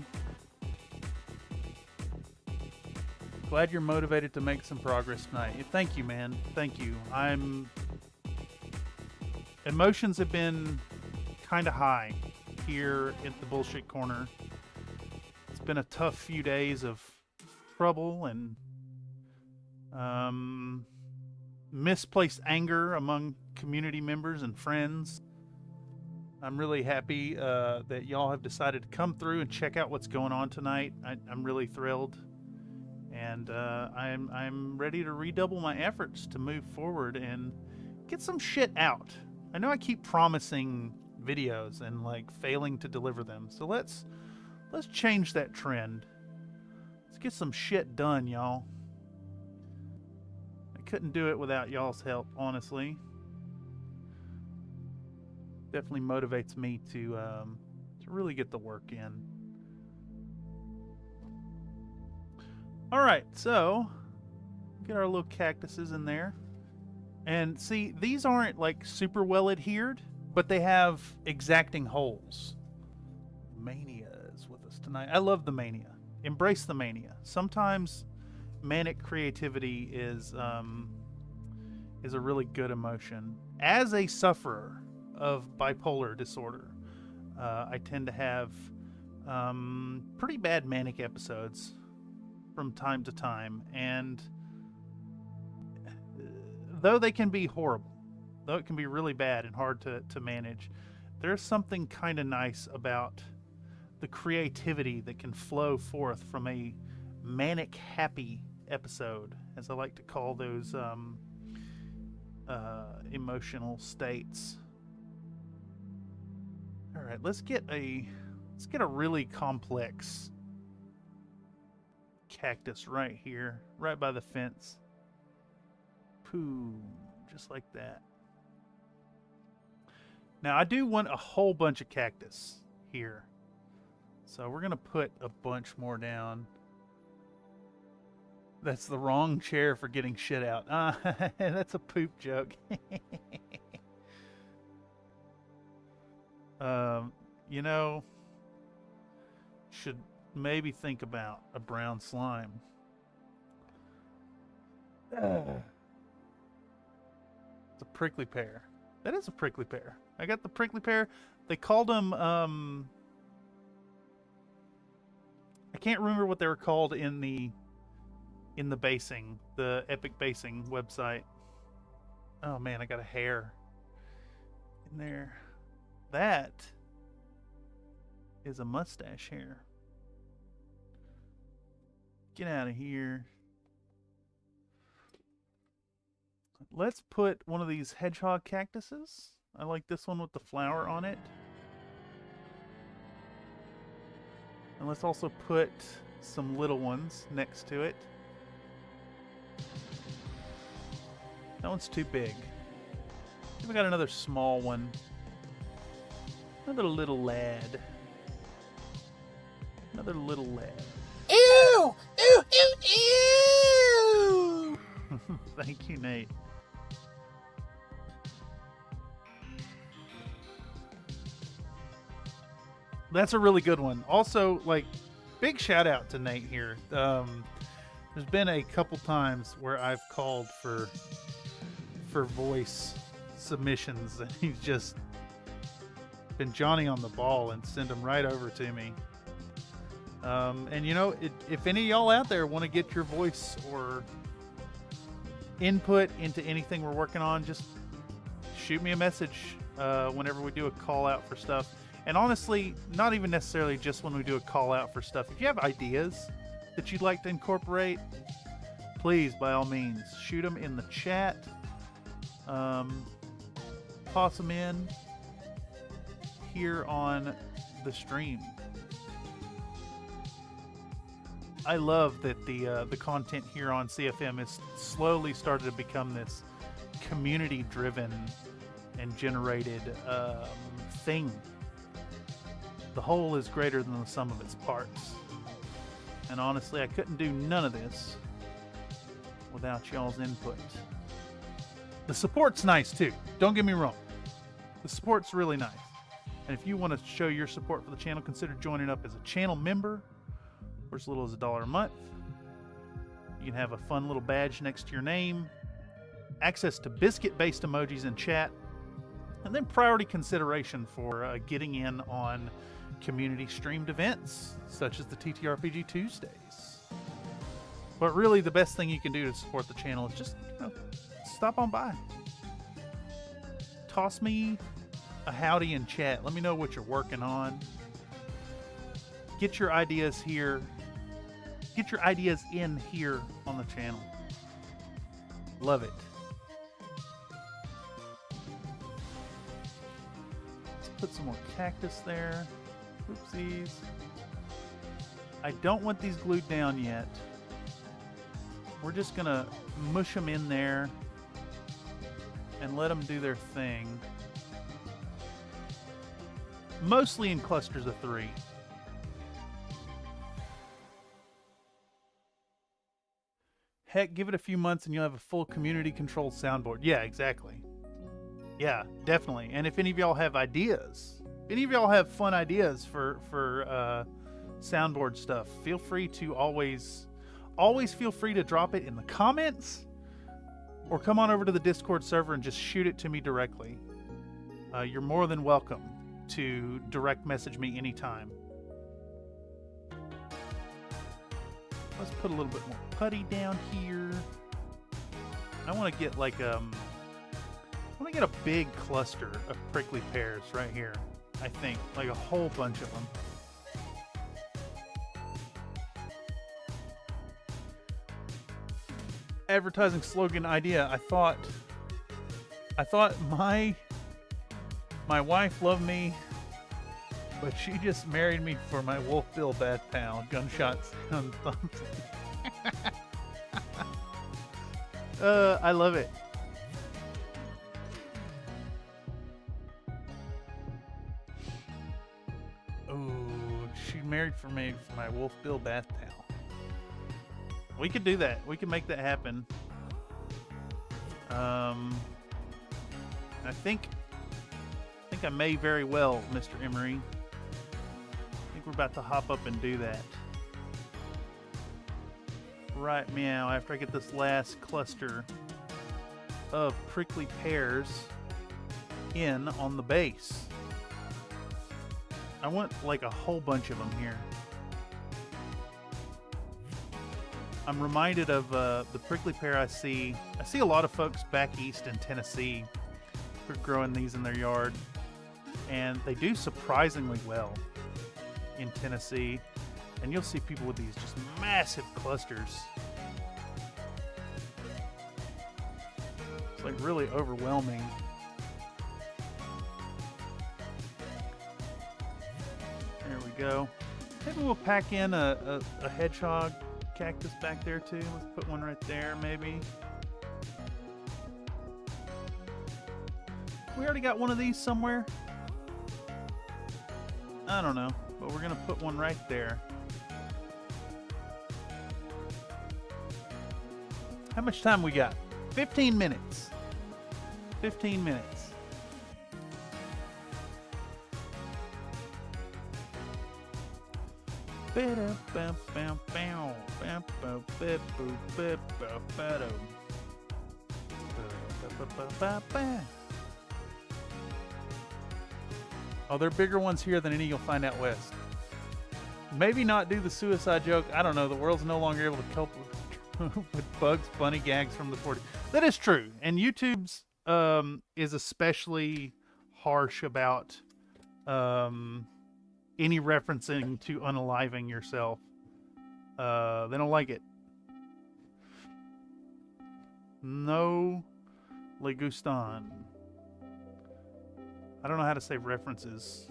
Glad you're motivated to make some progress tonight. Thank you, man. Thank you. Emotions have been kind of high here at the Bullshit Corner. It's been a tough few days of trouble and misplaced anger among community members and friends. I'm really happy that y'all have decided to come through and check out what's going on tonight. I'm really thrilled. And I'm ready to redouble my efforts to move forward and get some shit out. I know I keep promising videos and like failing to deliver them. So let's change that trend. Let's get some shit done, y'all. I couldn't do it without y'all's help, honestly. Definitely motivates me to really get the work in. All right, so get our little cactuses in there. And see, these aren't like super well adhered, but they have exacting holes. Mania is with us tonight. I love the mania. Embrace the mania. Sometimes manic creativity is a really good emotion. As a sufferer of bipolar disorder, I tend to have pretty bad manic episodes from time to time, and though they can be horrible, though it can be really bad and hard to manage, there's something kind of nice about the creativity that can flow forth from a manic happy episode, as I like to call those emotional states. All right, let's get a really complex cactus right here, right by the fence. Pooh, just like that. Now I do want a whole bunch of cactus here, so we're gonna put a bunch more down. That's the wrong chair for getting shit out. That's a poop joke. You know, should maybe think about a brown slime. It's a prickly pear. That is a prickly pear. I got the prickly pear. They called them, I can't remember what they were called in the basing, the Epic Basing website. Oh man, I got a hair in there. That is a mustache hair. Get out of here. Let's put one of these hedgehog cactuses. I like this one with the flower on it. And let's also put some little ones next to it. That one's too big. We got another small one. Another little lad. Another little lad. Thank you, Nate. That's a really good one. Also, like, big shout out to Nate here. There's been a couple times where I've called for voice submissions, and he's just been Johnny on the ball and send them right over to me. And you know, if any of y'all out there want to get your voice or input into anything we're working on, just shoot me a message whenever we do a call out for stuff. And honestly, not even necessarily just when we do a call out for stuff. If you have ideas that you'd like to incorporate, please, by all means, shoot them in the chat. Toss them in here on the stream. I love that the content here on CFM is slowly started to become this community-driven and generated thing. The whole is greater than the sum of its parts. And honestly, I couldn't do none of this without y'all's input. The support's nice too. Don't get me wrong. The support's really nice. And if you want to show your support for the channel, consider joining up as a channel member for as little as $1 a month. You can have a fun little badge next to your name, access to biscuit-based emojis in chat, and then priority consideration for getting in on community streamed events such as the TTRPG Tuesdays. But really, the best thing you can do to support the channel is just, you know, stop on by. Toss me a howdy in chat. Let me know what you're working on. Get your ideas here. Get your ideas in here on the channel. Love it. Let's put some more cactus there. Oopsies. I don't want these glued down yet. We're just gonna mush them in there and let them do their thing. Mostly in clusters of 3. Heck, give it a few months and you'll have a full community-controlled soundboard. Yeah, exactly. Yeah, definitely. And if any of y'all have ideas, any of y'all have fun ideas for soundboard stuff, feel free to always feel free to drop it in the comments or come on over to the Discord server and just shoot it to me directly. You're more than welcome to direct message me anytime. Let's put a little bit more putty down here. I want to get like I want to get a big cluster of prickly pears right here. I think like a whole bunch of them. Advertising slogan idea. I thought my wife loved me, but she just married me for my Wolf Bill Bath Pal. Gunshots and thumbs. I love it. Oh, she married for me for my Wolf Bill Bath Pal. We could do that. We could make that happen. I think I may very well, Mr. Emery. I think we're about to hop up and do that. Right meow, after I get this last cluster of prickly pears in on the base. I want like a whole bunch of them here. I'm reminded of the prickly pear I see a lot of folks back east in Tennessee who are growing these in their yard, and they do surprisingly well in Tennessee, and you'll see people with these just massive clusters. It's like really overwhelming. There we go. Maybe we'll pack in a hedgehog cactus back there too. Let's put one right there maybe. We already got one of these somewhere. I don't know, but we're gonna put one right there. How much time we got? 15 minutes. 15 minutes. Oh, there are bigger ones here than any you'll find out west. Maybe not do the suicide joke. I don't know. The world's no longer able to cope with Bugs Bunny gags from the 40s. That is true. And YouTube's is especially harsh about any referencing to unaliving yourself. They don't like it. No le gustan. I don't know how to say references.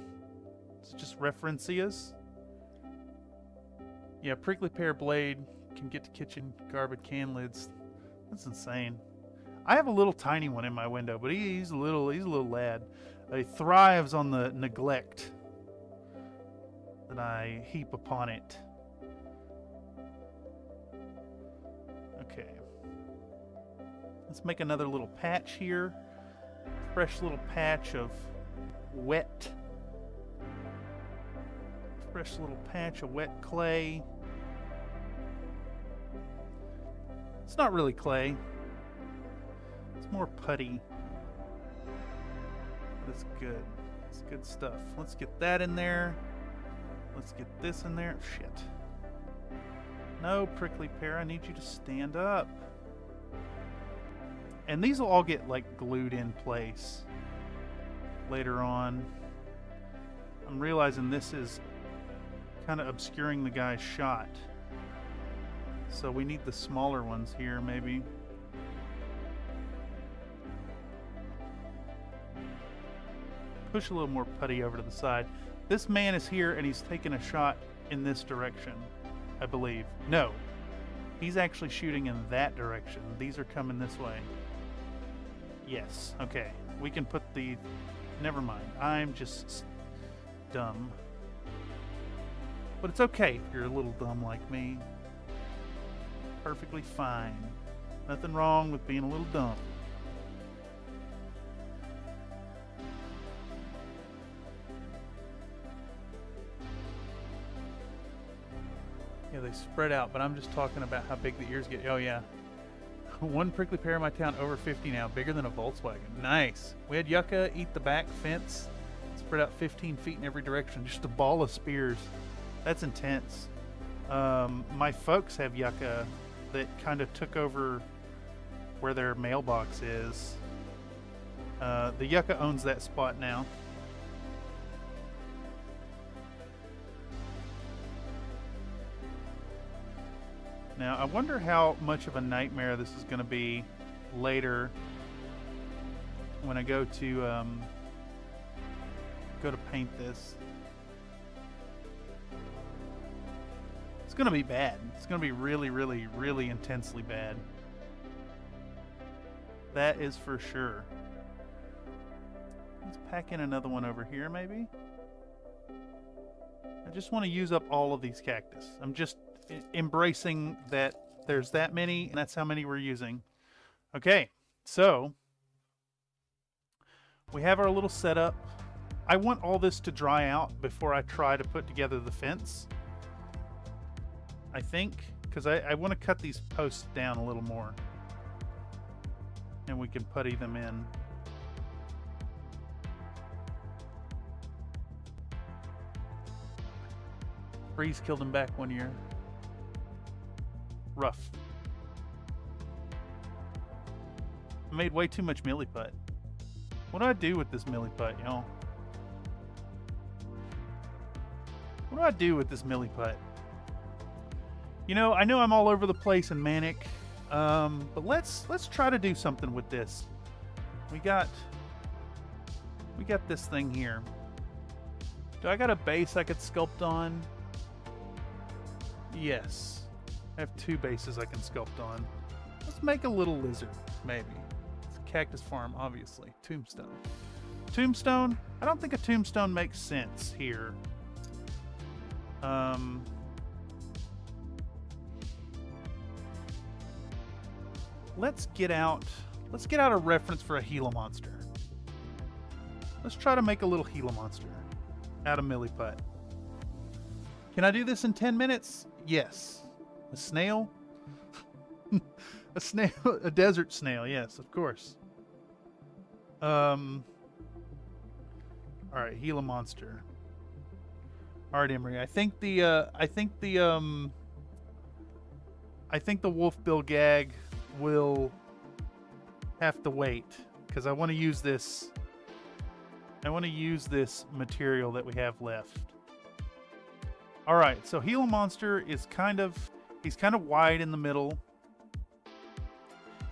It's just referencias. Yeah, prickly pear blade can get to kitchen garbage can lids. That's insane. I have a little tiny one in my window, but he's a little lad. He thrives on the neglect that I heap upon it. Okay. Let's make another little patch here. Fresh little patch of wet. Fresh little patch of wet clay. It's not really clay. It's more putty. But it's good. It's good stuff. Let's get that in there. Let's get this in there. Shit. No, prickly pear, I need you to stand up. And these will all get like glued in place later on. I'm realizing this is kind of obscuring the guy's shot. So we need the smaller ones here, maybe. Push a little more putty over to the side. This man is here and he's taking a shot in this direction, I believe. No, he's actually shooting in that direction. These are coming this way. Yes, okay. We can put the... Never mind. I'm just dumb. But it's okay if you're a little dumb like me. Perfectly fine. Nothing wrong with being a little dumb. Yeah, they spread out, but I'm just talking about how big the ears get. Oh, yeah. One prickly pear in my town, over 50 now, bigger than a Volkswagen. Nice. We had yucca eat the back fence, spread out 15 feet in every direction, just a ball of spears. That's intense. My folks have yucca that kind of took over where their mailbox is. The yucca owns that spot now. Now, I wonder how much of a nightmare this is going to be later when I go to paint this. It's going to be bad. It's going to be really, really, really intensely bad. That is for sure. Let's pack in another one over here, maybe. I just want to use up all of these cactus. I'm just embracing that there's that many, and that's how many we're using. Okay, so we have our little setup. I want all this to dry out before I try to put together the fence, I think, because I want to cut these posts down a little more, and we can putty them in. Freeze killed him back 1 year. Rough. I made way too much milliput. What do I do with this milliput, y'all? What do I do with this milliput? You know I'm all over the place and manic, but let's try to do something with this. We got this thing here. Do I got a base I could sculpt on? Yes. I have two bases I can sculpt on. Let's make a little lizard, maybe. It's a cactus farm, obviously. Tombstone. Tombstone? I don't think a tombstone makes sense here. Let's let's get out a reference for a Gila monster. Let's try to make a little Gila monster out of Milliput. Can I do this in 10 minutes? Yes. A snail? A snail, a desert snail, yes, of course. All right, Gila monster. All right, Emery. I think the wolf bill gag will have to wait because I want to use this. I want to use this material that we have left. All right, so Gila monster is he's kind of wide in the middle.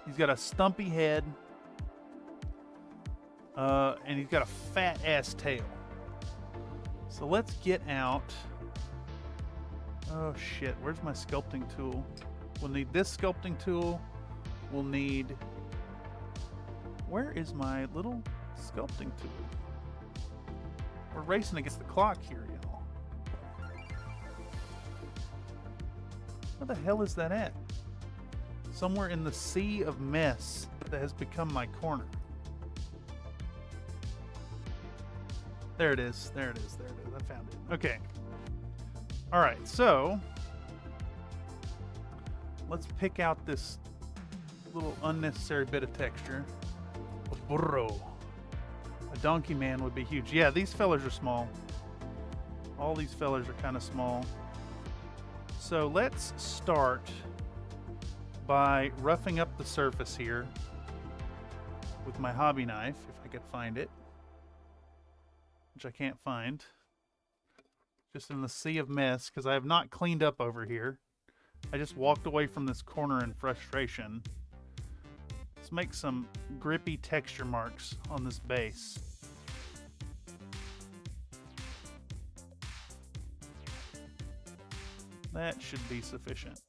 He's got a stumpy head, and he's got a fat ass tail. So let's get out. Oh shit, where's my sculpting tool? We'll need this sculpting tool. We'll need... Where is my little sculpting tool? We're racing against the clock here, y'all. Where the hell is that at? Somewhere in the sea of mess that has become my corner. There it is. There it is. There it is. I found it. Okay. All right. So let's pick out this little unnecessary bit of texture. A burro. A donkey man would be huge. Yeah, these fellers are small. All these fellers are kind of small. So let's start by roughing up the surface here with my hobby knife, if I could find it, which I can't find. Just in the sea of mess, because I have not cleaned up over here. I just walked away from this corner in frustration. Let's make some grippy texture marks on this base. That should be sufficient.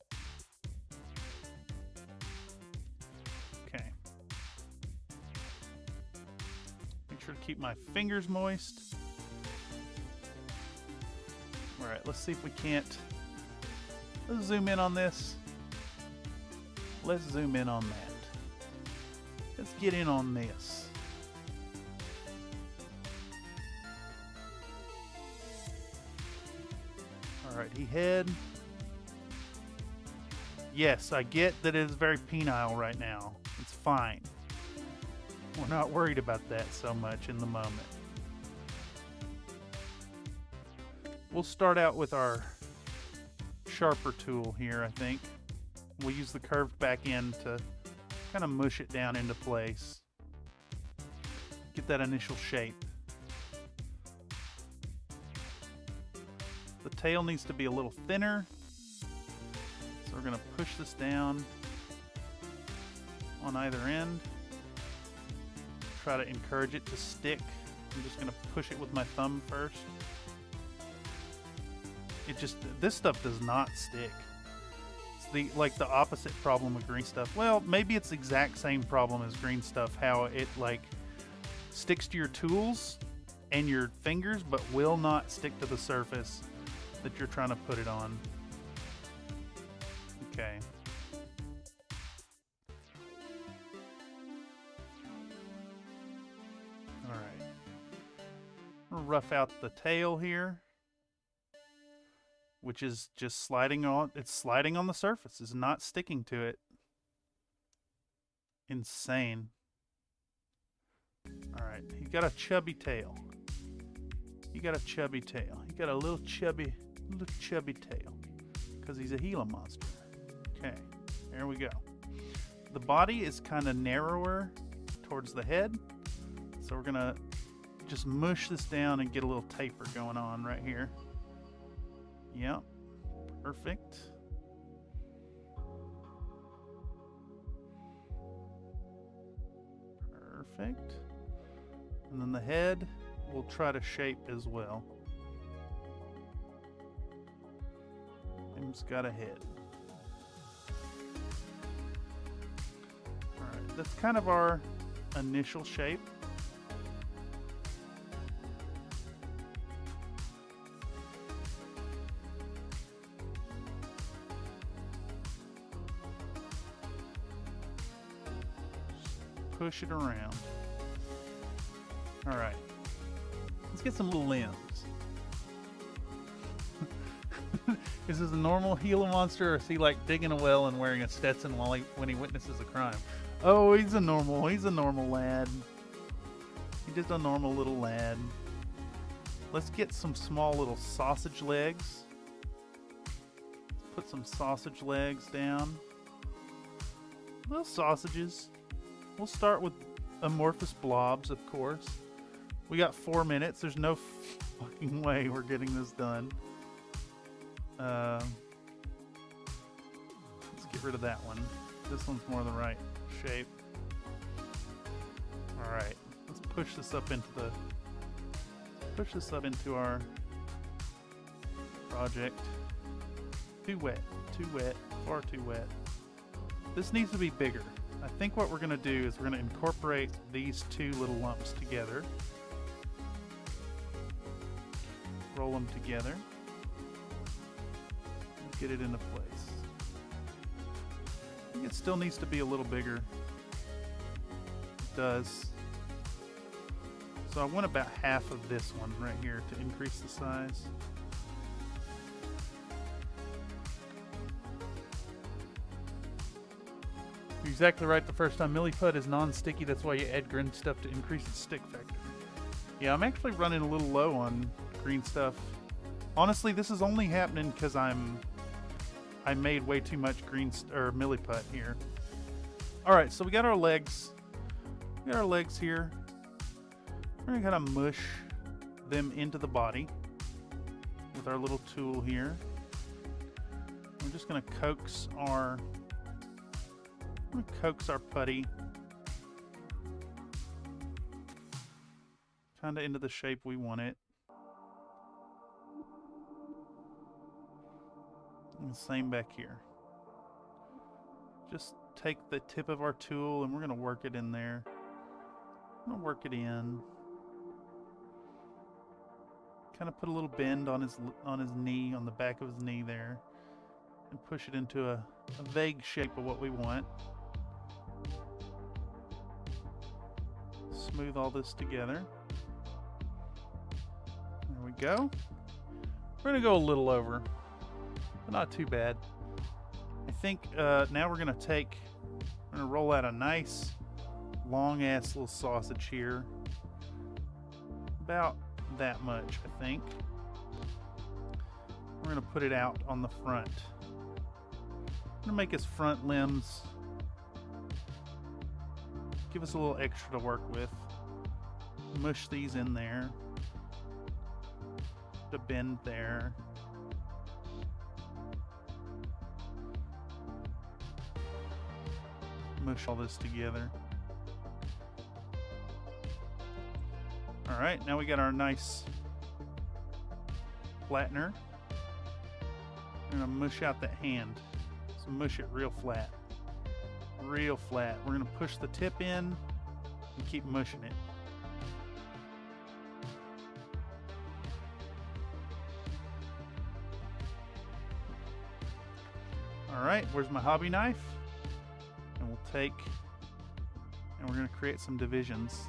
Okay. Make sure to keep my fingers moist. Alright, let's see if we can't... Let's zoom in on this. Let's zoom in on that. Let's get in on this. Alright, head. Yes, I get that it is very penile right now. It's fine. We're not worried about that so much in the moment. We'll start out with our sharper tool here, I think. We'll use the curved back end to kind of mush it down into place. Get that initial shape. The tail needs to be a little thinner. So we're going to push this down on either end. Try to encourage it to stick. I'm just going to push it with my thumb first. This stuff does not stick. It's like the opposite problem with green stuff. Well, maybe it's the exact same problem as green stuff, how it like sticks to your tools and your fingers, but will not stick to the surface that you're trying to put it on. Okay. All right. I'll rough out the tail here, which is just sliding on. It's sliding on the surface. It's not sticking to it. Insane. All right. He got a chubby tail. He got a chubby tail. He got a little chubby tail because he's a Gila monster. Okay, there we go. The body is kind of narrower towards the head, so we're gonna just mush this down and get a little taper going on right here. Yep, perfect. Perfect. And then the head we'll try to shape as well. Him's got a head. Alright, that's kind of our initial shape. push it around. Alright. Let's get some little limbs. Is this a normal Gila monster, or is he like digging a well and wearing a Stetson while when he witnesses a crime? Oh, he's a normal lad. He's just a normal little lad. Let's get some small little sausage legs. Let's put some sausage legs down. Little sausages. We'll start with amorphous blobs, of course. We got 4 minutes. There's no fucking way we're getting this done. Let's get rid of that one. This one's more the right shape. Alright, let's push this up into our project. Too wet, far too wet. This needs to be bigger. I think what we're going to do is we're going to incorporate these two little lumps together. Roll them together. Get it into place. I think it still needs to be a little bigger. It does. So I want about half of this one right here to increase the size. You're exactly right the first time. Milliput is non-sticky, that's why you add green stuff to increase its stick factor. Yeah, I'm actually running a little low on green stuff. Honestly, this is only happening because I made way too much milliput here. Alright, so we got our legs. We got our legs here. We're gonna kind of mush them into the body with our little tool here. We're just gonna coax our putty kind of into the shape we want it. And the same back here. Just take the tip of our tool and we're going to work it in there. I'm going to work it in. Kind of put a little bend on his knee, on the back of his knee there. And push it into a vague shape of what we want. Smooth all this together. There we go. We're going to go a little over. But not too bad. I think now we're going to roll out a nice long ass little sausage here. About that much, I think. We're going to put it out on the front. I'm going to make his front limbs give us a little extra to work with. Mush these in there. Put a bend there. Mush all this together. Alright, now we got our nice flattener. We're going to mush out that hand. So mush it real flat. Real flat. We're going to push the tip in and keep mushing it. Alright, where's my hobby knife? And we'll take, and we're going to create some divisions.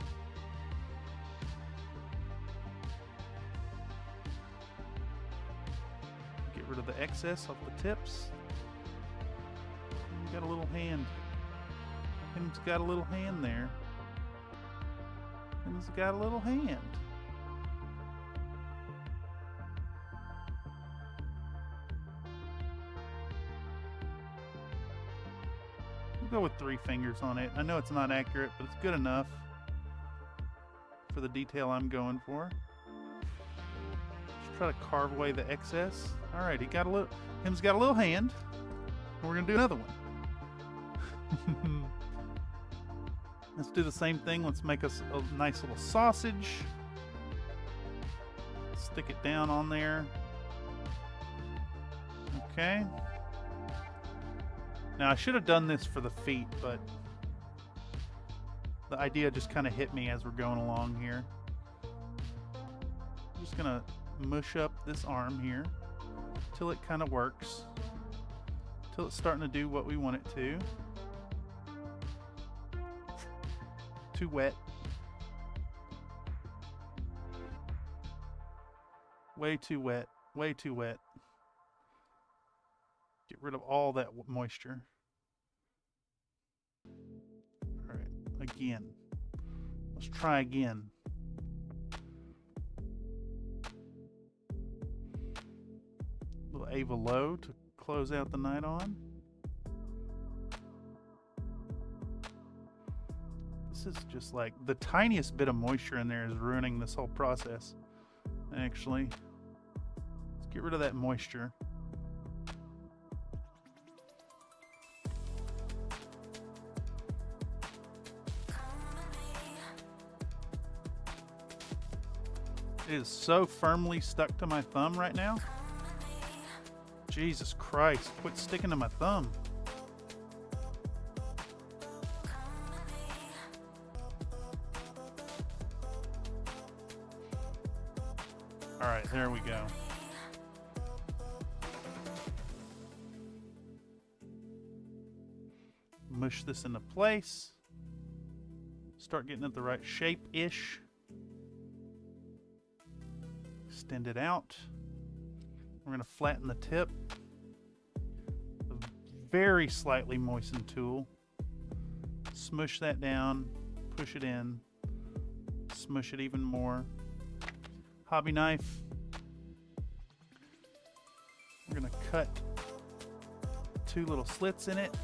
Get rid of the excess off the tips. And got a little hand. Him's got a little hand there. Him's got a little hand. We'll go with 3 fingers on it. I know it's not accurate, but it's good enough for the detail I'm going for. Just try to carve away the excess. Alright, him's got a little hand. And we're gonna do another one. Let's do the same thing. Let's make us a nice little sausage. Stick it down on there. Okay. Now I should have done this for the feet, but the idea just kind of hit me as we're going along here. I'm just gonna mush up this arm here till it kind of works, till it's starting to do what we want it to. too wet. Way too wet. Way too wet. Get rid of all that moisture. Alright, again. Let's try again. Little Ava Low to close out the night on. This is just like the tiniest bit of moisture in there is ruining this whole process. Actually, let's get rid of that moisture. It is so firmly stuck to my thumb right now. Jesus Christ, quit sticking to my thumb. All right, there we go. Mush this into place. Start getting it the right shape-ish. Extend it out. We're going to flatten the tip. A very slightly moistened tool. Smush that down. Push it in. Smush it even more. Hobby knife. We're going to cut 2 little slits in it.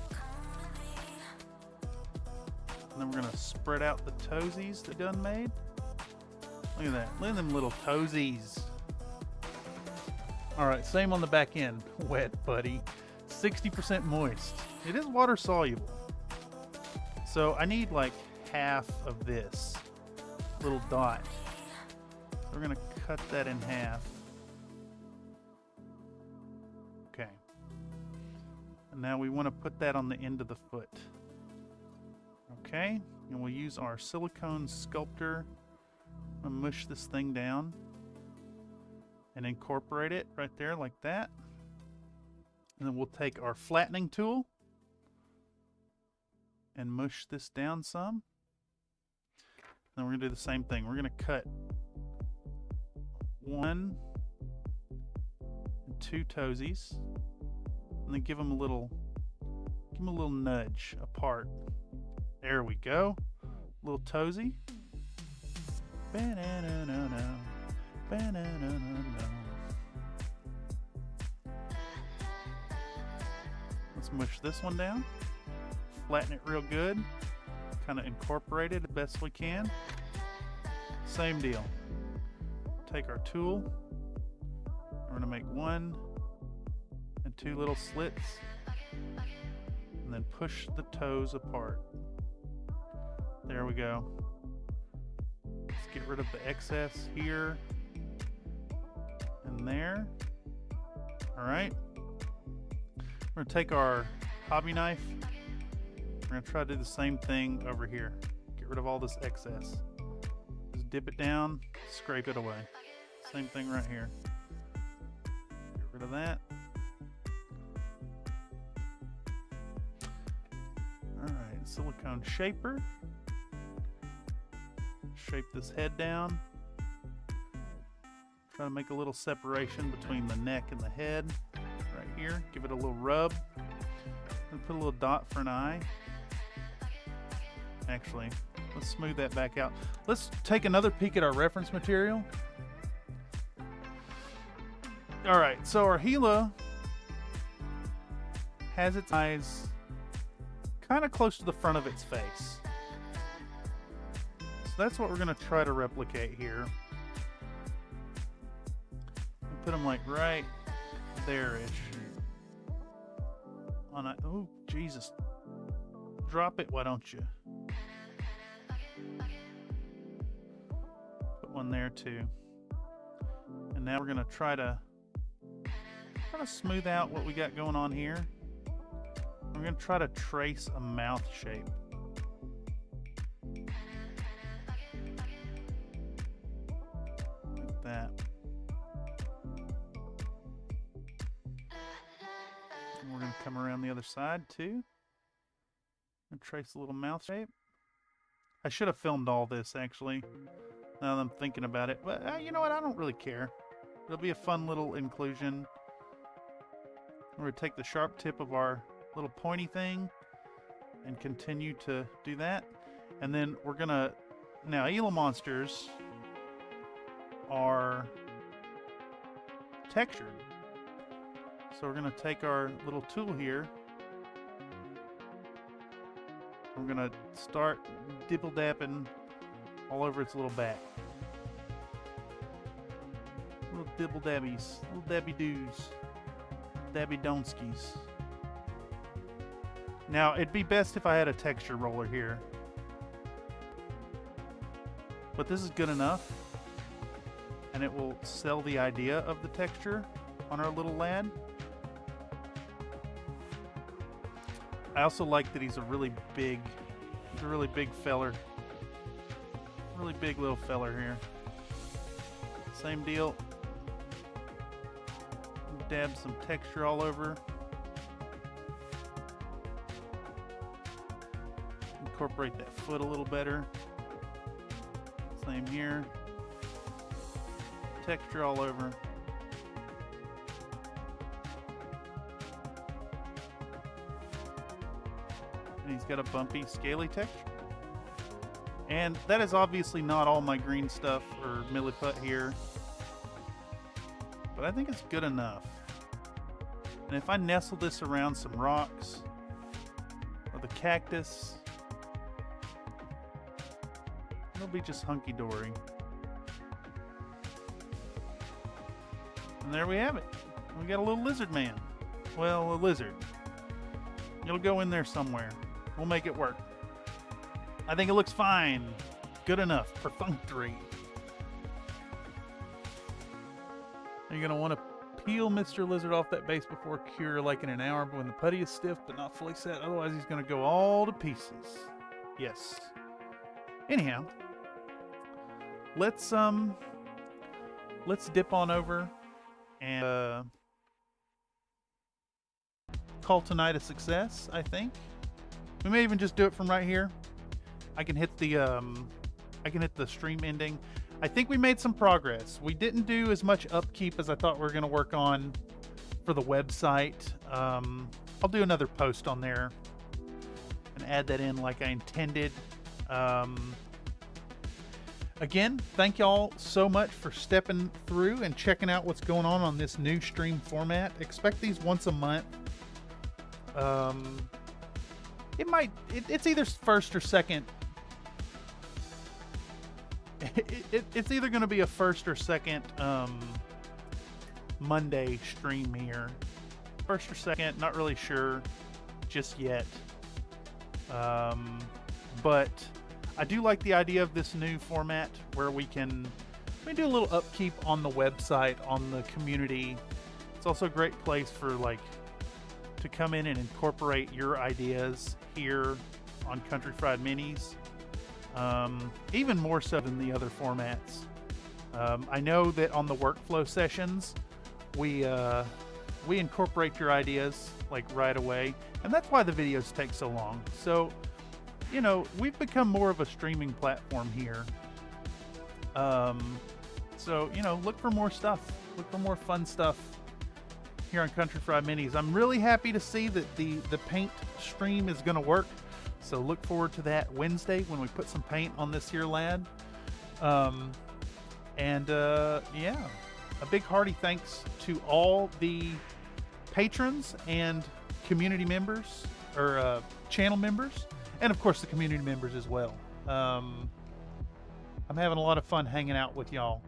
And then we're going to spread out the toesies that done made. Look at that. Look at them little toesies. Alright, same on the back end. Wet, buddy. 60% moist. It is water soluble. So I need like half of this little dot. We're going to cut that in half. Okay. And now we want to put that on the end of the foot. Okay. And we'll use our silicone sculptor. I'm going to mush this thing down and incorporate it right there like that. And then we'll take our flattening tool and mush this down some. Then we're going to do the same thing. We're going to cut 1 and 2 toesies and then give them a little nudge apart. There we go. Little toesy. Ba-na-na-na-na. Ba-na-na-na-na. Let's mush this one down. Flatten it real good. Kind of incorporate it the best we can. Same deal. Take our tool. We're going to make 1 and 2 little slits. And then push the toes apart. There we go. Let's get rid of the excess here and there. Alright. We're going to take our hobby knife. We're going to try to do the same thing over here. Get rid of all this excess. Just dip it down, scrape it away. Same thing right here. Get rid of that. Alright, silicone shaper. Shape this head down. Try to make a little separation between the neck and the head. Right here. Give it a little rub. And put a little dot for an eye. Actually, let's smooth that back out. Let's take another peek at our reference material. Alright, so our Gila has its eyes kind of close to the front of its face. So that's what we're going to try to replicate here. And put them like right there-ish. Oh, Jesus. Drop it, why don't you? Put one there too. And now we're going to try to smooth out what we got going on here. We're going to try to trace a mouth shape. Like that. And we're going to come around the other side too. And trace a little mouth shape. I should have filmed all this, actually, now that I'm thinking about it. But you know what? I don't really care. It'll be a fun little inclusion. We're going to take the sharp tip of our little pointy thing and continue to do that. And then we're going to... Now, Gila monsters are textured. So we're going to take our little tool here. We're going to start dibble-dabbing all over its little back. Little dibble-dabbies, little dabby-doos, dabby-donskis. Now, it'd be best if I had a texture roller here. But this is good enough. And it will sell the idea of the texture on our little lad. I also like that he's a really big feller. Really big little feller here. Same deal. Dab some texture all over. Incorporate that foot a little better. Same here. Texture all over. And he's got a bumpy, scaly texture. And that is obviously not all my green stuff or milliput here. But I think it's good enough. And if I nestle this around some rocks or the cactus, it'll be just hunky-dory. And there we have it. We got a little lizard man. Well, a lizard. It'll go in there somewhere. We'll make it work. I think it looks fine. Good enough. Perfunctory. You're going to want to peel Mr. Lizard off that base before cure, like in an hour, when the putty is stiff but not fully set. Otherwise, he's going to go all to pieces. Yes. Anyhow, let's dip on over and call tonight a success. I think we may even just do it from right here. I can hit the stream ending. I think we made some progress. We didn't do as much upkeep as I thought we were going to work on for the website. I'll do another post on there and add that in like I intended. Again, thank y'all so much for stepping through and checking out what's going on this new stream format. Expect these once a month. It's either first or second. It's either going to be a first or second Monday stream here. First or second, not really sure just yet. But I do like the idea of this new format where we can do a little upkeep on the website, on the community. It's also a great place for to come in and incorporate your ideas here on Country Fried Minis. Even more so than the other formats. I know that on the workflow sessions, we incorporate your ideas right away, and that's why the videos take so long. So, we've become more of a streaming platform here. So, look for more stuff. Look for more fun stuff here on Country Fried Minis. I'm really happy to see that the paint stream is going to work. So look forward to that Wednesday when we put some paint on this here lad. Yeah, a big hearty thanks to all the patrons and community members, or channel members, and of course the community members as well. I'm having a lot of fun hanging out with y'all,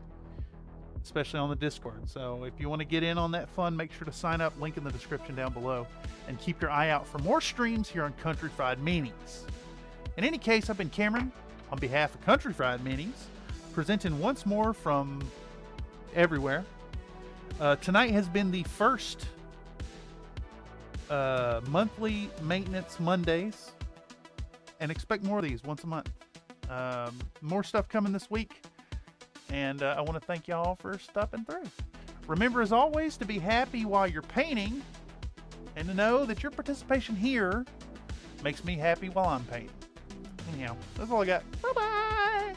especially on the Discord. So if you want to get in on that fun, make sure to sign up, link in the description down below, and keep your eye out for more streams here on Country Fried Minis. In any case, I've been Cameron, on behalf of Country Fried Minis, presenting once more from everywhere. Tonight has been the first monthly maintenance Mondays, and expect more of these once a month. More stuff coming this week. And I want to thank y'all for stopping through. Remember, as always, to be happy while you're painting, and to know that your participation here makes me happy while I'm painting. Anyhow, that's all I got. Bye bye.